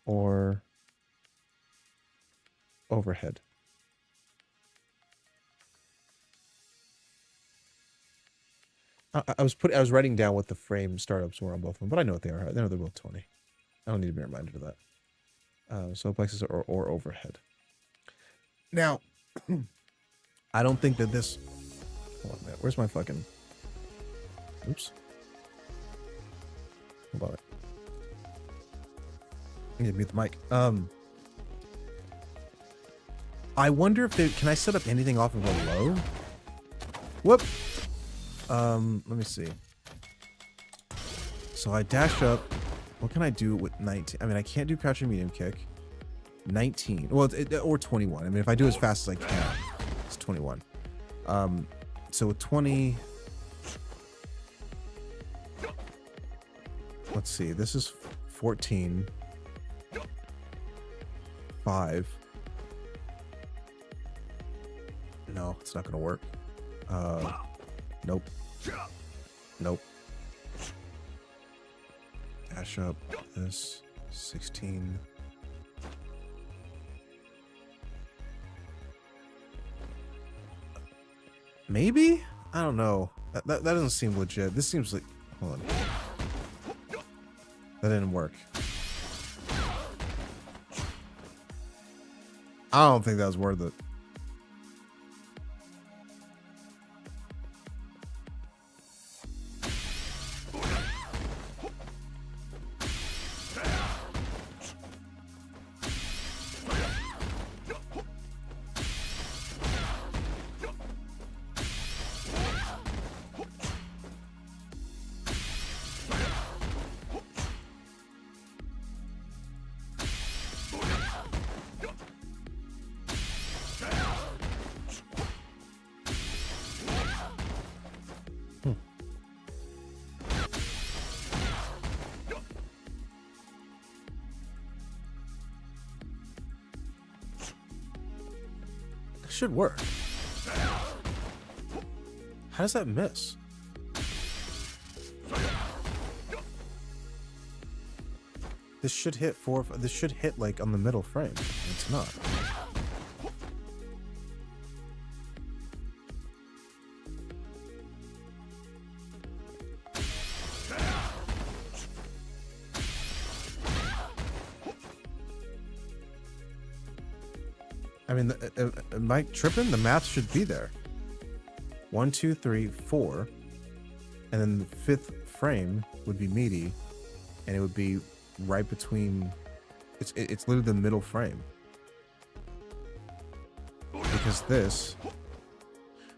or overhead. I was writing down what the frame startups were on both of them, but I know what they are. I know they're both 20. I don't need to be reminded of that. So plexus or overhead. Now, I don't think that this. Hold on a minute. Where's my fucking? Oops. Hold on. I need to mute the mic. I wonder if they can I set up anything off of a low? Whoop. Let me see. So I dash up. What can I do with 19? I mean, I can't do crouching medium kick. 19. Well, or 21. I mean, if I do as fast as I can, it's 21. So with 20. Let's see. This is 14. 5. No, it's not gonna work. Nope. Nope. Dash up this 16. Maybe? I don't know. That doesn't seem legit. This seems like. Hold on. That didn't work. I don't think that was worth it. Should work. How does that miss? This should hit this should hit like on the middle frame. It's not. I mean, am I tripping? The math should be there. 1, 2, 3, 4. And then the 5th frame would be meaty. And it would be right between... It's literally the middle frame. Because this...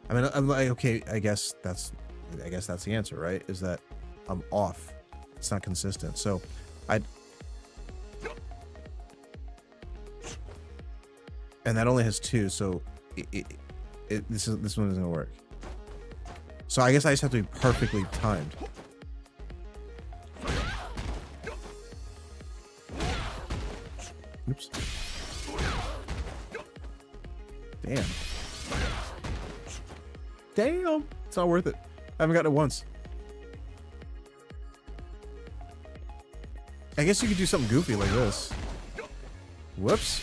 I mean, I'm like, okay, I guess that's the answer, right? Is that I'm off. It's not consistent. So, and that only has 2, so this one isn't gonna work. So I guess I just have to be perfectly timed. Oops. Damn. Damn. It's not worth it. I haven't gotten it once. I guess you could do something goofy like this. Whoops.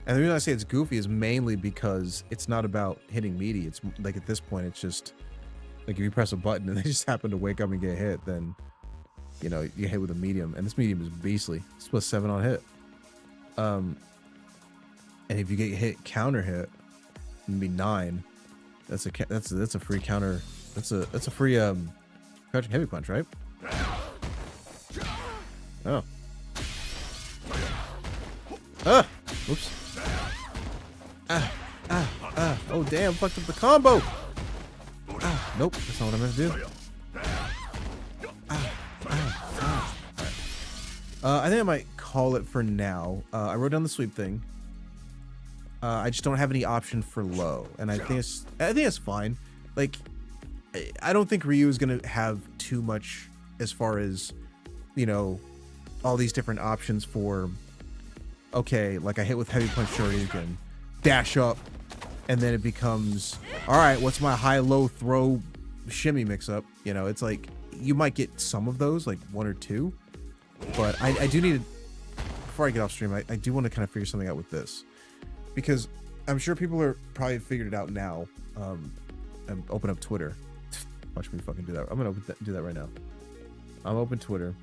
And the reason I say it's goofy is mainly because it's not about hitting meaty. It's like at this point, it's just like if you press a button and they just happen to wake up and get hit, then you know you hit with a medium, and this medium is beastly. It's plus 7 on hit. And if you get hit counter hit, it'd be 9. That's a free counter. That's a free crouching heavy punch, right? Oh. Ah. Oops. Oh damn! Fucked up the combo. Nope. That's not what I meant to do. I think I might call it for now. I wrote down the sweep thing. I just don't have any option for low, and I think it's fine. Like, I don't think Ryu is gonna have too much as far as, you know, all these different options for. Okay, like I hit with heavy punch Shoryuken, dash up, and then it becomes, all right, what's my high-low throw shimmy mix-up? You know, it's like, you might get some of those, like 1 or 2, but I do need to, before I get off stream, I do want to kind of figure something out with this, because I'm sure people are probably figured it out now. And open up Twitter. Watch me fucking do that. I'm gonna do that right now. I'm open Twitter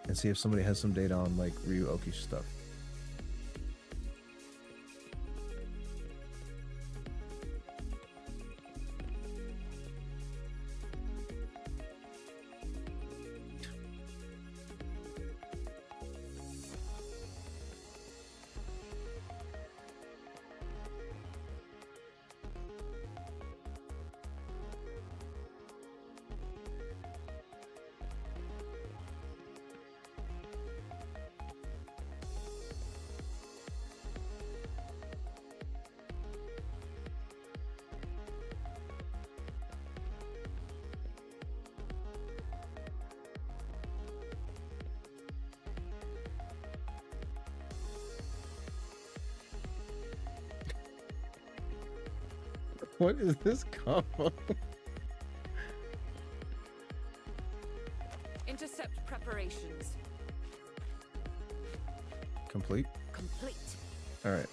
and see if somebody has some data on like Ryu Oki stuff. What is this combo? Intercept preparations. Complete? Complete. Alright.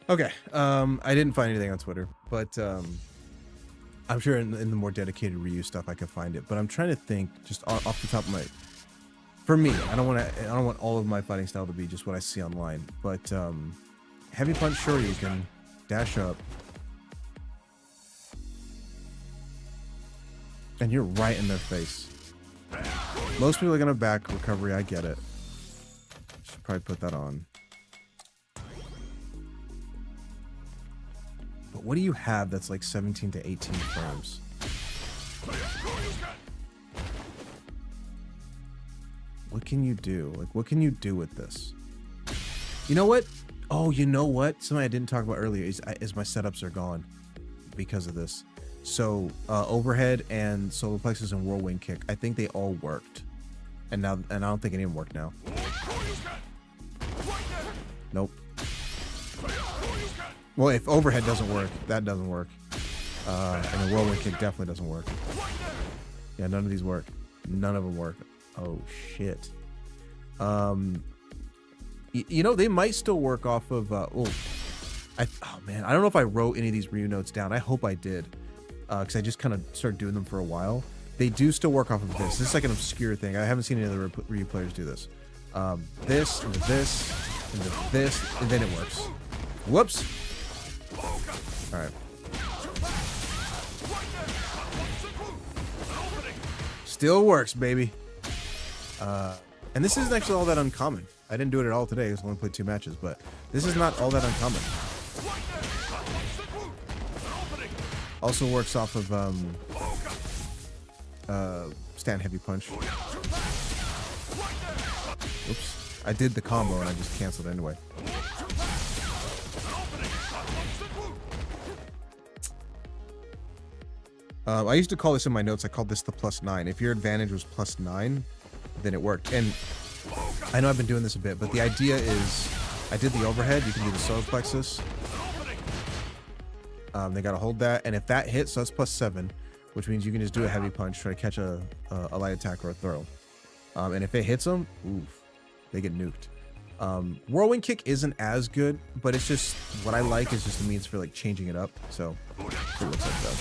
Okay, I didn't find anything on Twitter, but I'm sure in the more dedicated Ryu stuff I could find it. But I'm trying to think just off the top of my. For me, I don't want all of my fighting style to be just what I see online. But heavy punch Shoryuken, dash up, and you're right in their face. Most people are gonna back recovery. I get it. Should probably put that on. But what do you have that's like 17 to 18 frames? What can you do? Like, what can you do with this? You know what? Oh, you know what? Something I didn't talk about earlier is my setups are gone because of this. So, overhead and solar plexus and whirlwind kick, I think they all worked. And I don't think any of them work now. Nope. Well, if overhead doesn't work, that doesn't work. And the whirlwind kick definitely doesn't work. Yeah, none of these work. None of them work. Oh, shit. You know, they might still work off of... oh, Oh man, I don't know if I wrote any of these Ryu notes down. I hope I did, because I just kind of started doing them for a while. They do still work off of this. This is like an obscure thing. I haven't seen any other Ryu players do this. This, and this, and this, and then it works. Whoops. All right. Still works, baby. And this isn't actually all that uncommon. I didn't do it at all today. I only played 2 matches, but this is not all that uncommon. Also works off of stand heavy punch. Oops. I did the combo and I just canceled anyway. I used to call this in my notes, I called this the +9. If your advantage was +9, then it worked. And I know I've been doing this a bit, but the idea is I did the overhead. You can do the solar plexus. They got to hold that. And if that hits, so that's +7, which means you can just do a heavy punch, try to catch a light attack or a throw. And if it hits them, oof, they get nuked. Whirlwind kick isn't as good, but it's just what I like is just the means for like changing it up. So it looks like that.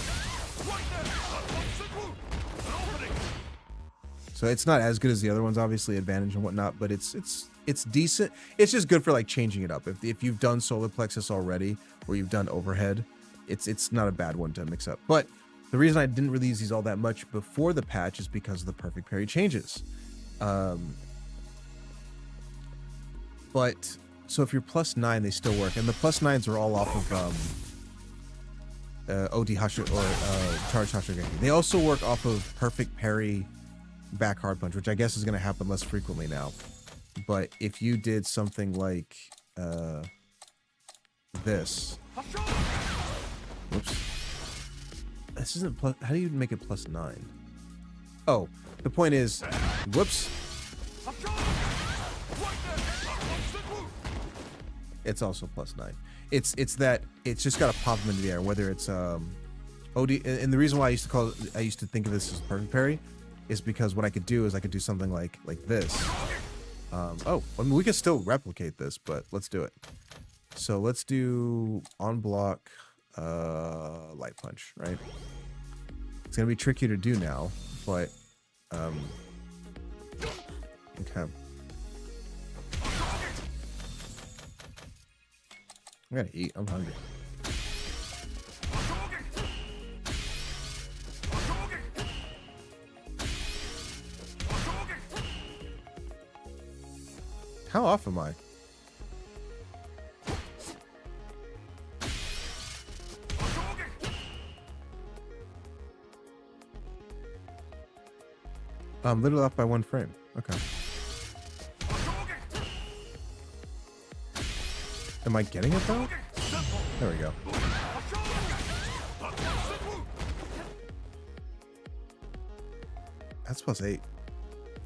So it's not as good as the other ones, obviously, advantage and whatnot, but it's decent. It's just good for like changing it up. If you've done solar plexus already or you've done overhead, it's not a bad one to mix up. But the reason I didn't really use these all that much before the patch is because of the perfect parry changes. But so if you're +9, they still work, and the +9s are all off of OD Hashu or Charge Hashugeki. They also work off of perfect parry back hard punch, which I guess is going to happen less frequently now. But if you did something like this, whoops, this isn't plus. How do you make it +9? Oh, the point is, whoops, it's also +9. It's that it's just got to pop them into the air, whether it's OD. And the reason why I used to think of this as perfect parry is because what I could do is I could do something like this. Oh, I mean, we can still replicate this, but let's do it. So let's do on block light punch, right? It's gonna be tricky to do now, but okay. I gotta eat. I'm hungry. How off am I? I'm literally off by 1 frame. Okay. Am I getting it though? There we go. That's +8.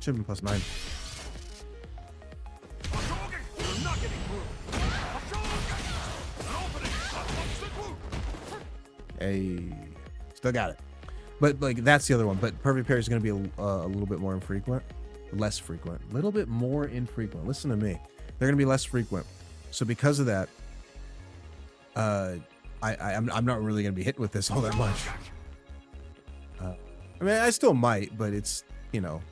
Should have been +9. Hey, still got it. But like that's the other one. But perfect parry is going to be a little bit more infrequent, less frequent, a little bit more infrequent. Listen to me, they're going to be less frequent. So because of that, I'm not really going to be hit with this all that much. I mean, I still might, but it's, you know,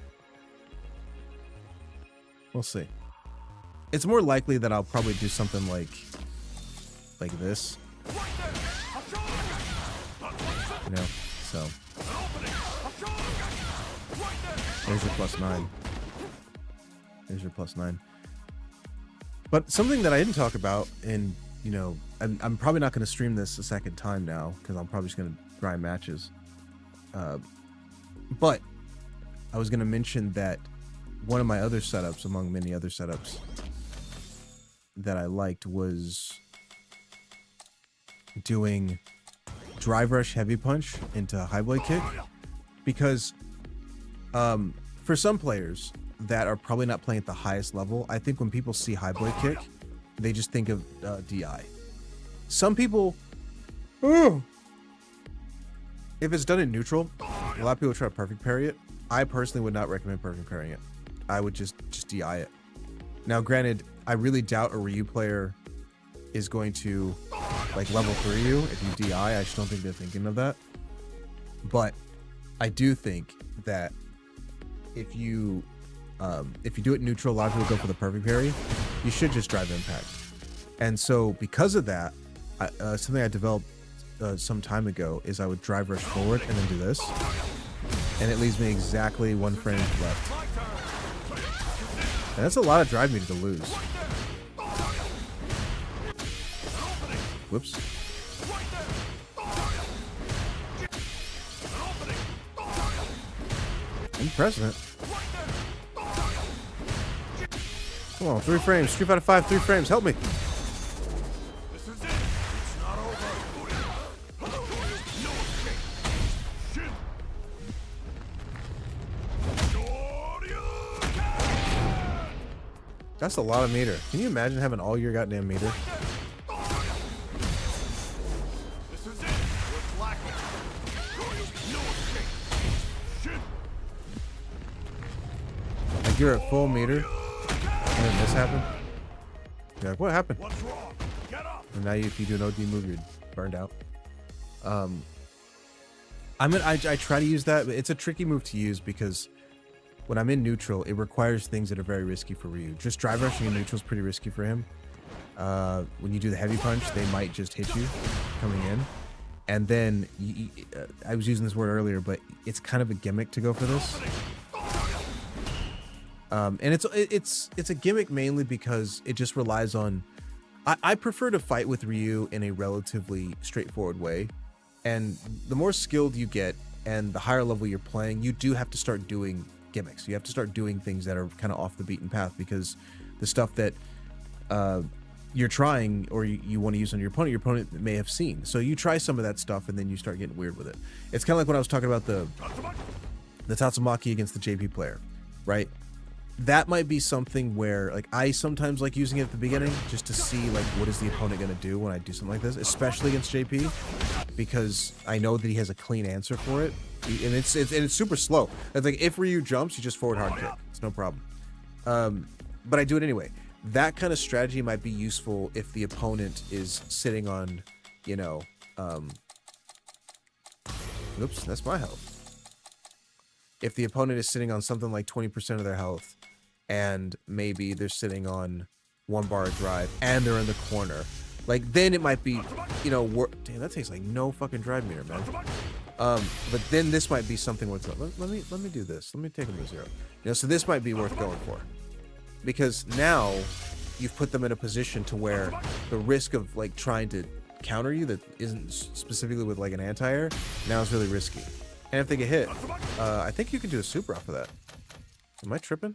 we'll see. It's more likely that I'll probably do something like this. You know, so there's your +9. There's your +9. But something that I didn't talk about, and you know, I'm probably not going to stream this a second time now because I'm probably just going to grind matches. But I was going to mention that one of my other setups, among many other setups that I liked, was doing drive rush heavy punch into high blade kick, because for some players that are probably not playing at the highest level, I think when people see high blade kick, they just think of DI. Some people, if it's done in neutral, a lot of people try to perfect parry it. I personally would not recommend perfect parrying it. I would just DI it. Now, granted, I really doubt a Ryu player is going to like level 3 you if you DI. I just don't think they're thinking of that. But I do think that if you do it neutral, a lot of people go for the perfect parry. You should just drive impact. And so because of that, something I developed some time ago is I would drive rush forward and then do this, and it leaves me exactly 1 frame left. And that's a lot of drive meter to lose. Whoops. I'm pressing it. Come on, 3 frames. Street Fighter 5, 3 frames. Help me. That's a lot of meter. Can you imagine having all your goddamn meter? Like you're at full meter, and then this happened. You're like, what happened? And now if you do an OD move, you're burned out. I try to use that, but it's a tricky move to use because when I'm in neutral, it requires things that are very risky for Ryu. Just drive rushing in neutral is pretty risky for him. When you do the heavy punch, they might just hit you coming in. And then, I was using this word earlier, but it's kind of a gimmick to go for this. And it's a gimmick mainly because it just relies on... I prefer to fight with Ryu in a relatively straightforward way. And the more skilled you get and the higher level you're playing, you do have to start doing gimmicks. You have to start doing things that are kind of off the beaten path, because the stuff that you're trying or you want to use on your opponent may have seen. So you try some of that stuff and then you start getting weird with it. It's kind of like when I was talking about the Tatsumaki against the JP player, right? That might be something where like I sometimes like using it at the beginning just to see like what is the opponent going to do when I do something like this, especially against JP, because I know that he has a clean answer for it. And it's super slow. It's like if Ryu jumps, you just forward hard kick. It's no problem. But I do it anyway. That kind of strategy might be useful if the opponent is sitting on, you know, oops, that's my health. If the opponent is sitting on something like 20% of their health, and maybe they're sitting on 1 bar of drive, and they're in the corner, like then it might be, you know, damn, that takes like no fucking drive meter, man. But then this might be something where it's like, let me do this. Let me take them to 0. You know, so this might be worth going for, because now you've put them in a position to where the risk of like trying to counter you that isn't specifically with like an anti-air now is really risky. And if they get hit, I think you can do a super off of that. Am I tripping?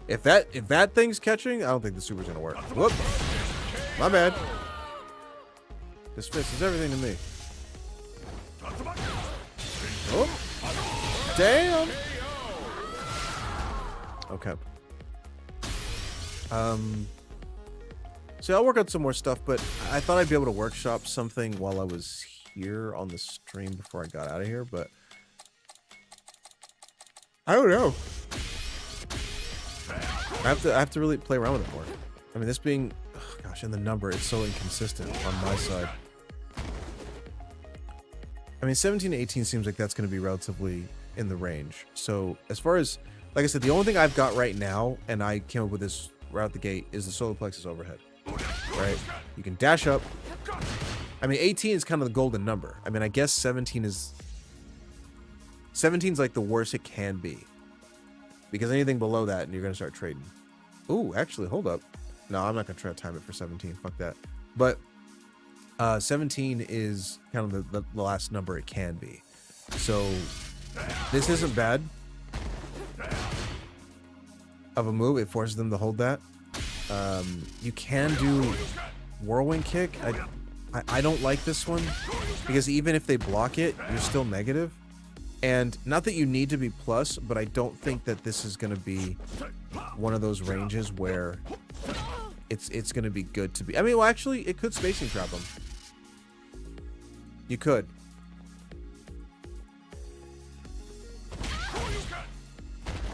If that thing's catching, I don't think the super's gonna work. Whoop! My bad. This fist is everything to me. Oh! Damn! Okay. So I'll work on some more stuff, but I thought I'd be able to workshop something while I was here on the stream before I got out of here, but I don't know. I have to really play around with it more. I mean, this being, oh gosh, and the number, it's so inconsistent on my side. I mean, 17 to 18 seems like that's going to be relatively in the range. So as far as, like I said, the only thing I've got right now, and I came up with this right out the gate, is the solar plexus overhead. Right? You can dash up. I mean, 18 is kind of the golden number. I mean, I guess 17 is... 17's like the worst it can be. Because anything below that, and you're going to start trading. Ooh, actually, hold up. No, I'm not going to try to time it for 17. Fuck that. But 17 is kind of the last number it can be. So this isn't bad of a move. It forces them to hold that. You can do whirlwind kick. I don't like this one because even if they block it, you're still negative. And not that you need to be plus, but I don't think that this is going to be one of those ranges where it's going to be good to be. I mean, well, actually, it could spacing trap them. You could.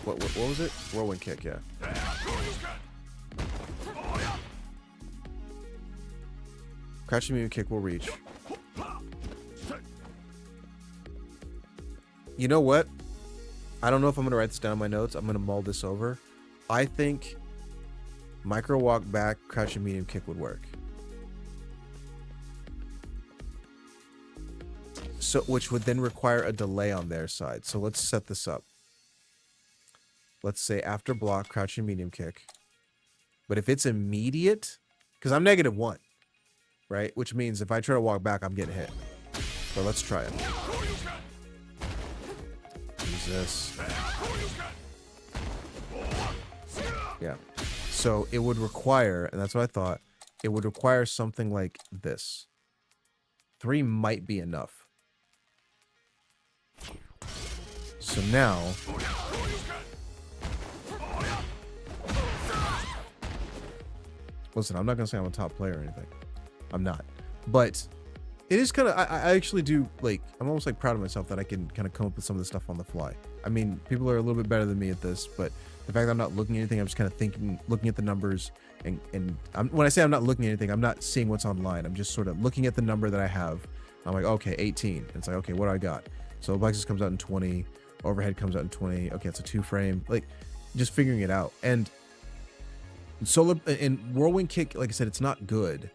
What was it? Whirlwind kick, yeah. Crouching medium kick will reach. You know what? I don't know if I'm going to write this down in my notes. I'm going to mull this over. I think micro walk back, crouching medium kick would work. So, which would then require a delay on their side. So let's set this up. Let's say after block, crouching medium kick. But if it's immediate, because I'm -1, right? Which means if I try to walk back, I'm getting hit. So let's try it. Use this. Yeah. So it would require, and that's what I thought, it would require something like this. 3 might be enough. So now, listen, I'm not gonna say I'm a top player or anything. I'm not, but it is kind of. I actually do like. I'm almost like proud of myself that I can kind of come up with some of this stuff on the fly. I mean, people are a little bit better than me at this, but the fact that I'm not looking at anything, I'm just kind of thinking, looking at the numbers, and when I say I'm not looking at anything, I'm not seeing what's online. I'm just sort of looking at the number that I have. I'm like, okay, 18. And it's like, okay, what do I got? So Plexus comes out in 20. Overhead comes out in 20. Okay, it's a 2-frame. Like, just figuring it out. And solar and whirlwind kick, like I said, it's not good.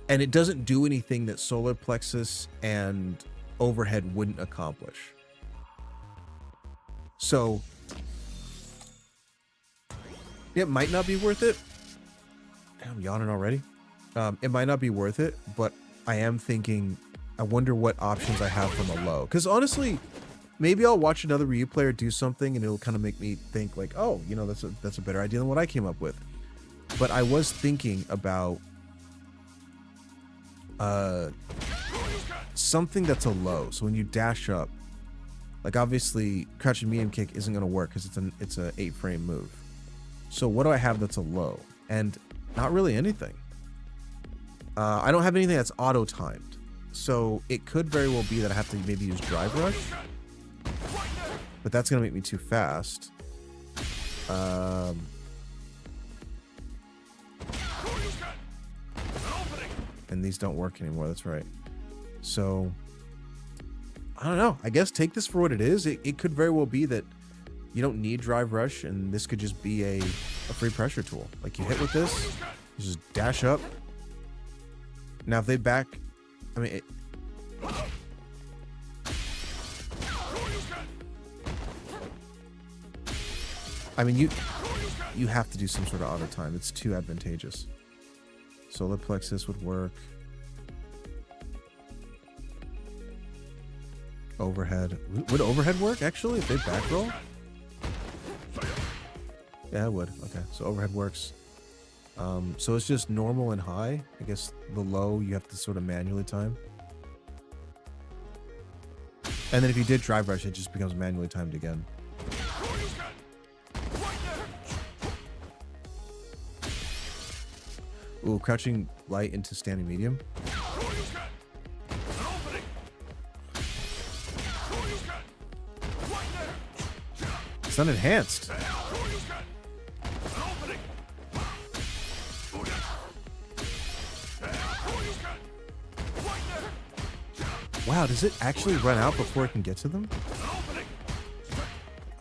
And it doesn't do anything that solar plexus and overhead wouldn't accomplish. So it might not be worth it. I'm yawning already. It might not be worth it, but I am thinking, I wonder what options I have from a low. Because honestly, maybe I'll watch another Ryu player do something and it'll kind of make me think like, oh, you know, that's a better idea than what I came up with. But I was thinking about something that's a low. So when you dash up, like obviously crouching medium kick isn't going to work because it's a 8-frame move. So what do I have that's a low? And not really anything. I don't have anything that's auto timed. So it could very well be that I have to maybe use drive rush, but that's going to make me too fast. And these don't work anymore. That's right. So I don't know. I guess take this for what it is. It could very well be that you don't need drive rush, and this could just be a free pressure tool. Like you hit with this, you just dash up. Now if they back, I mean, you have to do some sort of auto time. It's too advantageous. Solar plexus would work. Overhead. Would overhead work actually if they back roll? Yeah, it would. Okay, so overhead works. So it's just normal and high. I guess the low you have to sort of manually time. And then if you did drive rush, it just becomes manually timed again. Ooh, crouching light into standing medium. It's not enhanced. Wow, does it actually run out before it can get to them?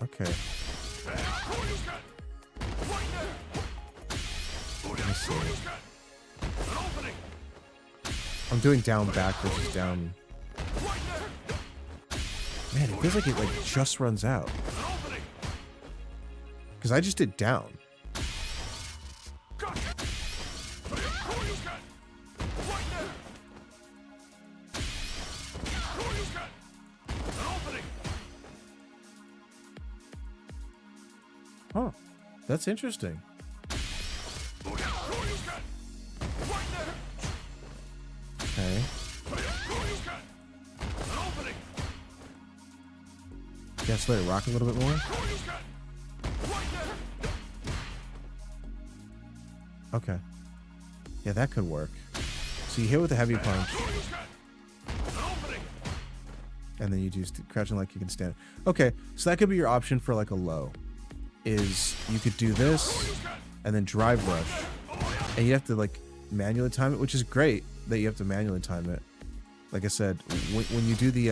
Okay. Let me see. I'm doing down back versus down. Man, it feels like it just runs out. Because I just did down. Huh. That's interesting. Okay. Guess let it rock a little bit more. Okay. Yeah, that could work. So you hit with a heavy punch. and then you do crouching like you can stand. Okay, so that could be your option for like a low. Is you could do this and then drive rush, and you have to like manually time it, which is great that you have to manually time it. Like I said, when you do the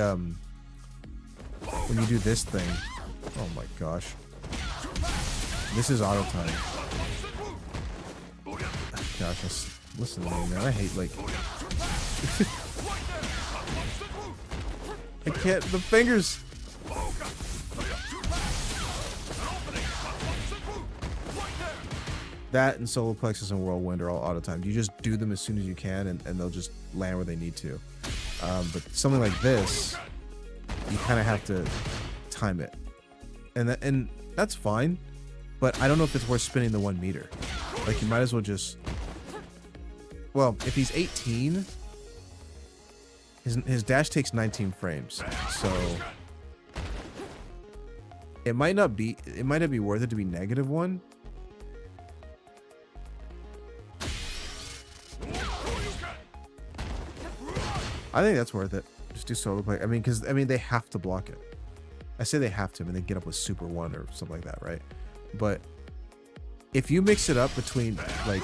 when you do this thing, oh my gosh, this is auto time. Gosh, listen to me, man. I hate like I can't. The fingers. That and solar plexus and whirlwind are all auto timed. You just do them as soon as you can, and they'll just land where they need to. But something like this, you kind of have to time it, and that's fine. But I don't know if it's worth spinning the 1 meter. Like you might as well just. Well, if he's 18, his dash takes 19 frames, so it might not be worth it to be -1. I think that's worth it. Just do solo play. I mean, because they have to block it. I say they have to. I mean, they get up with Super 1 or something like that, right? But if you mix it up between like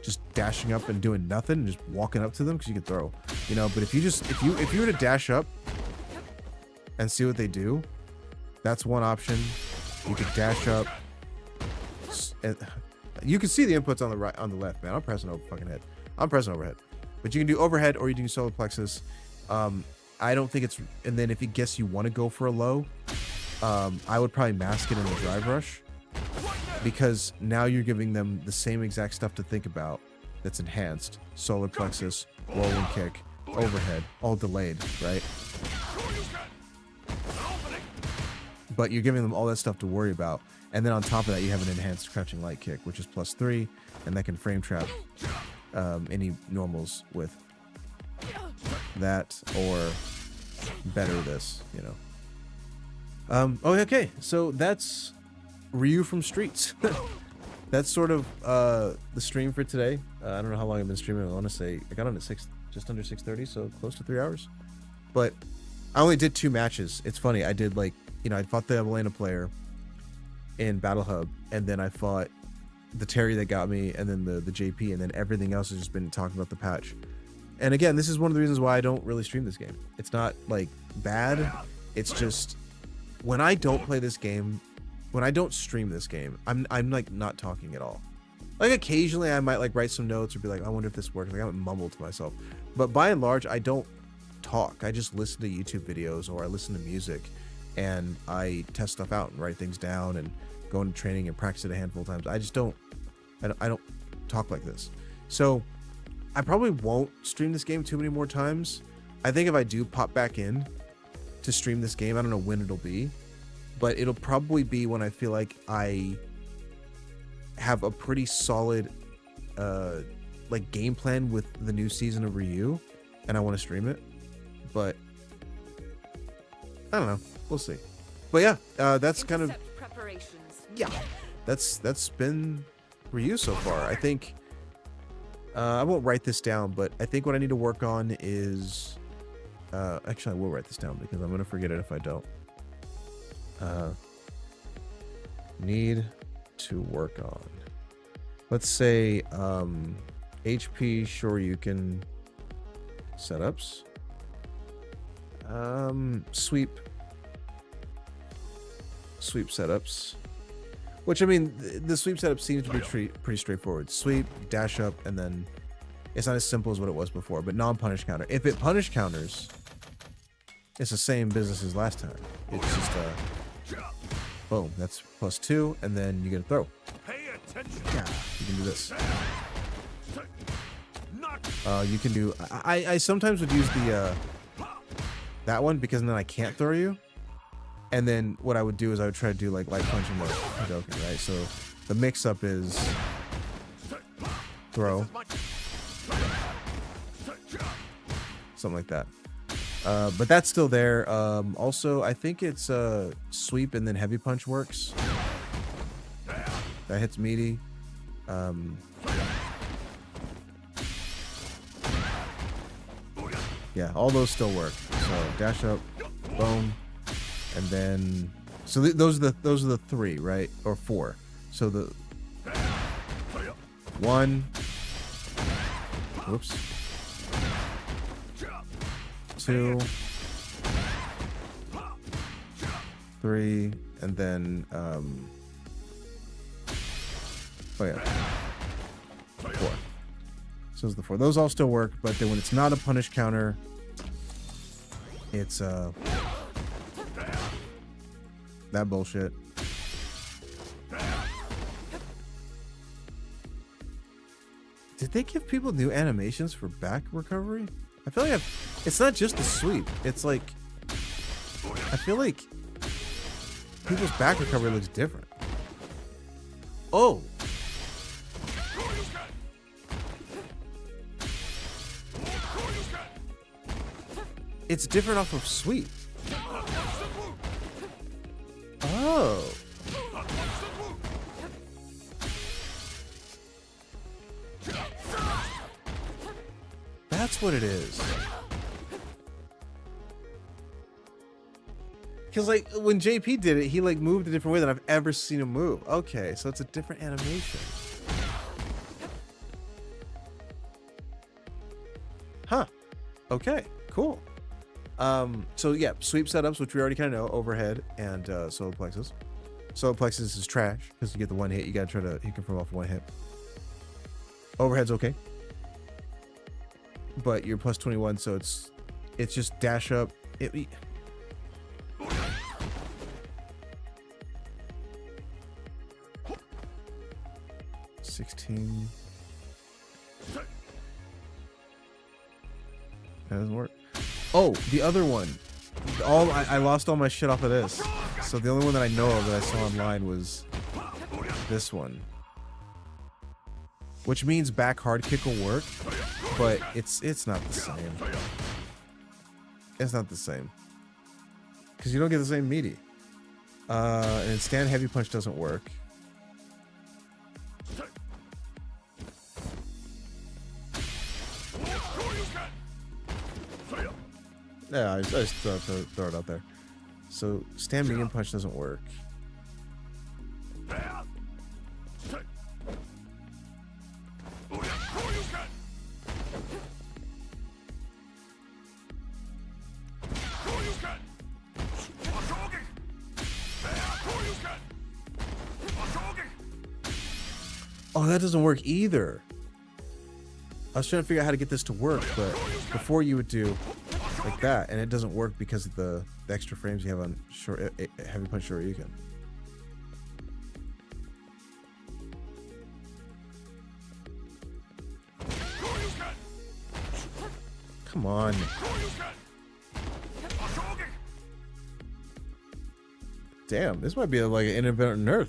just dashing up and doing nothing, and just walking up to them because you can throw, you know. But if you were to dash up and see what they do, that's one option. You could dash up. And you can see the inputs on the right, on the left, man. I'm pressing over fucking head. I'm pressing overhead. But you can do overhead or you can do solar plexus. I don't think it's. And then if you guess you want to go for a low, I would probably mask it in the drive rush, because now you're giving them the same exact stuff to think about that's enhanced. Solar plexus, rolling kick, overhead, all delayed, right? But you're giving them all that stuff to worry about. And then on top of that, you have an enhanced crouching light kick, which is +3, and that can frame trap any normals with that, or better this, you know. Okay, so that's Ryu from Streets. That's sort of the stream for today. I don't know how long I've been streaming. I want to say I got on at just under 6:30, so close to 3 hours. But I only did 2 matches. It's funny. I did like, you know, I fought the Avelena player in Battle Hub, and then I fought the Terry that got me, and then the JP, and then everything else has just been talking about the patch. And again, this is one of the reasons why I don't really stream this game. It's not like bad. It's just when I don't play this game, when I don't stream this game, I'm like not talking at all. Like occasionally I might like write some notes or be like, I wonder if this works. Like I might mumble to myself. But by and large, I don't talk. I just listen to YouTube videos, or I listen to music, and I test stuff out and write things down and go into training and practice it a handful of times. I just don't talk like this. So I probably won't stream this game too many more times. I think if I do pop back in to stream this game, I don't know when it'll be, but it'll probably be when I feel like I have a pretty solid like game plan with the new season of Ryu, and I want to stream it. But I don't know, we'll see. But yeah, that's kind of, yeah, that's been Ryu so far. I think I won't write this down, but I think what I need to work on is actually I will write this down because I'm gonna forget it if I don't. Need to work on, let's say HP Shoryuken setups, sweep setups, which I mean the sweep setup seems to be pretty straightforward. Sweep, dash up, and then it's not as simple as what it was before, but non-punish counter. If it punish counters, it's the same business as last time. It's just boom, that's +2, and then you get a throw. Yeah, you can do this. You can do. I sometimes would use the that one because then I can't throw you. And then what I would do is I would try to do like light punch and like Hadouken, right? So the mix-up is throw, something like that. But that's still there. Also, I think it's sweep and then heavy punch works. That hits meaty. Yeah, all those still work. So dash up, Boom. And then, so those are the 3, right? Or 4. So the 1. Whoops. 2. 3. And then, oh yeah. 4. So it's the 4. Those all still work, but then when it's not a punish counter, it's that bullshit. Did they give people new animations for back recovery? I feel like it's not just the sweep. It's like, I feel like people's back recovery looks different. Oh. It's different off of sweep. Oh. That's what it is. Because, like, when JP did it, he, like, moved a different way than I've ever seen him move. Okay, so it's a different animation. Huh. Okay, cool. So, yeah, sweep setups, which we already kind of know, overhead and solar plexus. Solar plexus is trash, because you get the one hit. You got to try to hit confirm off one hit. Overhead's okay. But you're plus 21, so it's just dash up. 16. That doesn't work. Oh, the other one. I lost all my shit off of this. So the only one that I know of that I saw online was this one. Which means back hard kick will work, but it's not the same. It's not the same. Because you don't get the same meaty. And stand heavy punch doesn't work. Yeah, I just throw it out there. So stand medium punch doesn't work. Oh, that doesn't work either. I was trying to figure out how to get this to work, but before you would do like that, and it doesn't work because of the extra frames you have on heavy punch Shoryuken. Come on. Damn, this might be like an independent nerf.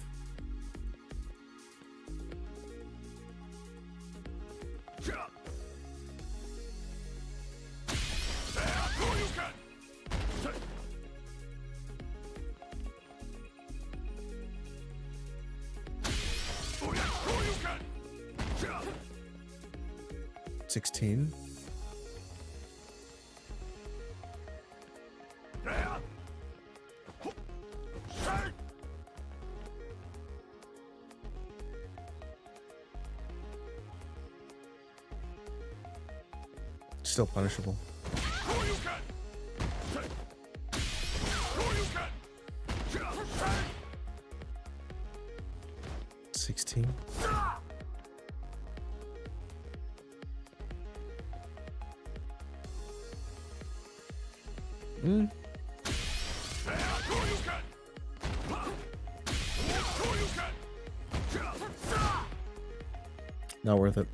Still punishable. 16. Not worth it.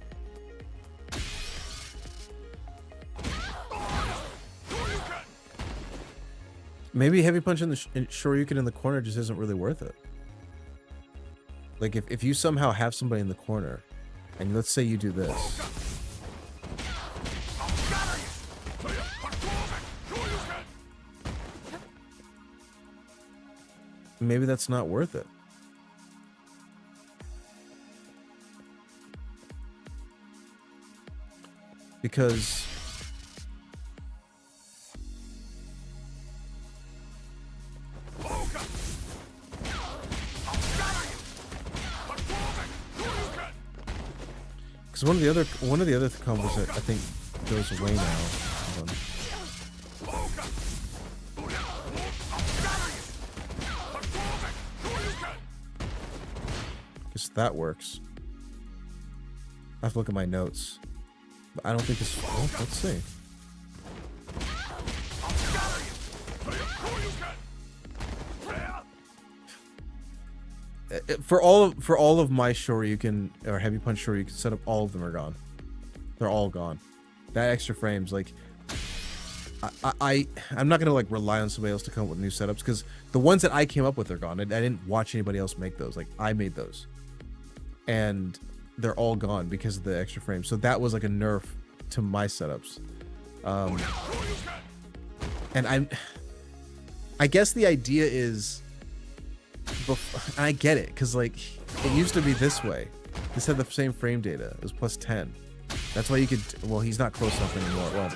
Maybe heavy punch in the Shoryuken in the corner just isn't really worth it. Like if you somehow have somebody in the corner, and let's say you do this. Maybe that's not worth it. Because Because one of the other combos that I think goes away now. Hold on. Guess that works. I have to look at my notes. But I don't think this... Oh, let's see. For all of my Shoryuken or heavy punch Shoryuken setup, all of them are gone. They're all gone. That extra frames, like, I'm not gonna like rely on somebody else to come up with new setups, because the ones that I came up with are gone. I didn't watch anybody else make those. Like, I made those, and they're all gone because of the extra frames. So that was like a nerf to my setups. And I guess the idea is, and I get it, because like it used to be this way. This had the same frame data. It was plus 10. That's why you could. Well, he's not close enough anymore. Well,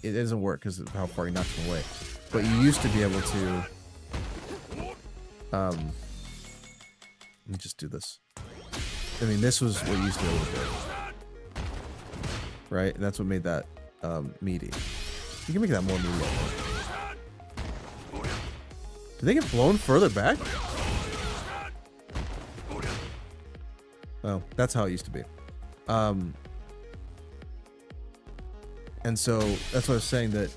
it doesn't work because of how far he knocks him away. But you used to be able to. Let me just do this. I mean, this was what you used to be able to do, right? And that's what made that meaty. You can make that more meaty. Did they get blown further back? Oh, that's how it used to be. And so that's what I was saying, that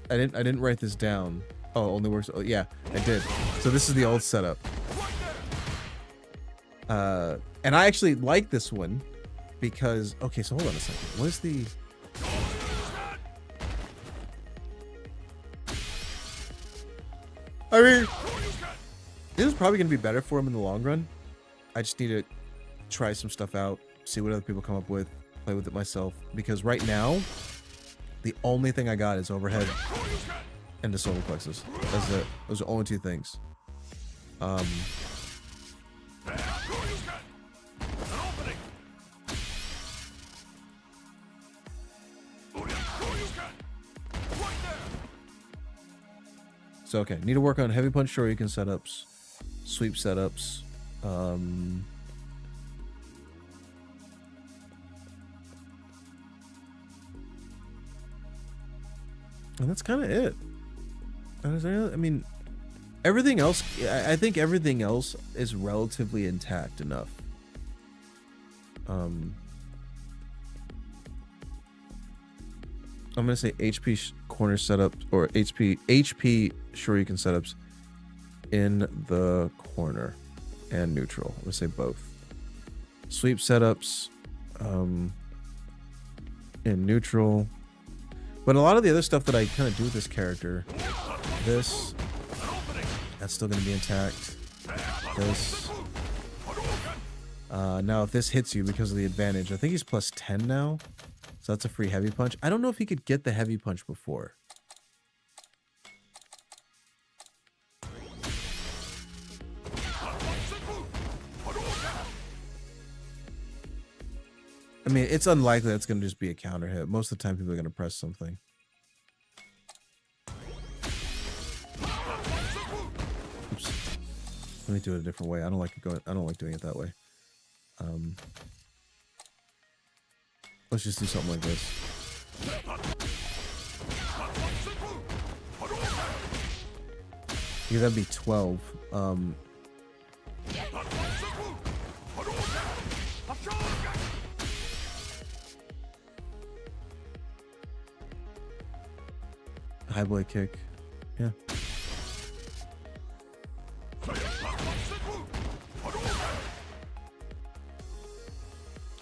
I didn't write this down. Oh, only works. Oh, yeah, I did. So this is the old setup. And I actually like this one because, okay, so hold on a second. What is the... I mean, this is probably going to be better for him in the long run. I just need to try some stuff out, see what other people come up with, play with it myself. Because right now, the only thing I got is overhead and the solar plexus. That's it. Those are only two things. So okay, need to work on heavy punch Shoryuken setups, sweep setups. And that's kind of it. I mean, everything else, I think everything else is relatively intact enough. I'm gonna say HP corner setup, or HP Shoryuken setups in the corner and neutral. I'm gonna say both. Sweep setups in neutral. But a lot of the other stuff that I kind of do with this character, that's still going to be intact. This. Now, if this hits you because of the advantage, I think he's plus 10 now. So that's a free heavy punch. I don't know if he could get the heavy punch before. I mean, it's unlikely that's going to just be a counter hit. Most of the time, people are going to press something. Oops. Let me do it a different way. I don't like doing it that way. Let's just do something like this. Yeah, that'd be 12. High blade kick. Yeah.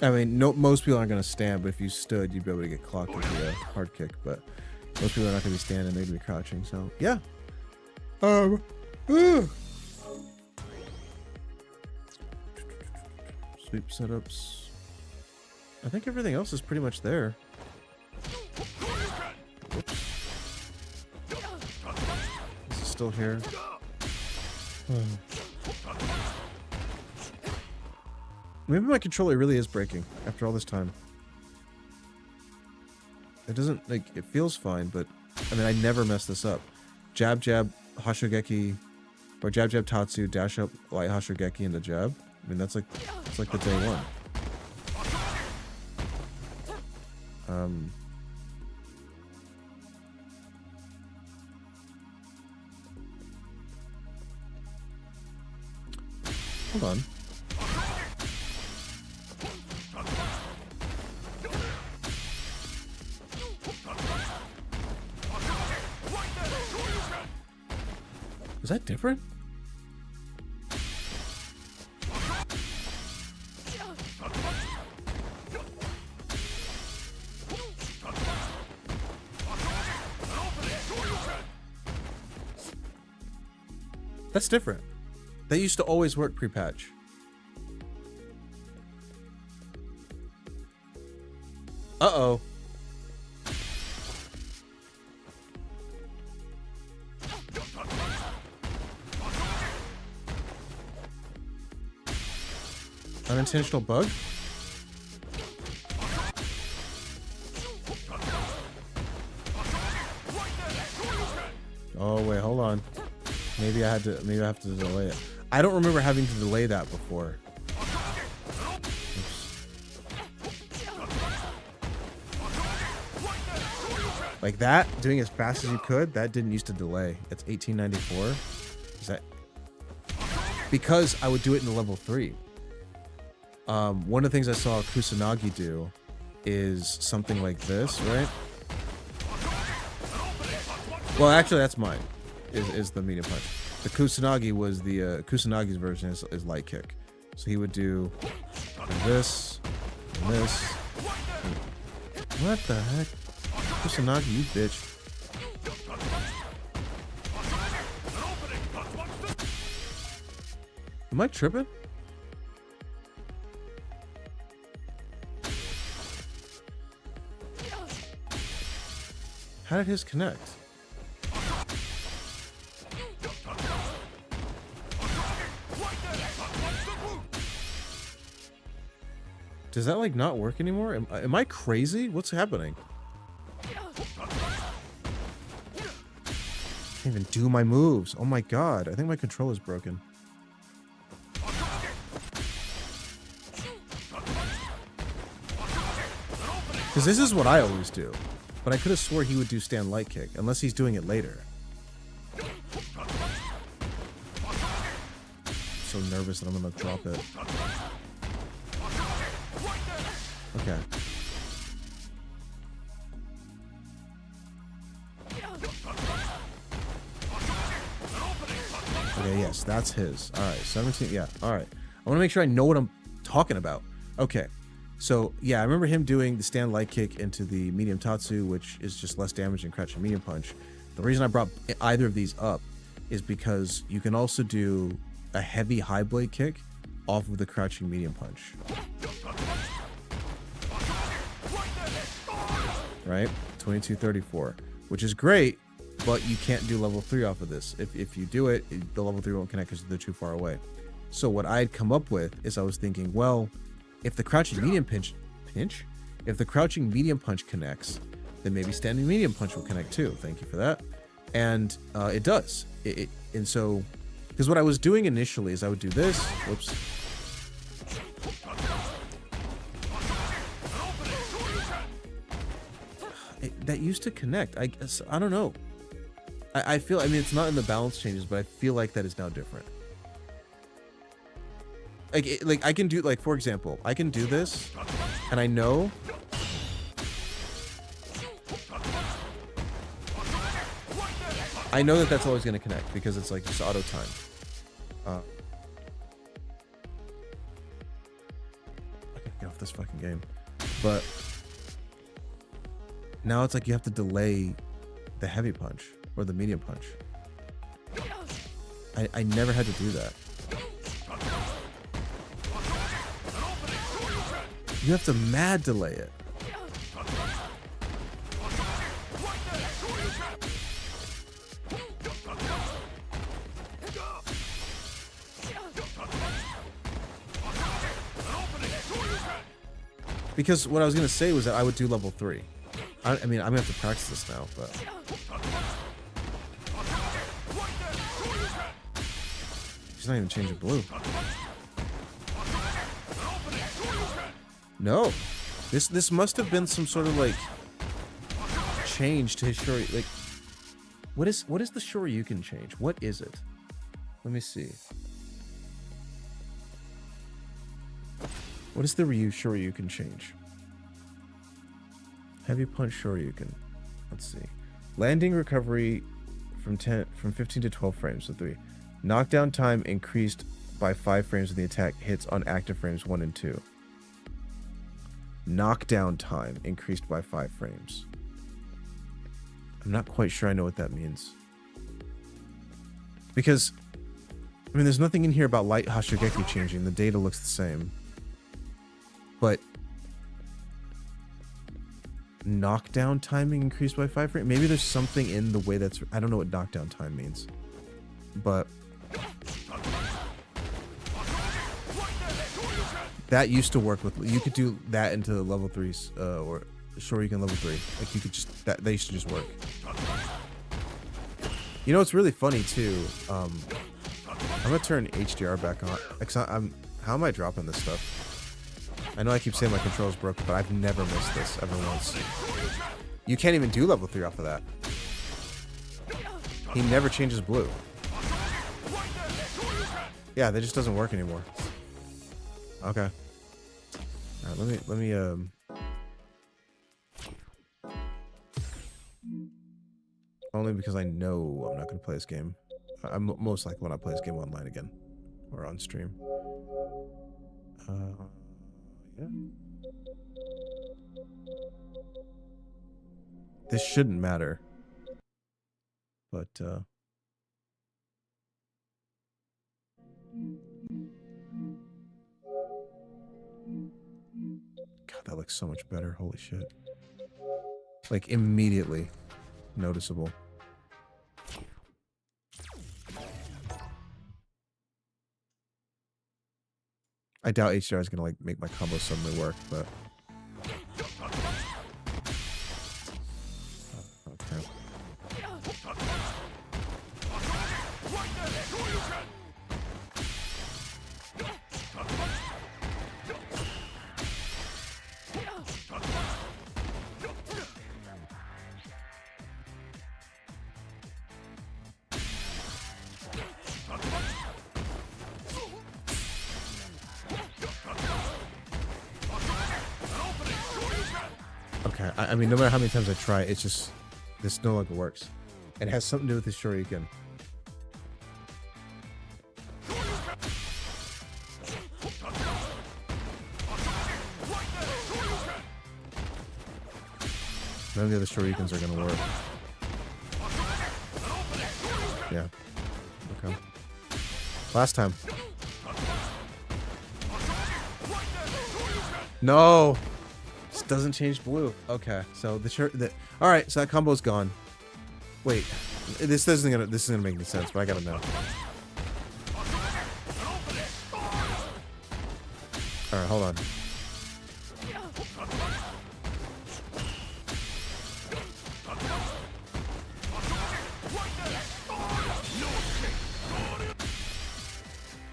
I mean, most people aren't going to stand, but if you stood, you'd be able to get clocked with the hard kick. But most people are not going to be standing; they're going to be crouching. So, yeah. Sweep setups. I think everything else is pretty much there. Whoops. This is still here. Maybe my controller really is breaking after all this time. It doesn't, like, it feels fine, but I mean, I never mess this up. Jab, jab, Hashogeki, or jab, jab, Tatsu, dash up, light Hashogeki into jab. I mean, that's like the day one. Hold on. Is that different? That's different. That used to always work pre-patch. Uh-oh. Unintentional bug? Oh wait, hold on. Maybe I have to delay it. I don't remember having to delay that before. Oops. Like that, doing as fast as you could, that didn't used to delay. It's 1894. Is that because I would do it in the level 3. One of the things I saw Kusanagi do is something like this, right? Well, actually, that's mine. Is the medium punch. The Kusanagi was the Kusanagi's version is light kick. So he would do this, and this. What the heck? Kusanagi, you bitch. Am I tripping? How did his connect? Does that like not work anymore? Am I crazy? What's happening? Can't even do my moves. Oh my god, I think my controller's broken. Because this is what I always do. But I could have swore he would do stand light kick, unless he's doing it later. I'm so nervous that I'm gonna drop it. Okay. Okay, yes, that's his. Alright, 17, yeah, alright. I want to make sure I know what I'm talking about. Okay. So, yeah, I remember him doing the stand light kick into the medium tatsu, which is just less damage than crouching medium punch. The reason I brought either of these up is because you can also do a heavy high blade kick off of the crouching medium punch. Right? 2234, which is great, but you can't do level 3 off of this. If you do it, the level 3 won't connect because they're too far away. So what I had come up with is I was thinking, well, if the crouching medium if the crouching medium punch connects, then maybe standing medium punch will connect too. Thank you for that. And it does. And so, because what I was doing initially is I would do this. Whoops. That used to connect. I guess, I don't know. I feel, I mean, it's not in the balance changes, but I feel like that is now different. Like I can do, like, for example, I can do this, and I know that that's always going to connect because it's like just auto time. I gotta get off this fucking game. But now it's like you have to delay the heavy punch or the medium punch. I never had to do that. You have to mad delay it. Because what I was going to say was that I would do level 3. I mean, I'm going to have to practice this now, but... She's not even changing blue. No. This must have been some sort of like change to his Shoryu. Like, what is the Shoryuken change? What is it? Let me see. What is the Ryu Shoryuken change? Heavy punch Shoryuken. Let's see. Landing recovery from 15 to 12 frames, so 3. Knockdown time increased by 5 frames when the attack hits on active frames 1 and 2. Knockdown time increased by 5 frames. I'm not quite sure I know what that means. Because, I mean, there's nothing in here about light Hashigeki changing. The data looks the same. But knockdown timing increased by 5 frames? Maybe there's something in the way that's... I don't know what knockdown time means. But... that used to work with... You could do that into level 3s, or Shoryuken level 3. Like, you could just... They used to just work. You know, it's really funny, too. I'm gonna turn HDR back on. How am I dropping this stuff? I know I keep saying my controller's broken, but I've never missed this ever once. You can't even do level 3 off of that. He never changes blue. Yeah, that just doesn't work anymore. Okay. Alright, let me only because I know I'm not gonna play this game. I'm most likely when I play this game online again. Or on stream. Yeah. This shouldn't matter. But, God, that looks so much better. Holy shit. Like, immediately noticeable. I doubt HDR is gonna like make my combo suddenly work, but okay. Okay, I mean, no matter how many times I try, it's just... This no longer works. And it has something to do with the Shoryuken. None of the other Shoryukens are gonna work. Yeah. Okay. Last time. No! This doesn't change blue. Okay, so all right, so that combo's gone. Wait, this isn't gonna make any sense, but I gotta know. All right, hold on.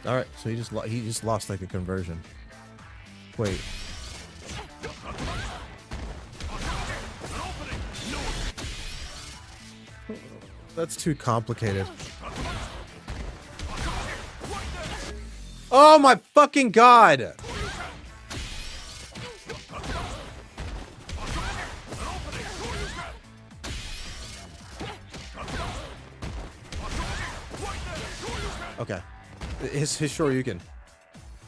All right, so he just lost like a conversion. Wait. That's too complicated. Oh my fucking god! Okay. His Shoryuken.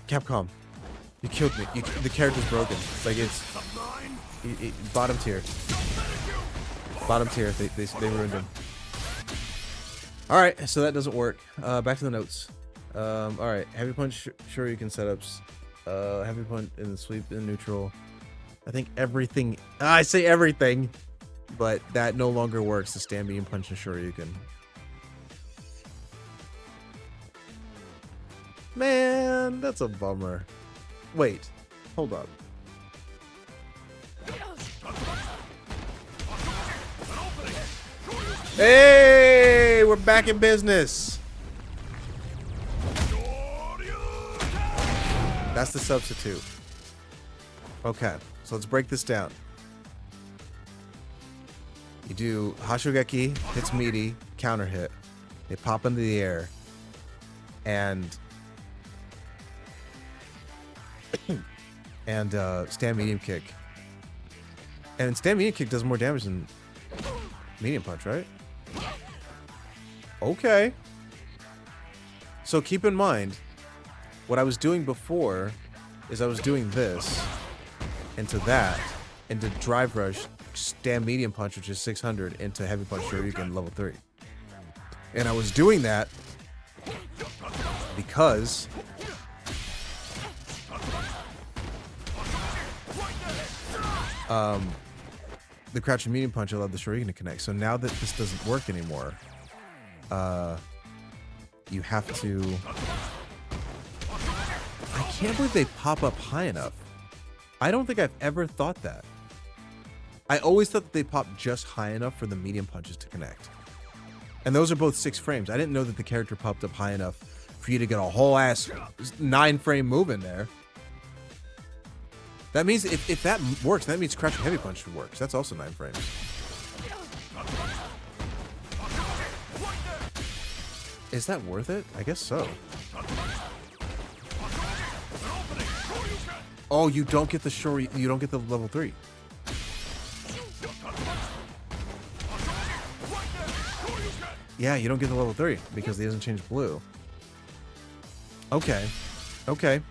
Capcom. You killed me. The character's broken. Like, it's... bottom tier. Bottom tier. They ruined him. Alright, so that doesn't work. Back to the notes. Alright, heavy punch Shoryuken setups. Heavy punch in the sweep and neutral. I think everything... I say everything! But that no longer works, the stand beam punch and Shoryuken. Man, that's a bummer. Wait, hold up. Hey, we're back in business. That's the substitute. Okay, So let's break this down. You do Hashogeki, hits meaty, counter hit. They pop into the air. And stand medium kick. And stand medium kick does more damage than medium punch, right? Okay. So keep in mind, what I was doing before is I was doing this into that, into drive rush, stand medium punch, which is 600, into heavy punch Shoryuken level 3. And I was doing that because the crouching medium punch allowed the Shoryuken to connect. So now that this doesn't work anymore, you have to... I can't believe they pop up high enough. I don't think I've ever thought that. I always thought that they popped just high enough for the medium punches to connect. And those are both 6 frames. I didn't know that the character popped up high enough for you to get a whole ass 9-frame move in there. That means if that works, that means crouching heavy punch works. That's also 9 frames. Is that worth it? I guess so. Oh, you don't get the Shori, you don't get the level 3. Yeah, you don't get the level 3 because he doesn't change blue. Okay. Okay.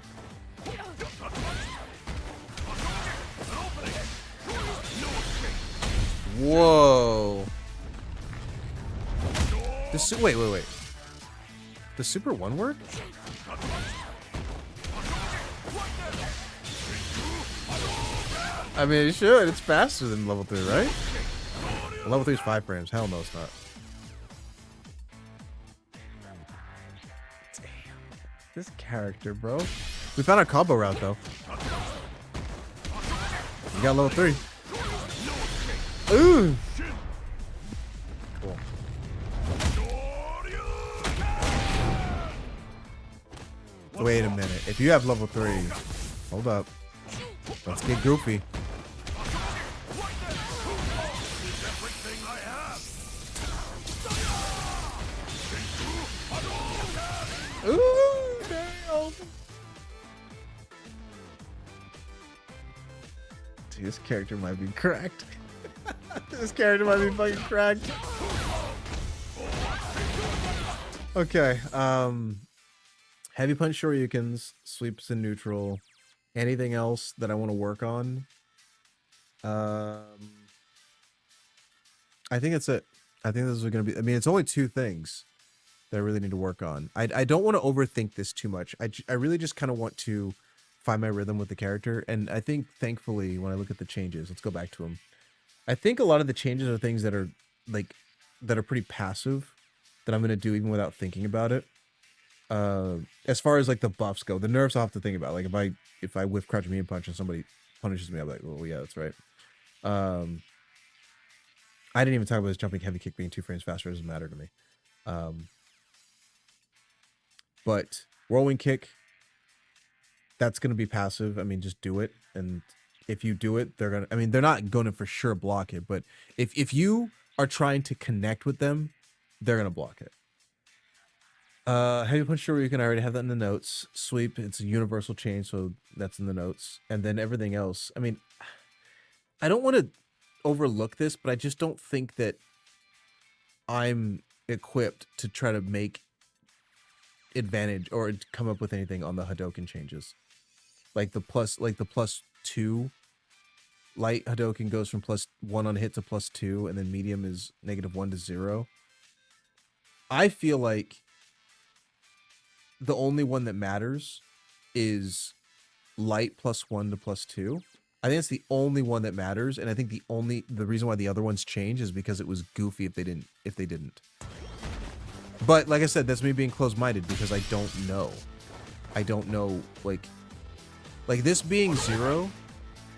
Whoa. Wait. The Super 1 work? I mean, it should. It's faster than level 3, right? Level 3 is 5 frames. Hell no, it's not. Damn. This character, bro. We found our combo route, though. You got level 3. Ooh! Cool. Wait a minute. If you have level 3, hold up. Let's get goofy. Ooh, damn. Dude, this character might be cracked. This character might be fucking cracked. Okay, heavy punch Shoryukens, sweeps in neutral. Anything else that I want to work on? I think that's it. I think this is going to be... I mean, it's only 2 things that I really need to work on. I don't want to overthink this too much. I really just kind of want to find my rhythm with the character. And I think, thankfully, when I look at the changes... Let's go back to them. I think a lot of the changes are things that are, like... that are pretty passive. That I'm going to do even without thinking about it. As far as, like, the buffs go. The nerfs I'll have to think about. Like, if I whiff crouch medium punch and somebody punishes me, I'm like, well, yeah, that's right. I didn't even talk about this jumping heavy kick being 2 frames faster. It doesn't matter to me. But whirlwind kick, that's going to be passive. I mean, just do it. And if you do it, they're going to... I mean, they're not going to for sure block it. But if you are trying to connect with them, they're going to block it. Heavy punch Shoryuken, I already have that in the notes. Sweep, it's a universal change, so that's in the notes. And then everything else. I mean, I don't want to overlook this, but I just don't think that I'm equipped to try to make advantage or come up with anything on the Hadoken changes. Like the +2 light Hadoken goes from +1 on hit to +2, and then medium is -1 to 0. I feel like the only one that matters is light +1 to +2. I think it's the only one that matters, and I think the reason why the other ones change is because it was goofy if they didn't. But like I said, that's me being closed-minded because I don't know. I don't know, like this being 0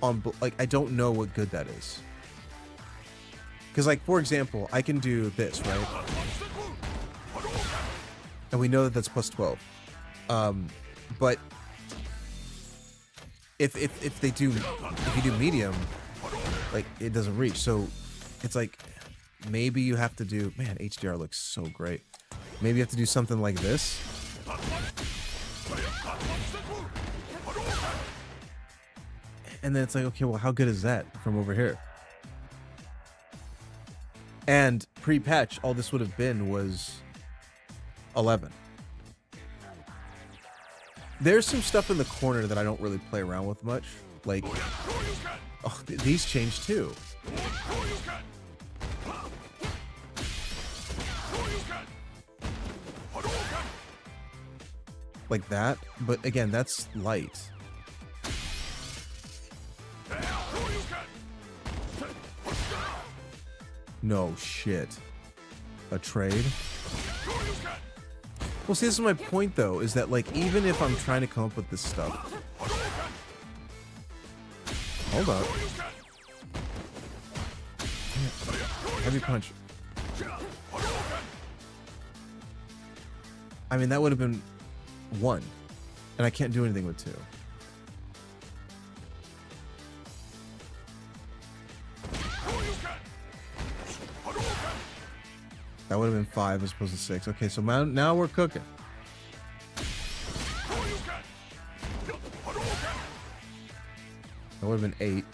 on, like, I don't know what good that is. Because, like, for example, I can do this, right? And we know that that's +12. But if they do, if you do medium, like it doesn't reach. So it's like maybe you have to do. Man, HDR looks so great. Maybe you have to do something like this. And then it's like, okay, well, how good is that from over here? And pre-patch, all this would have been was 11. There's some stuff in the corner that I don't really play around with much. Like, oh, these change too. Like that, but again, that's light. No shit. A trade? Well, see, this is my point, though, is that, like, even if I'm trying to come up with this stuff... Hold on. Heavy punch. I mean, that would have been 1. And I can't do anything with 2. That would have been 5 as opposed to 6. Okay, so now we're cooking. That would have been 8.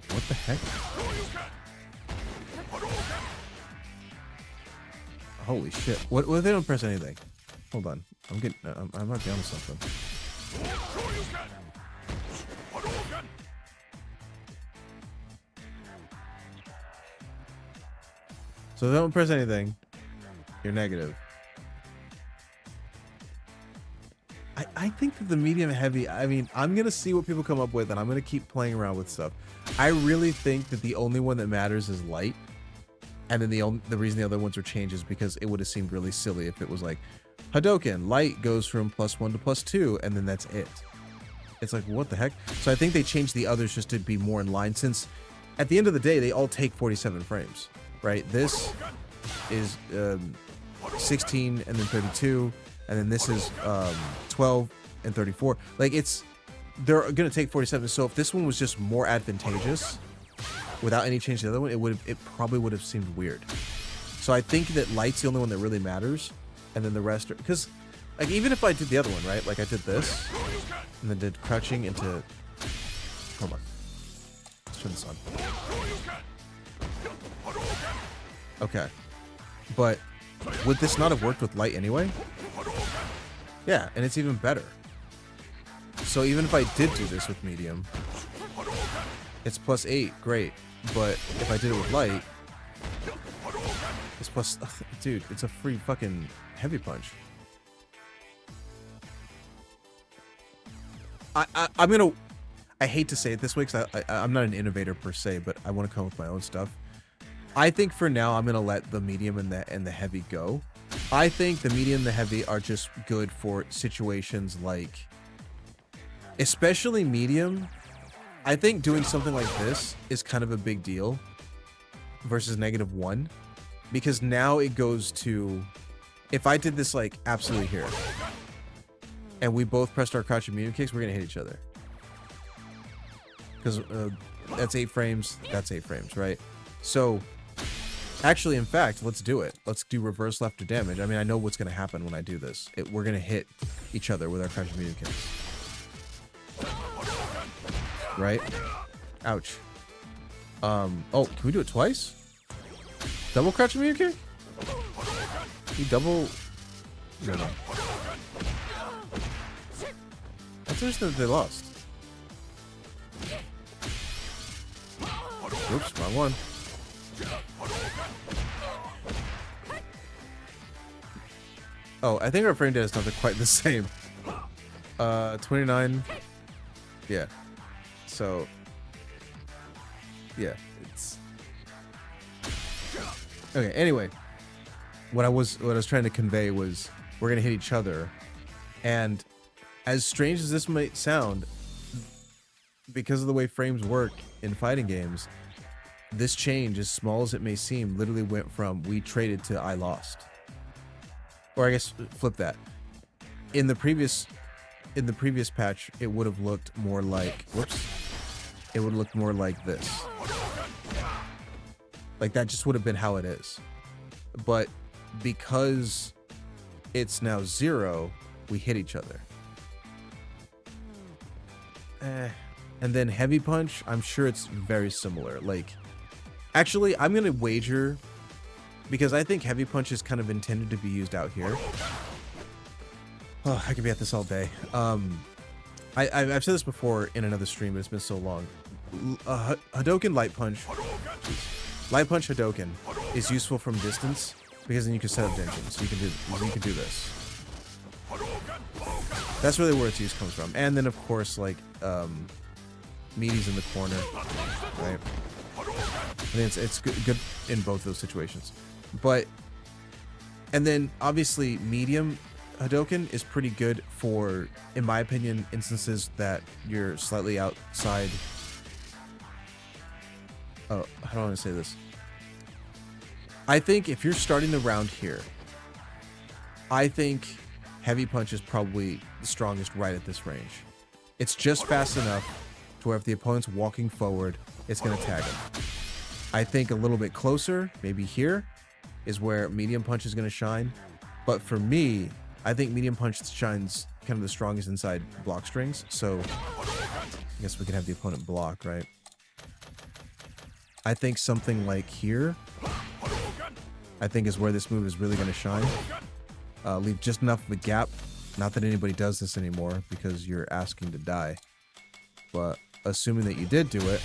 What the heck? Holy shit. What if they don't press anything? Hold on. I might be onto something. So if they don't press anything, you're negative. I think that the medium heavy, I mean, I'm going to see what people come up with, and I'm going to keep playing around with stuff. I really think that the only one that matters is light. And then the reason the other ones are changed is because it would have seemed really silly if it was like, Hadouken, light goes from +1 to +2, and then that's it. It's like, what the heck? So I think they changed the others just to be more in line, since at the end of the day, they all take 47 frames. Right, this is 16 and then 32, and then this is 12 and 34. Like, they're gonna take 47. So if this one was just more advantageous without any change to the other one, it probably would have seemed weird. So I think that light's the only one that really matters, and then the rest are, because like even if I did the other one, right, like I did this and then did crouching into, hold on, let's turn this on. Okay, but would this not have worked with light anyway? Yeah, and it's even better. So even if I did do this with medium, it's +8, great. But if I did it with light, it's plus... Dude, it's a free fucking heavy punch. I'm gonna... I hate to say it this way because I'm not an innovator per se, but I want to come up with my own stuff. I think for now I'm gonna let the medium and the heavy go. I think the medium and the heavy are just good for situations like, especially medium. I think doing something like this is kind of a big deal versus -1, because now it goes to, if I did this like absolutely here and we both pressed our crouch and medium kicks, we're gonna hit each other because that's 8 frames, that's 8 frames, right? So actually, in fact, let's do it. Let's do reverse left to damage. I mean, I know what's going to happen when I do this. We're going to hit each other with our crouch and medium kicks. Right? Ouch. Oh, can we do it twice? Double crouch and medium kick? You double... No. That's interesting that they lost. Oops, wrong one. Oh, I think our frame data is not quite the same. 29. Yeah. So. Yeah, it's. Okay. Anyway, what I was trying to convey was we're gonna hit each other, and as strange as this might sound, because of the way frames work in fighting games, this change, as small as it may seem, literally went from we traded to I lost. Or I guess flip that. In the previous in the previous patch, it would have looked more like, whoops, it would look more like this. Like that just would have been how it is. But because it's now 0, we hit each other. And then heavy punch, I'm sure it's very similar. Like, actually, I'm gonna wager, because I think heavy punch is kind of intended to be used out here. Oh, I could be at this all day. I've said this before in another stream, but it's been so long. Hadoken Light Punch, Light Punch Hadoken is useful from distance because then you can set up dungeons. So you can do this. That's really where its use comes from. And then of course, like meaty's in the corner, right? I think it's good in both those situations. But and then obviously medium Hadoken is pretty good for, in my opinion, instances that you're slightly outside. Oh, how do I want to say this? I think if you're starting the round here, I think heavy punch is probably the strongest right at this range. It's just fast enough to where if the opponent's walking forward, it's going to tag him. I think a little bit closer, maybe here, is where medium punch is going to shine. But for me, I think medium punch shines kind of the strongest inside block strings. So I guess we can have the opponent block, right? I think something like here, I think is where this move is really going to shine. Leave just enough of a gap. Not that anybody does this anymore because you're asking to die. But assuming that you did do it,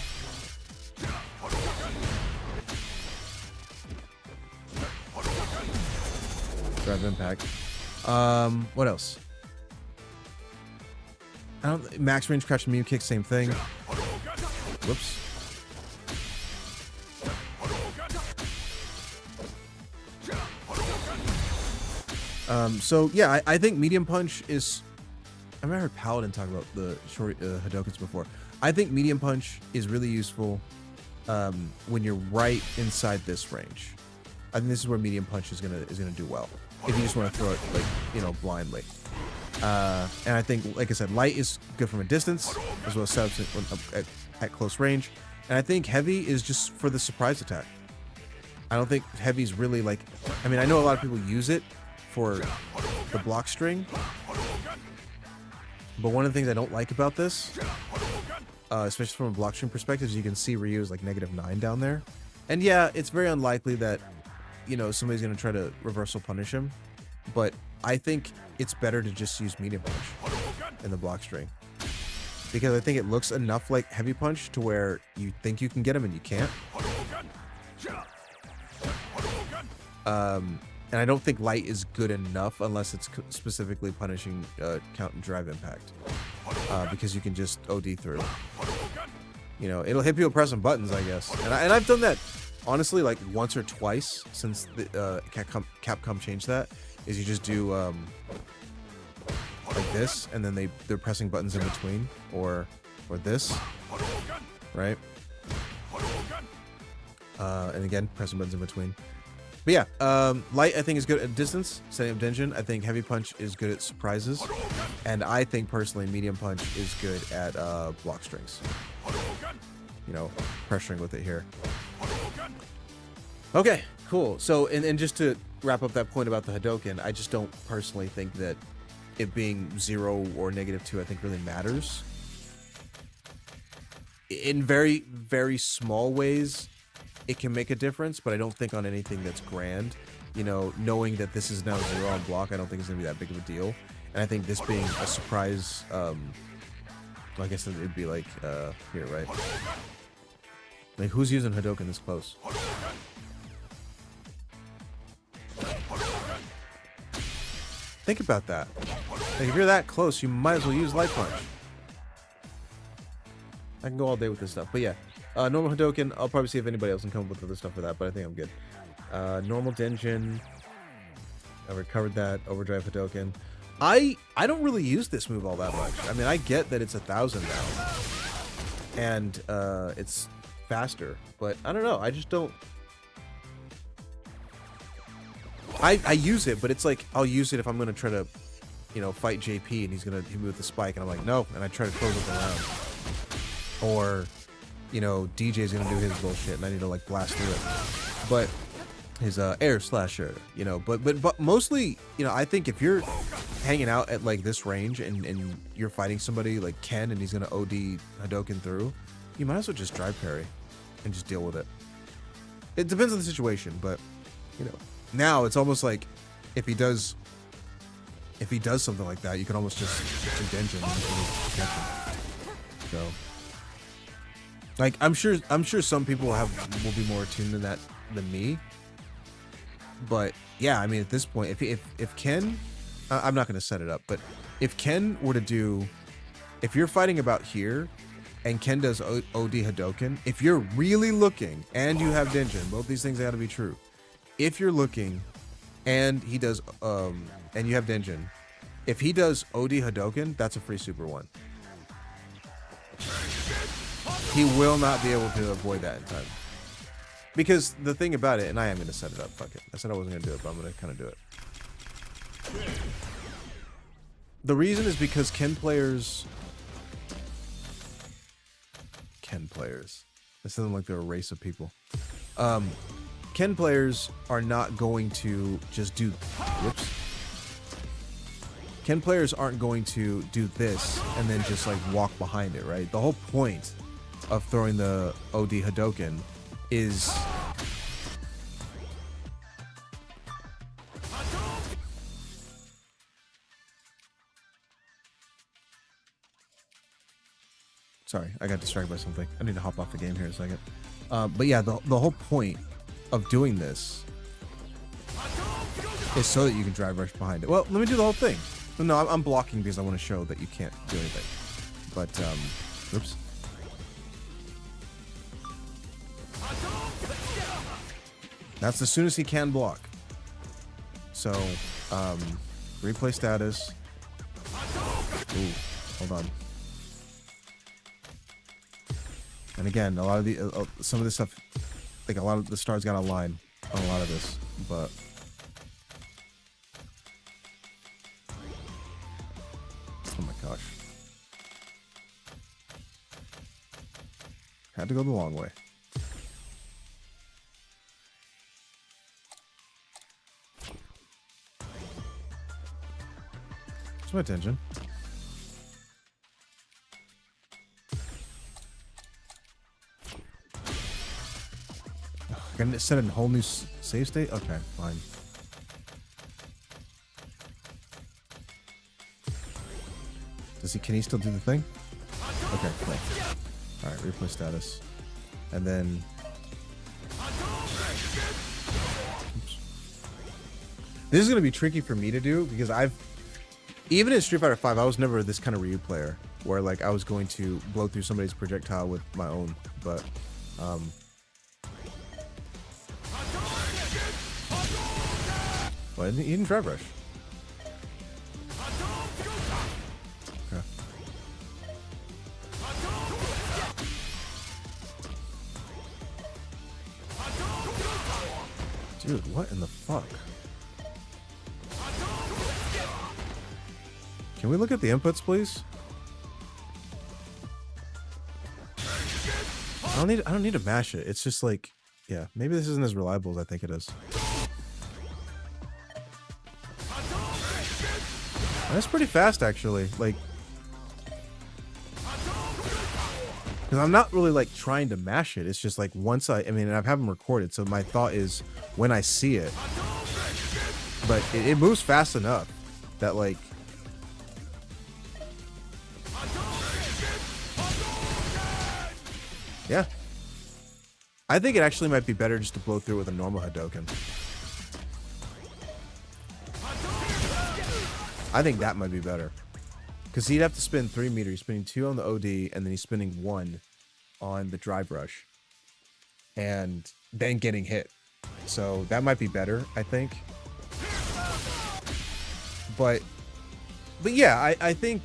drive impact. What else? Max range crouch and medium kick, same thing. Whoops. So yeah, I think medium punch is. I've never heard Paladin talk about the short Hadokens before. I think medium punch is really useful when you're right inside this range. I think this is where medium punch is gonna do well. If you just want to throw it, like, you know, blindly. And I think, like I said, light is good from a distance, as well as setups at close range. And I think heavy is just for the surprise attack. I don't think heavy's really like... I mean, I know a lot of people use it for the block string. But one of the things I don't like about this, especially from a block string perspective, is you can see Ryu is like -9 down there. And yeah, it's very unlikely that, you know, somebody's going to try to reversal punish him. But I think it's better to just use medium punch in the block string. Because I think it looks enough like heavy punch to where you think you can get him and you can't. And I don't think light is good enough unless it's specifically punishing count and drive impact. Because you can just OD through. You know, it'll hit people pressing buttons, I guess. And I've done that, honestly, like once or twice since the Capcom changed that. Is you just do like this, and then they're pressing buttons in between, or this, right? And again, pressing buttons in between. But yeah, light I think is good at distance, setting up dungeon. I think heavy punch is good at surprises, and I think personally medium punch is good at block strings. You know, pressuring with it here. Okay, cool. So, and just to wrap up that point about the Hadoken, I just don't personally think that it being 0 or -2, I think really matters. In very, very small ways, it can make a difference, but I don't think on anything that's grand. You know, knowing that this is now 0 on block, I don't think it's going to be that big of a deal. And I think this being a surprise, well, I guess it'd be like, here, right? Like, who's using Hadoken this close? Think about that. Like, if you're that close, you might as well use Light Punch. I can go all day with this stuff. But yeah, normal Hadoken, I'll probably see if anybody else can come up with other stuff for that, but I think I'm good. Normal Denjin. I recovered that. Overdrive Hadoken. I don't really use this move all that much. I mean, I get that it's 1,000 now. And it's faster. But I don't know. I just don't... I use it, but it's like I'll use it if I'm going to try to you know, fight JP and he's gonna hit me with the spike, and I'm like, no, and I try to close up the round. Or, you know, DJ's gonna do his bullshit, and I need to like blast through it. But his air slasher, you know, but mostly, you know, I think if you're hanging out at like this range and you're fighting somebody like Ken and he's gonna OD Hadoken through, you might as well just drive parry and just deal with it. It depends on the situation, but you know, now it's almost like if he does something like that, you can almost just engine. So, like, I'm sure some people will be more attuned to that than me. But yeah, I mean, at this point, if Ken, I'm not gonna set it up, but if Ken were to do, if you're fighting about here, and Ken does OD Hadoken, if you're really looking and you have Denjin, both these things gotta be true. If you're looking and he does and you have Denjin, if he does OD Hadoken, that's a free Super 1. He will not be able to avoid that in time. Because the thing about it, and I am gonna set it up, fuck it. I said I wasn't gonna do it, but I'm gonna kinda do it. The reason is because Ken players, I sound like they're a race of people. Ken players are not going to just do, whoops. Ken players aren't going to do this and then just like walk behind it, right? The whole point of throwing the OD Hadoken is sorry, I got distracted by something. I need to hop off the game here in a second. But yeah, the whole point of doing this is so that you can drive rush behind it. Well, let me do the whole thing. No, I'm blocking because I want to show that you can't do anything. But, oops. That's as soon as he can block. So, replay status. Ooh, hold on. And again, a lot of the some of this stuff, like a lot of the stars got to line on a lot of this, but oh my gosh, had to go the long way. What's my attention? Can it set a whole new save state? Okay, fine. Can he still do the thing? Okay, cool. Alright, replay status. And then... Oops. This is going to be tricky for me to do, because even in Street Fighter V, I was never this kind of Ryu player, where like I was going to blow through somebody's projectile with my own, but... Well, he didn't drive rush. Okay. Dude, what in the fuck? Can we look at the inputs, please? I don't need to mash it. It's just like, yeah, maybe this isn't as reliable as I think it is. That's pretty fast, actually. Like, because I'm not really like trying to mash it. It's just like once I mean, I've had them recorded, so my thought is when I see it, but it moves fast enough that like. Yeah. I think it actually might be better just to blow through with a normal Hadoken. I think that might be better. Because he'd have to spin 3 meters. He's spinning 2 on the OD, and then he's spinning 1 on the drive rush. And then getting hit. So that might be better, I think. But yeah, I think...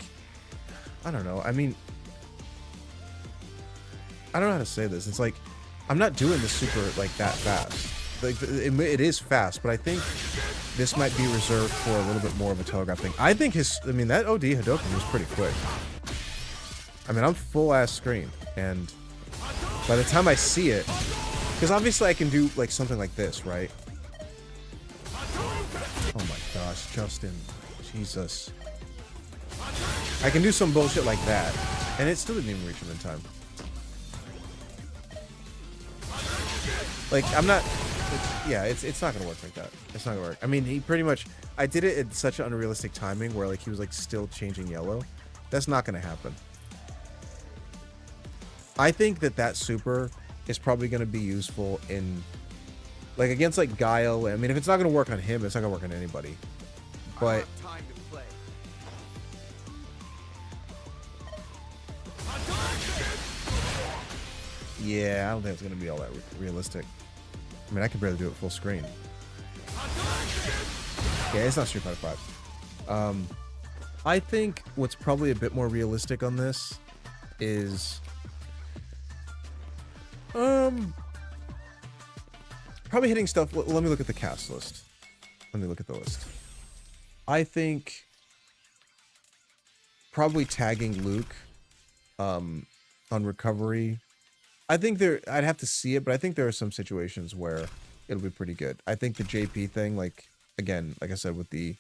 I don't know. I mean... I don't know how to say this. It's like, I'm not doing this super, like, that fast. like it is fast, but I think this might be reserved for a little bit more of a telegraph thing. I think that OD Hadoken was pretty quick. I mean, I'm full ass screen, and by the time I see it, because obviously I can do like something like this, right? Oh my gosh, Justin, Jesus. I can do some bullshit like that, and it still didn't even reach him in time. Like, I'm not... It's not gonna work like that. It's not gonna work. I mean, he pretty much... I did it at such an unrealistic timing where, like, he was, like, still changing yellow. That's not gonna happen. I think that super is probably gonna be useful in... Like, against, like, Guile. I mean, if it's not gonna work on him, it's not gonna work on anybody. But... Yeah, I don't think it's gonna be all that realistic. I mean, I could barely do it full screen. Yeah, it's not Street Fighter 5. I think what's probably a bit more realistic on this is probably hitting stuff. Let me look at the cast list. Let me look at the list. I think probably tagging Luke on recovery. I think I'd have to see it, but I think there are some situations where it'll be pretty good. I think the JP thing, like, again, like I said, with the,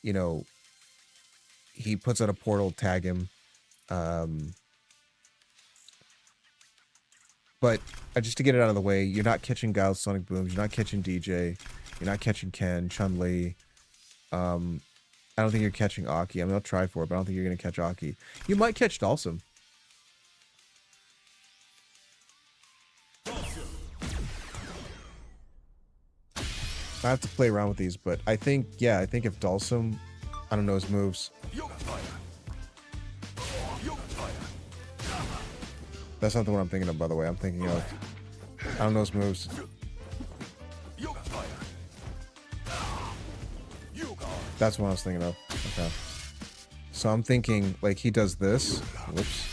you know, he puts out a portal, tag him. But just to get it out of the way, you're not catching Guile Sonic Booms, you're not catching DJ, you're not catching Ken, Chun-Li. I don't think you're catching Aki. I mean, I'll try for it, but I don't think you're going to catch Aki. You might catch Dalsum. I have to play around with these, but I think, yeah, I think if Dalsum, I don't know his moves. That's not the one I'm thinking of, by the way. I'm thinking of, I don't know his moves. That's what I was thinking of. Okay. So I'm thinking, like, he does this. Whoops.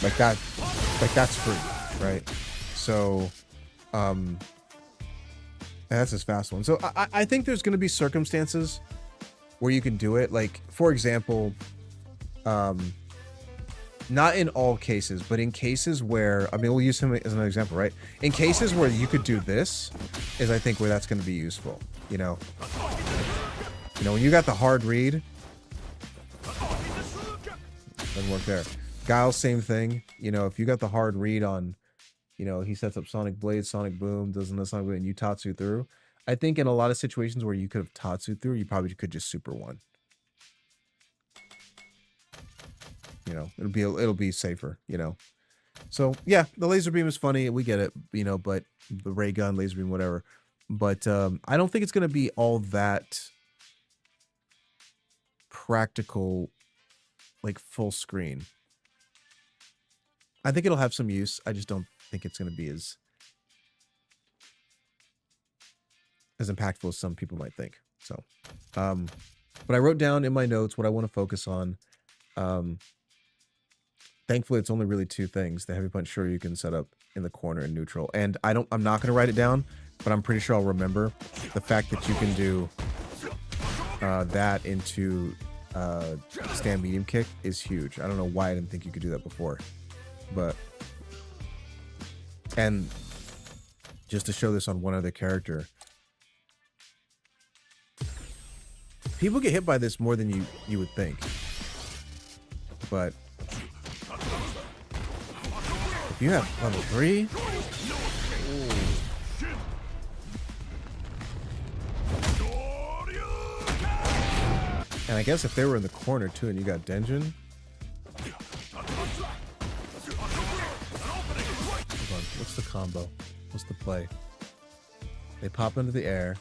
Like that's free, right? So, and that's his fast one. So I think there's going to be circumstances where you can do it. Like, for example, not in all cases, but in cases where, I mean, we'll use him as an example, right? In cases where you could do this is, I think, where that's going to be useful. You know, when you got the hard read, doesn't work there. Guile, same thing. You know, if you got the hard read on, you know, he sets up Sonic Blade, Sonic Boom, doesn't the Sonic Boom, and you Tatsu through. I think in a lot of situations where you could have Tatsu through, you probably could just Super 1. You know, it'll be safer, you know. So yeah, the laser beam is funny, we get it, you know, but the ray gun, laser beam, whatever. But I don't think it's gonna be all that practical, like full screen. I think it'll have some use. I just don't think it's going to be as impactful as some people might think. So, but I wrote down in my notes what I want to focus on. Thankfully, it's only really two things: the heavy punch Shoryu can set up in the corner and neutral. And I'm not going to write it down, but I'm pretty sure I'll remember the fact that you can do that into stand medium kick is huge. I don't know why I didn't think you could do that before. But, and just to show this on one other character, people get hit by this more than you would think. But if you have level 3, and I guess if they were in the corner too and you got Denjin, what's the combo? What's the play? They pop into the air.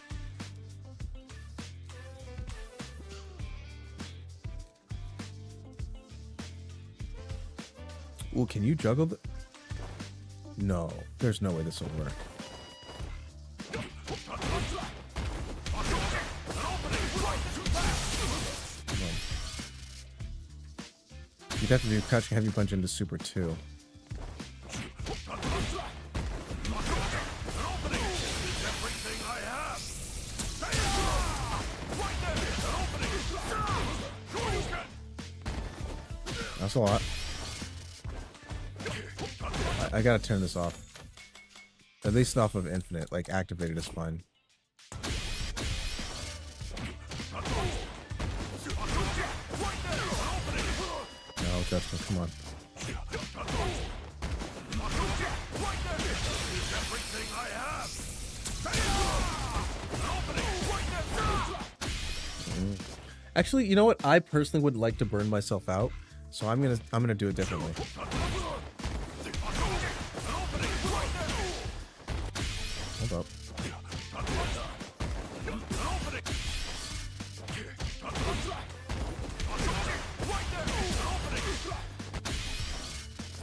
Ooh, can you juggle the... No, there's no way this will work. You'd have to do crouching heavy punch into super 2. That's a lot. I gotta turn this off. At least off of infinite. Like, activated is fine. No, Justin, come on. Actually, you know what? I personally would like to burn myself out, so I'm gonna do it differently. Hold up.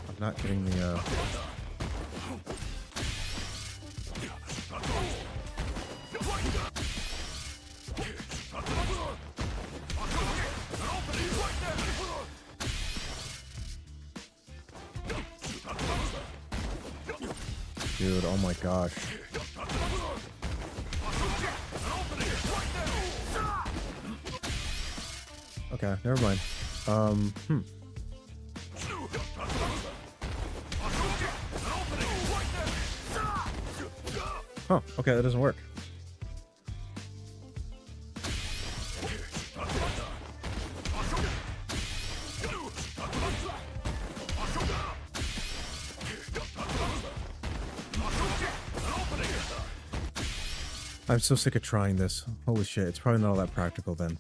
I'm not getting the Dude, oh my gosh. Okay, never mind. Huh, okay, that doesn't work. I'm so sick of trying this. Holy shit, it's probably not all that practical then.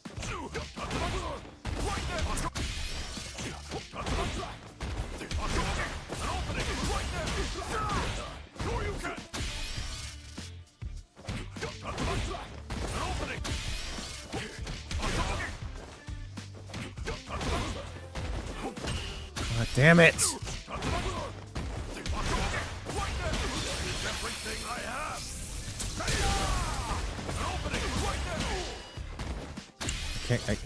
God damn it! I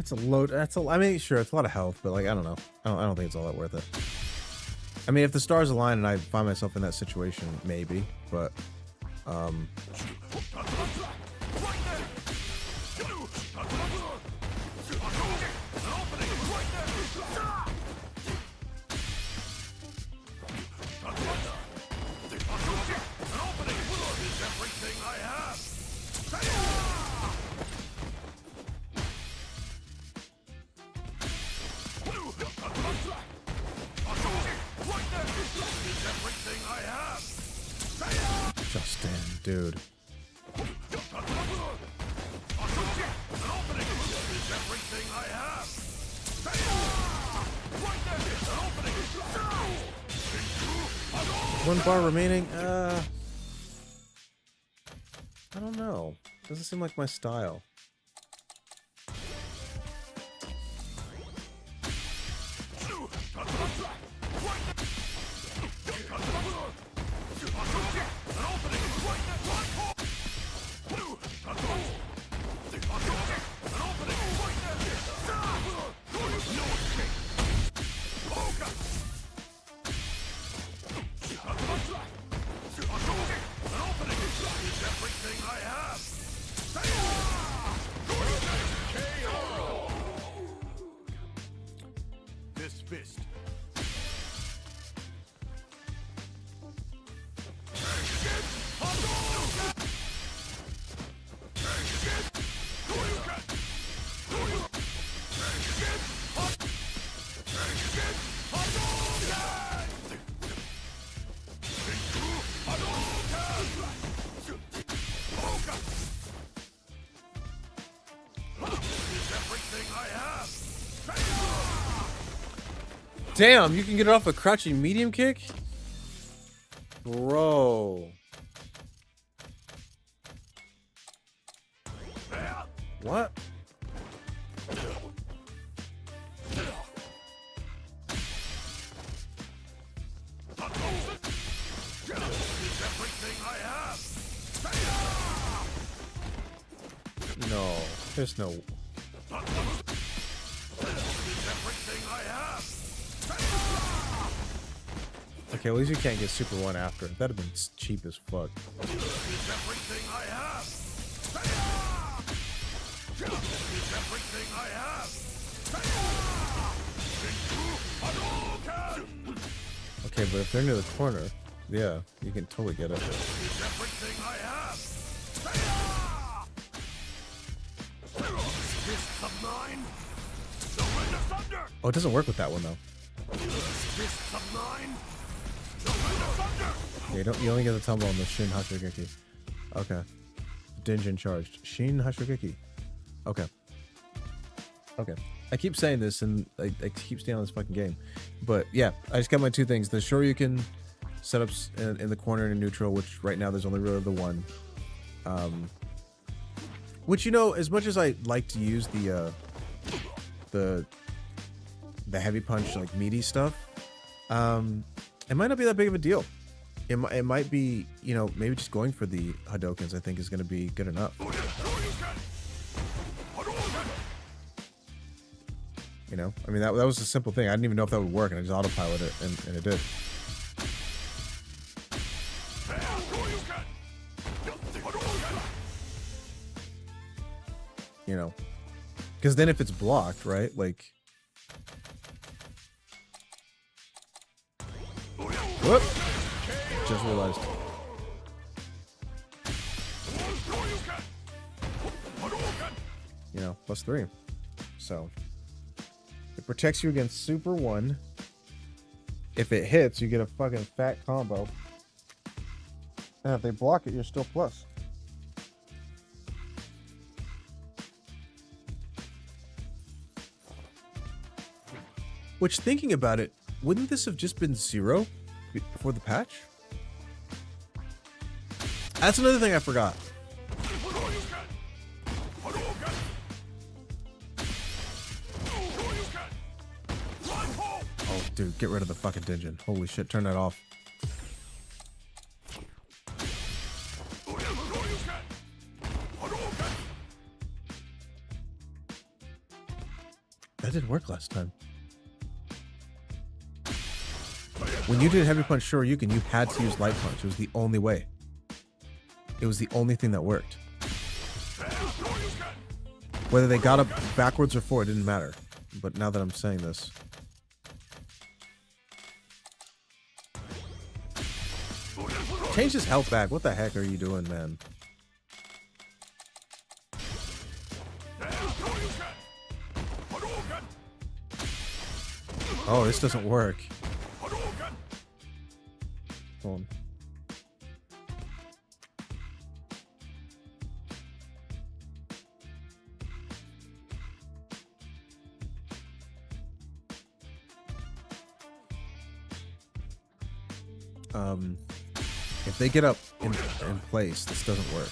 it's a load. I mean, sure, it's a lot of health, but like, I don't know. I don't think it's all that worth it. I mean, if the stars align and I find myself in that situation, maybe, but Justin, dude. One bar remaining. I don't know. Doesn't seem like my style. Fist. Damn, you can get it off a crouching medium kick? Bro. What? No, there's no. Okay, at least you can't get Super 1 after. That'd have been cheap as fuck. Okay, but if they're near the corner, yeah, you can totally get it. Oh, it doesn't work with that one though. Yeah, you only get the tumble on the Shin Hashirigeki. Okay. Dinjin charged. Shin Hashirigeki. Okay. Okay. I keep saying this and I keep staying on this fucking game. But yeah, I just got my two things. The Shoryuken setups in the corner and in neutral, which right now there's only really the one. Which, you know, as much as I like to use the heavy punch, like meaty stuff, it might not be that big of a deal. It might be, you know, maybe just going for the Hadokens I think is going to be good enough. You know, I mean, that was a simple thing. I didn't even know if that would work, and I just autopilot it, and it did. You know, because then if it's blocked, right, like... Whoop! Just realized. You know, +3. So... it protects you against Super 1. If it hits, you get a fucking fat combo. And if they block it, you're still plus. Which, thinking about it, wouldn't this have just been 0 before the patch? That's another thing I forgot. Oh, dude, get rid of the fucking Dinjin. Holy shit, turn that off. That didn't work last time. When you did Heavy Punch Shoryuken, you had to use Light Punch. It was the only way. It was the only thing that worked. Whether they got up backwards or forward, it didn't matter. But now that I'm saying this... change his health back. What the heck are you doing, man? Oh, this doesn't work. Hold on. If they get up in place, this doesn't work.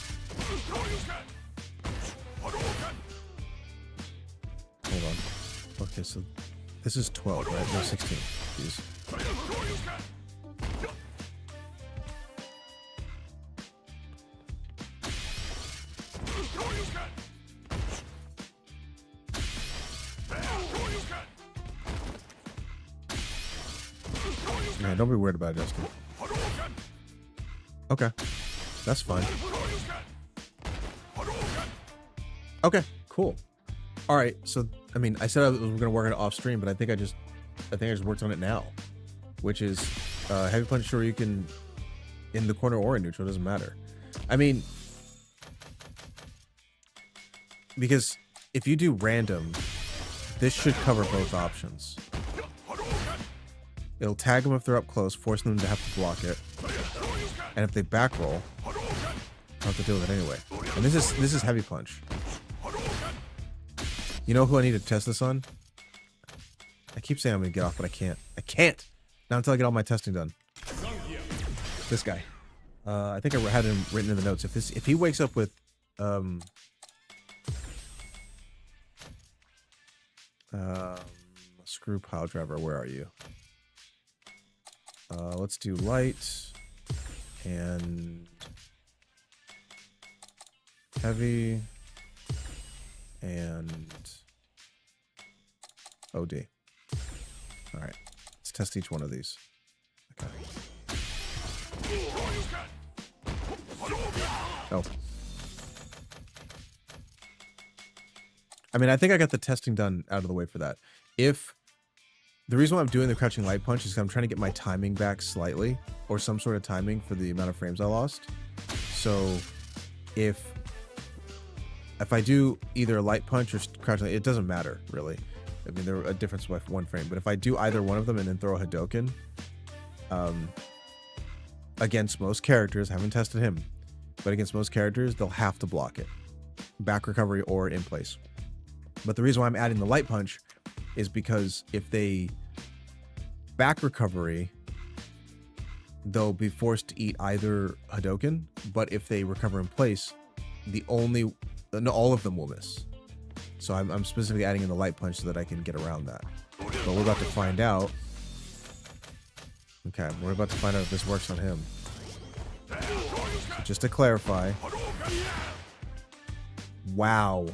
Hold on. Okay, so this is 12, right? No, 16. Jeez. Yeah, don't be worried about it, Justin. Okay, that's fine. Okay, cool. All right, so I mean, I said I was gonna work on it off stream, but I think I just worked on it now, which is Heavy Punch Shoryuken in the corner or in neutral, doesn't matter. I mean, because if you do random, this should cover both options. It'll tag them if they're up close, forcing them to have to block it. And if they back roll, I'll have to deal with it anyway. And this is Heavy Punch. You know who I need to test this on? I keep saying I'm gonna get off, but I can't. I can't! Not until I get all my testing done. This guy. I think I had him written in the notes. If he wakes up with screw pile driver, where are you? Let's do light and Heavy and OD. All right, let's test each one of these. Okay. Oh. I mean, I think I got the testing done out of the way for that. If the reason why I'm doing the crouching light punch is because I'm trying to get my timing back slightly, or some sort of timing for the amount of frames I lost. So if I do either a light punch or crouching, it doesn't matter really. I mean, they're a difference by 1 frame. But if I do either one of them and then throw a Hadoken, against most characters, I haven't tested him, but against most characters, they'll have to block it, back recovery or in place. But the reason why I'm adding the light punch is because if they back recovery, they'll be forced to eat either Hadoken, but if they recover in place, all of them will miss. So I'm specifically adding in the light punch so that I can get around that. But we're about to find out. Okay, we're about to find out if this works on him. So just to clarify. Wow.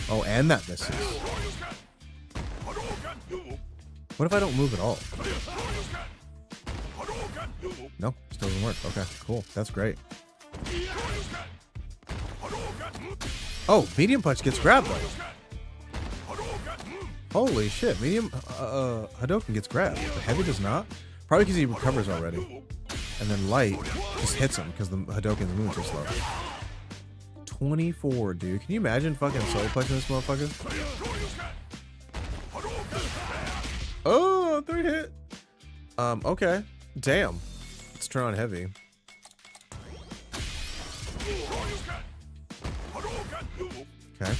Oh, and that misses. What if I don't move at all? No, still doesn't work. Okay, cool. That's great. Oh, medium punch gets grabbed though. Holy shit, medium Hadoken gets grabbed. But heavy does not. Probably because he recovers already. And then light just hits him because the Hadoken's moving too slow. 24, dude. Can you imagine fucking solar plexing this motherfucker? Oh, 3 hit. Okay. Damn. Let's turn on heavy. Okay.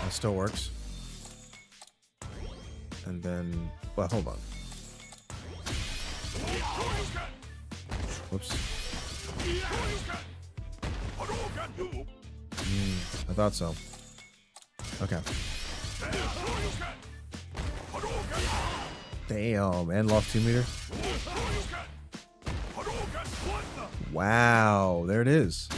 That still works. And then, well, hold on. Whoops. I thought so. Okay. Damn, and lost 2 meter. Wow, there it is.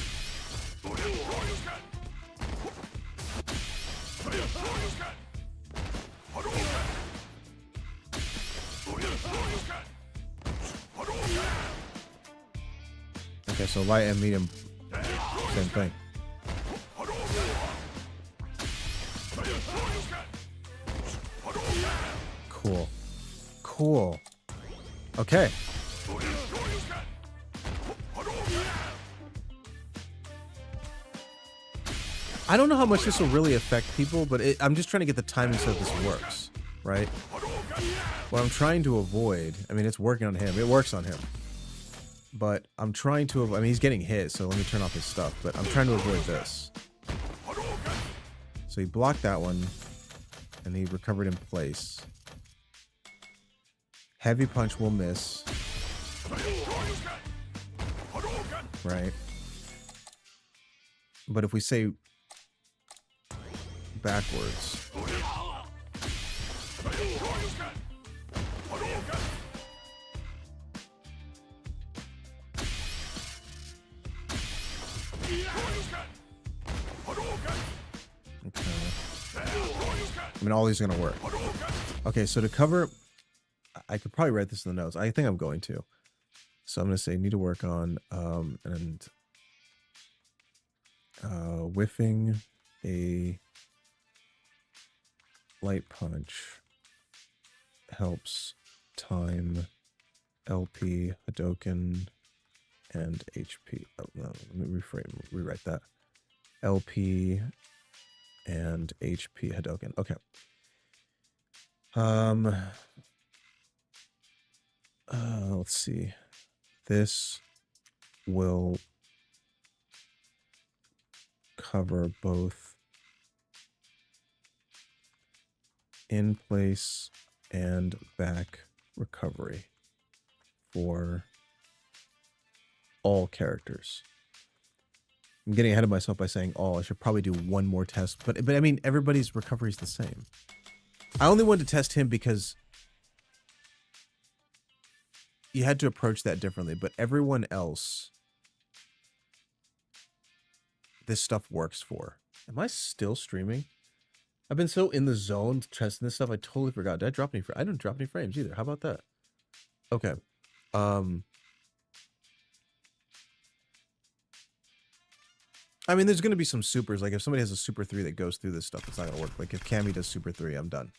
Okay, so light and medium, same thing. Cool. Cool. Okay. I don't know how much this will really affect people, but I'm just trying to get the timing so this works, right? What I'm trying to avoid, I mean, it's working on him. It works on him. But I'm trying to avoid, I mean, he's getting hit, so let me turn off his stuff. But I'm trying to avoid this. So he blocked that one, and he recovered in place. Heavy punch will miss. Right. But if we say backwards. Okay. I mean, all these are going to work. Okay, so to cover, I could probably write this in the notes. I think I'm going to. So I'm going to say need to work on whiffing a light punch helps time LP, Hadoken, and HP. Oh, no, let me rewrite that. LP and HP Hadoken. Okay. Let's see. This will cover both in place and back recovery for all characters. I'm getting ahead of myself by saying, oh, I should probably do one more test. But I mean, everybody's recovery is the same. I only wanted to test him because you had to approach that differently. But everyone else, this stuff works for. Am I still streaming? I've been so in the zone testing this stuff, I totally forgot. Did I drop any frames? I didn't drop any frames either. How about that? Okay. I mean, there's going to be some supers. Like, if somebody has a super 3 that goes through this stuff, it's not going to work. Like, if Cammy does super 3, I'm done.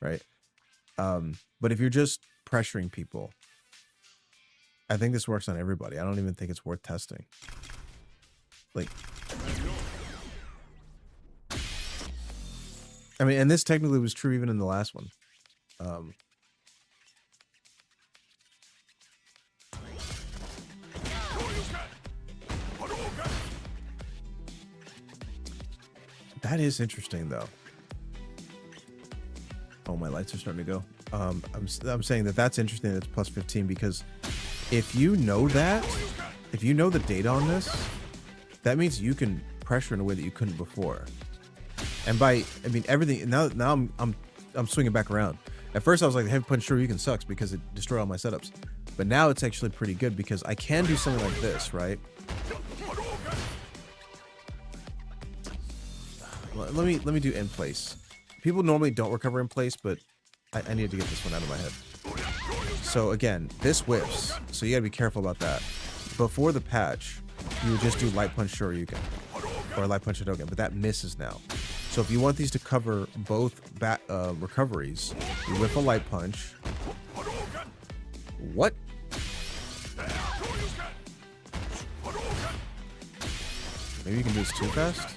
Right? But if you're just pressuring people, I think this works on everybody. I don't even think it's worth testing. Like... I mean, and this technically was true even in the last one. That is interesting, though. Oh, my lights are starting to go. I'm saying that that's interesting that it's plus 15 because if you know that, if you know the data on this, that means you can pressure in a way that you couldn't before. And by, I mean, everything, now I'm swinging back around. At first I was like, the heavy punch Shoryuken sucks because it destroyed all my setups. But now it's actually pretty good because I can do something like this, right? Let me do in place. People normally don't recover in place, but I needed to get this one out of my head. So again, this whiffs, so you gotta be careful about that. Before the patch, you would just do light punch Shoryuken or light punch Hadouken, but that misses now. So if you want these to cover both recoveries, you whip a light punch. What? Maybe you can do this too fast?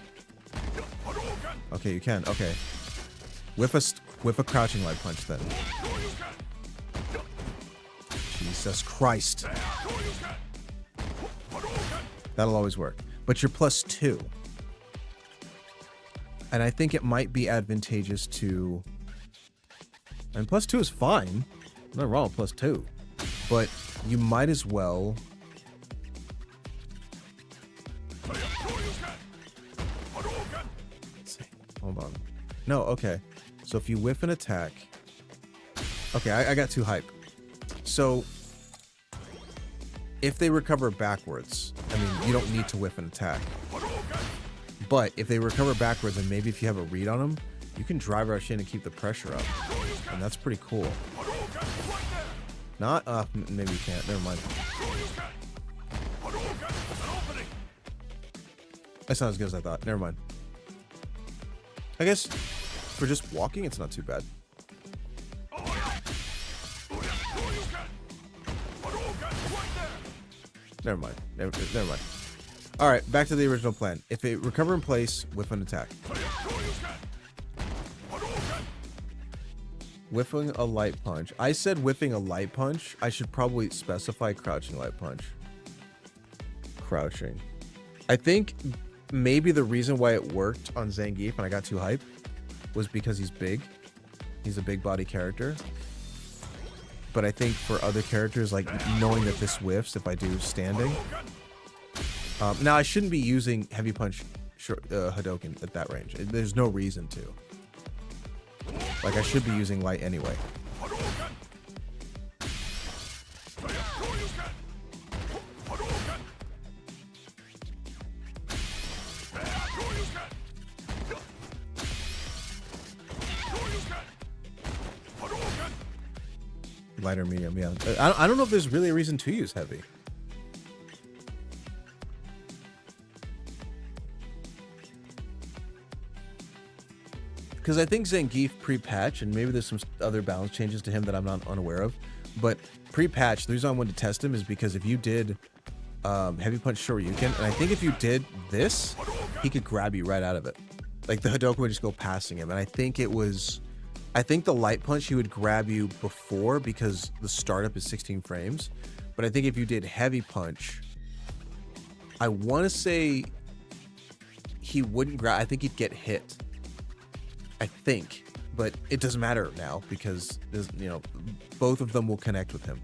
Okay, you can. Okay. Whip a crouching light punch then. Jesus Christ. That'll always work. But you're plus 2. And I think it might be advantageous to... And plus 2 is fine. Nothing wrong with plus 2. But you might as well... Let's see. Hold on. No, okay. So if you whiff an attack... Okay, I got too hype. So... If they recover backwards, I mean, you don't need to whiff an attack. But if they recover backwards, and maybe if you have a read on them, you can drive rush in and keep the pressure up. And that's pretty cool. Not maybe you can't. Never mind. That's not as good as I thought. Never mind. I guess for just walking, it's not too bad. Never mind. Never mind. All right, back to the original plan. If it recover in place, whiff an attack. Whiffing a light punch. I said whiffing a light punch. I should probably specify crouching light punch. Crouching. I think maybe the reason why it worked on Zangief and I got too hype was because he's big. He's a big body character. But I think for other characters, like knowing that this whiffs if I do standing. Now, I shouldn't be using heavy punch Hadouken at that range. There's no reason to. Like, I should be using light anyway. Light or medium, yeah. I don't know if there's really a reason to use heavy. Because I think Zangief pre-patch, and maybe there's some other balance changes to him that I'm not unaware of, but pre-patch, the reason I wanted to test him is because if you did heavy punch Shoryuken, and I think if you did this, he could grab you right out of it. Like, the Hadouken would just go passing him, and I think the light punch he would grab you before because the startup is 16 frames, but I think if you did heavy punch, I want to say he wouldn't grab, I think he'd get hit. I think, but it doesn't matter now because you know, both of them will connect with him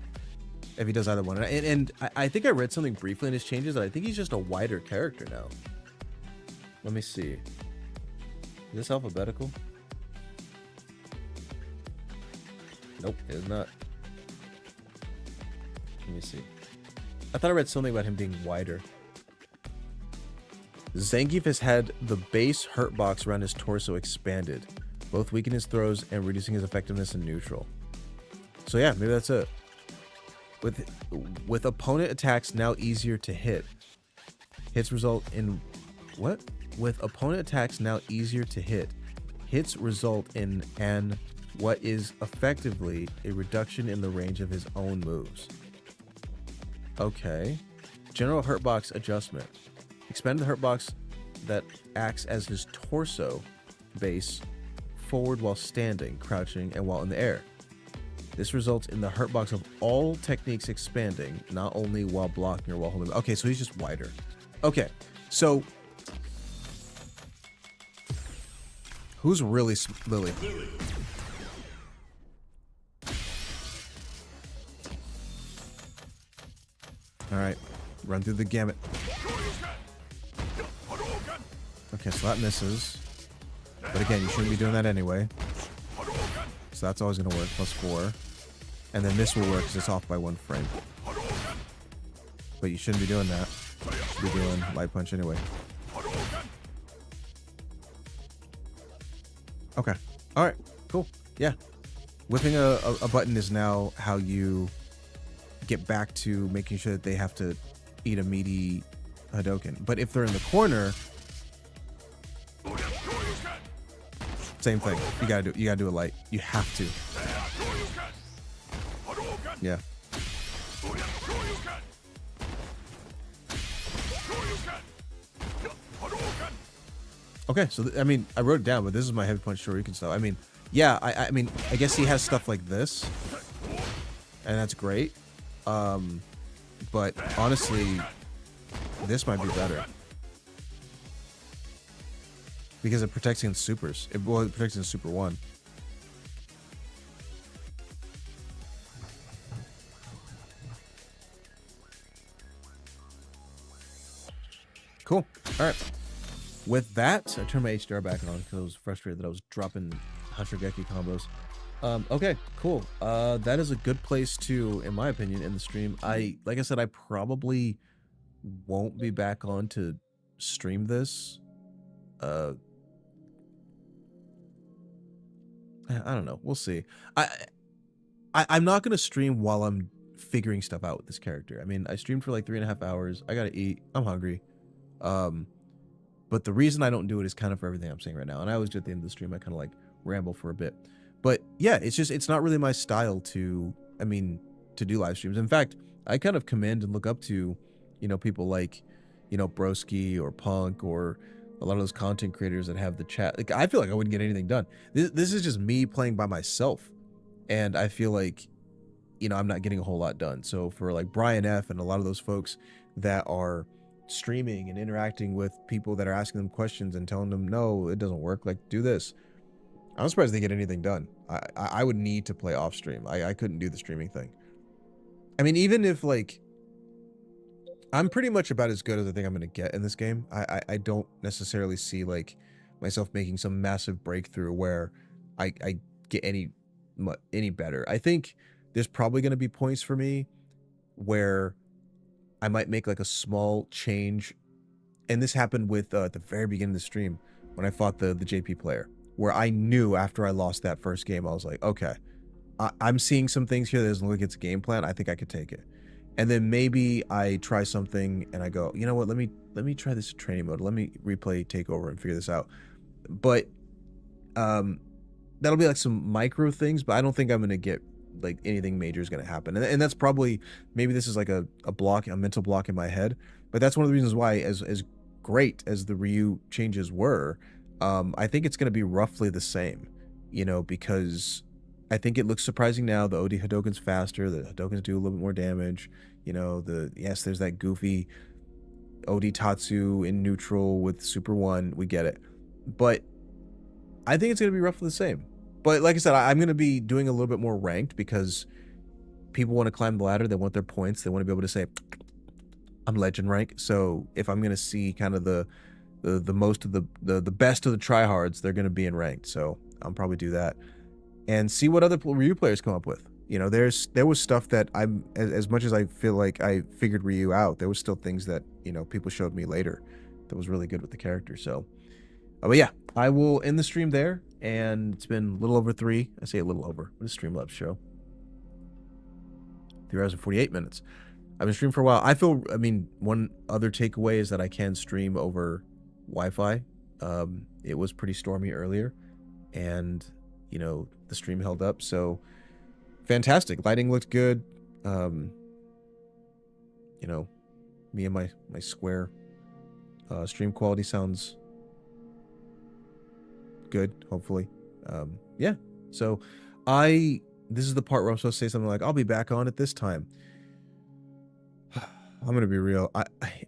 if he does either one. And I think I read something briefly in his changes that I think he's just a wider character now. Let me see. Is this alphabetical? Nope, it is not. Let me see. I thought I read something about him being wider. Zangief has had the base hurt box around his torso expanded, both weakening his throws and reducing his effectiveness in neutral. So yeah, maybe that's it. With opponent attacks now easier to hit, hits result in what? With opponent attacks now easier to hit, hits result in what is effectively a reduction in the range of his own moves. Okay. General hurt box adjustment. Expand the hurt box that acts as his torso base forward while standing, crouching, and while in the air. This results in the hurt box of all techniques expanding, not only while blocking or while holding. Okay, so he's just wider. Okay, so who's really Lily? All right, run through the gamut. Okay, so that misses. But again, you shouldn't be doing that anyway. So that's always going to work, +4. And then this will work because it's off by 1 frame. But you shouldn't be doing that. You should be doing light punch anyway. Okay. All right. Cool. Yeah. Whipping a button is now how you get back to making sure that they have to eat a meaty Hadouken. But if they're in the corner, same thing. You gotta do it light. You have to. Yeah. Okay, so I mean, I wrote it down, but this is my heavy punch Shoryuken style. I mean, yeah, I mean, I guess he has stuff like this, and that's great. But honestly, this might be better because it protects against supers. It protects against Super 1. Cool. All right. With that, I turned my HDR back on because I was frustrated that I was dropping Hashirageki combos. Okay, cool. That is a good place to, in my opinion, in the stream. Like I said, I probably won't be back on to stream this. I don't know. We'll see. I'm not gonna stream while I'm figuring stuff out with this character. I mean, I streamed for like 3.5 hours. I gotta eat. I'm hungry. But the reason I don't do it is kind of for everything I'm saying right now. And I always do at the end of the stream, I kind of like ramble for a bit. But yeah, it's not really my style to do live streams. In fact, I kind of commend and look up to, people like, Broski or Punk or a lot of those content creators that have the chat. Like, I feel like I wouldn't get anything done. This is just me playing by myself. And I feel like, I'm not getting a whole lot done. So for like Brian F and a lot of those folks that are streaming and interacting with people that are asking them questions and telling them, no, it doesn't work, like, do this. I'm surprised they get anything done. I would need to play off stream. I couldn't do the streaming thing. I mean, even if like, I'm pretty much about as good as I think I'm going to get in this game. I don't necessarily see like myself making some massive breakthrough where I get any better. I think there's probably going to be points for me where I might make like a small change. And this happened with at the very beginning of the stream when I fought the JP player, where I knew after I lost that first game, I was like, okay, I'm seeing some things here that doesn't look like it's a game plan. I think I could take it. And then maybe I try something and I go, you know what, let me try this training mode. Let me replay takeover and figure this out. But that'll be like some micro things, but I don't think I'm going to get like anything major is going to happen. And that's probably, maybe this is like a mental block in my head, but that's one of the reasons why, as great as the Ryu changes were, I think it's going to be roughly the same, because I think it looks surprising now. The OD Hadouken's faster. The Hadouken's do a little bit more damage. Yes, there's that goofy OD Tatsu in neutral with Super 1. We get it. But I think it's going to be roughly the same. But like I said, I'm going to be doing a little bit more ranked because people want to climb the ladder. They want their points. They want to be able to say, I'm legend rank. So if I'm going to see kind of the the most of the best of the tryhards, they're going to be in ranked. So I'll probably do that and see what other Ryu players come up with. You know, there was stuff that I'm, as much as I feel like I figured Ryu out, there was still things that, you know, people showed me later that was really good with the character. So, but yeah, I will end the stream there. And it's been a little over 3. I say a little over. What is Streamlabs show? 3 hours and 48 minutes. I've been streaming for a while. I mean, one other takeaway is that I can stream over Wi-Fi. It was pretty stormy earlier, and you know, the stream held up, so fantastic. Lighting looked good. You know, me and my square. Stream quality sounds good, hopefully. Yeah. So this is the part where I'm supposed to say something like, I'll be back on at this time. I'm gonna be real.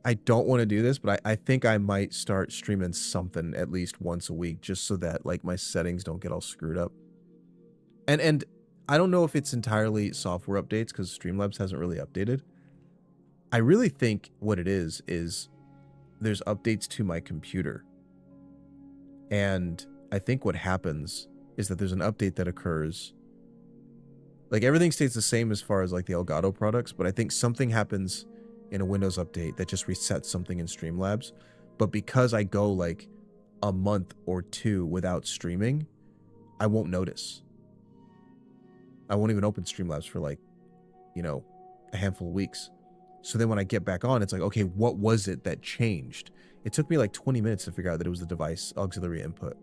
I don't want to do this, but I think I might start streaming something at least once a week, just so that like my settings don't get all screwed up. And I don't know if it's entirely software updates, because Streamlabs hasn't really updated. I really think what it is there's updates to my computer. And I think what happens is that there's an update that occurs. Like everything stays the same as far as like the Elgato products, but I think something happens in a Windows update that just resets something in Streamlabs. But because I go like a month or 2 without streaming, I won't notice. I won't even open Streamlabs for like, you know, a handful of weeks. So then when I get back on, it's like, okay, what was it that changed? It took me like 20 minutes to figure out that it was the device auxiliary input.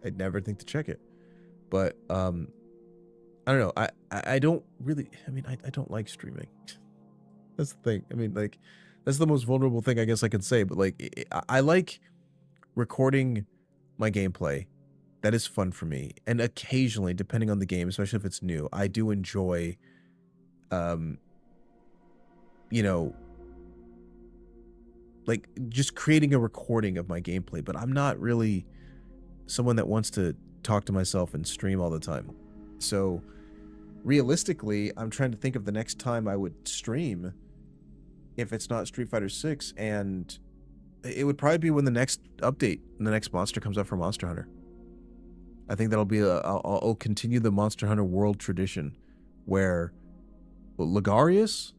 I'd never think to check it. But I don't know. I don't really, I mean, I don't like streaming. That's the thing. I mean, like, that's the most vulnerable thing I guess I can say. But like, I like recording my gameplay. That is fun for me. And occasionally, depending on the game, especially if it's new, I do enjoy, you know, like just creating a recording of my gameplay. But I'm not really someone that wants to talk to myself and stream all the time. So realistically, I'm trying to think of the next time I would stream if it's not Street Fighter 6, and it would probably be when the next update, the next monster comes up for Monster Hunter. I think that'll be I'll continue the Monster Hunter world tradition where Ligarius,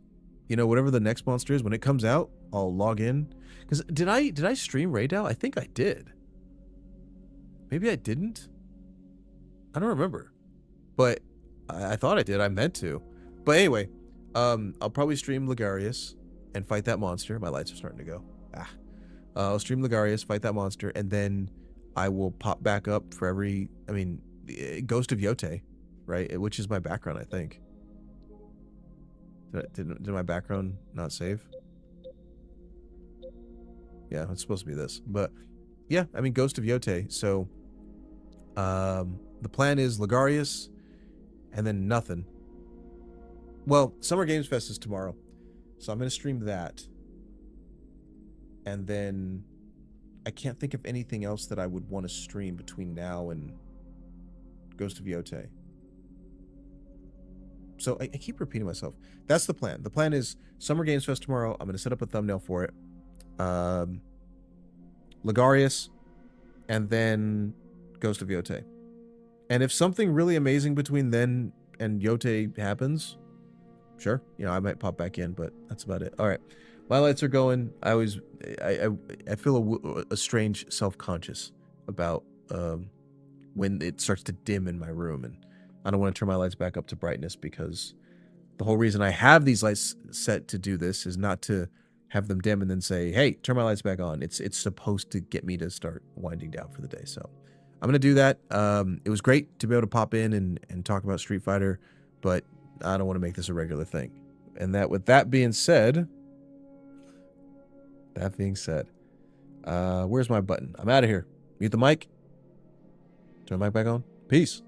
you know, whatever the next monster is, when it comes out, I'll log in. Because did I stream Raidou? I think I did. Maybe I didn't. I don't remember, but I thought I did. I meant to. But anyway, I'll probably stream Ligarius and fight that monster. My lights are starting to go. I'll stream Ligarius, fight that monster, and then I will pop back up for every, I mean, Ghost of Yote, right? Which is my background, I think. Did my background not save? Yeah, it's supposed to be this. But yeah, I mean, Ghost of Yote. So the plan is Ligarius and then nothing. Well, Summer Games Fest is tomorrow, so I'm going to stream that. And then I can't think of anything else that I would want to stream between now and Ghost of Yote. So I keep repeating myself. That's the plan. The plan is Summer Games Fest tomorrow. I'm going to set up a thumbnail for it. Ligarius, and then Ghost of Yote. And if something really amazing between then and Yote happens, sure, you know, I might pop back in, but that's about it. All right. My lights are going. I feel a strange self-conscious about when it starts to dim in my room, and I don't want to turn my lights back up to brightness, because the whole reason I have these lights set to do this is not to have them dim and then say, hey, turn my lights back on. It's supposed to get me to start winding down for the day. So I'm going to do that. It was great to be able to pop in and talk about Street Fighter, but I don't want to make this a regular thing. And with that being said, where's my button? I'm out of here. Mute the mic. Turn the mic back on. Peace.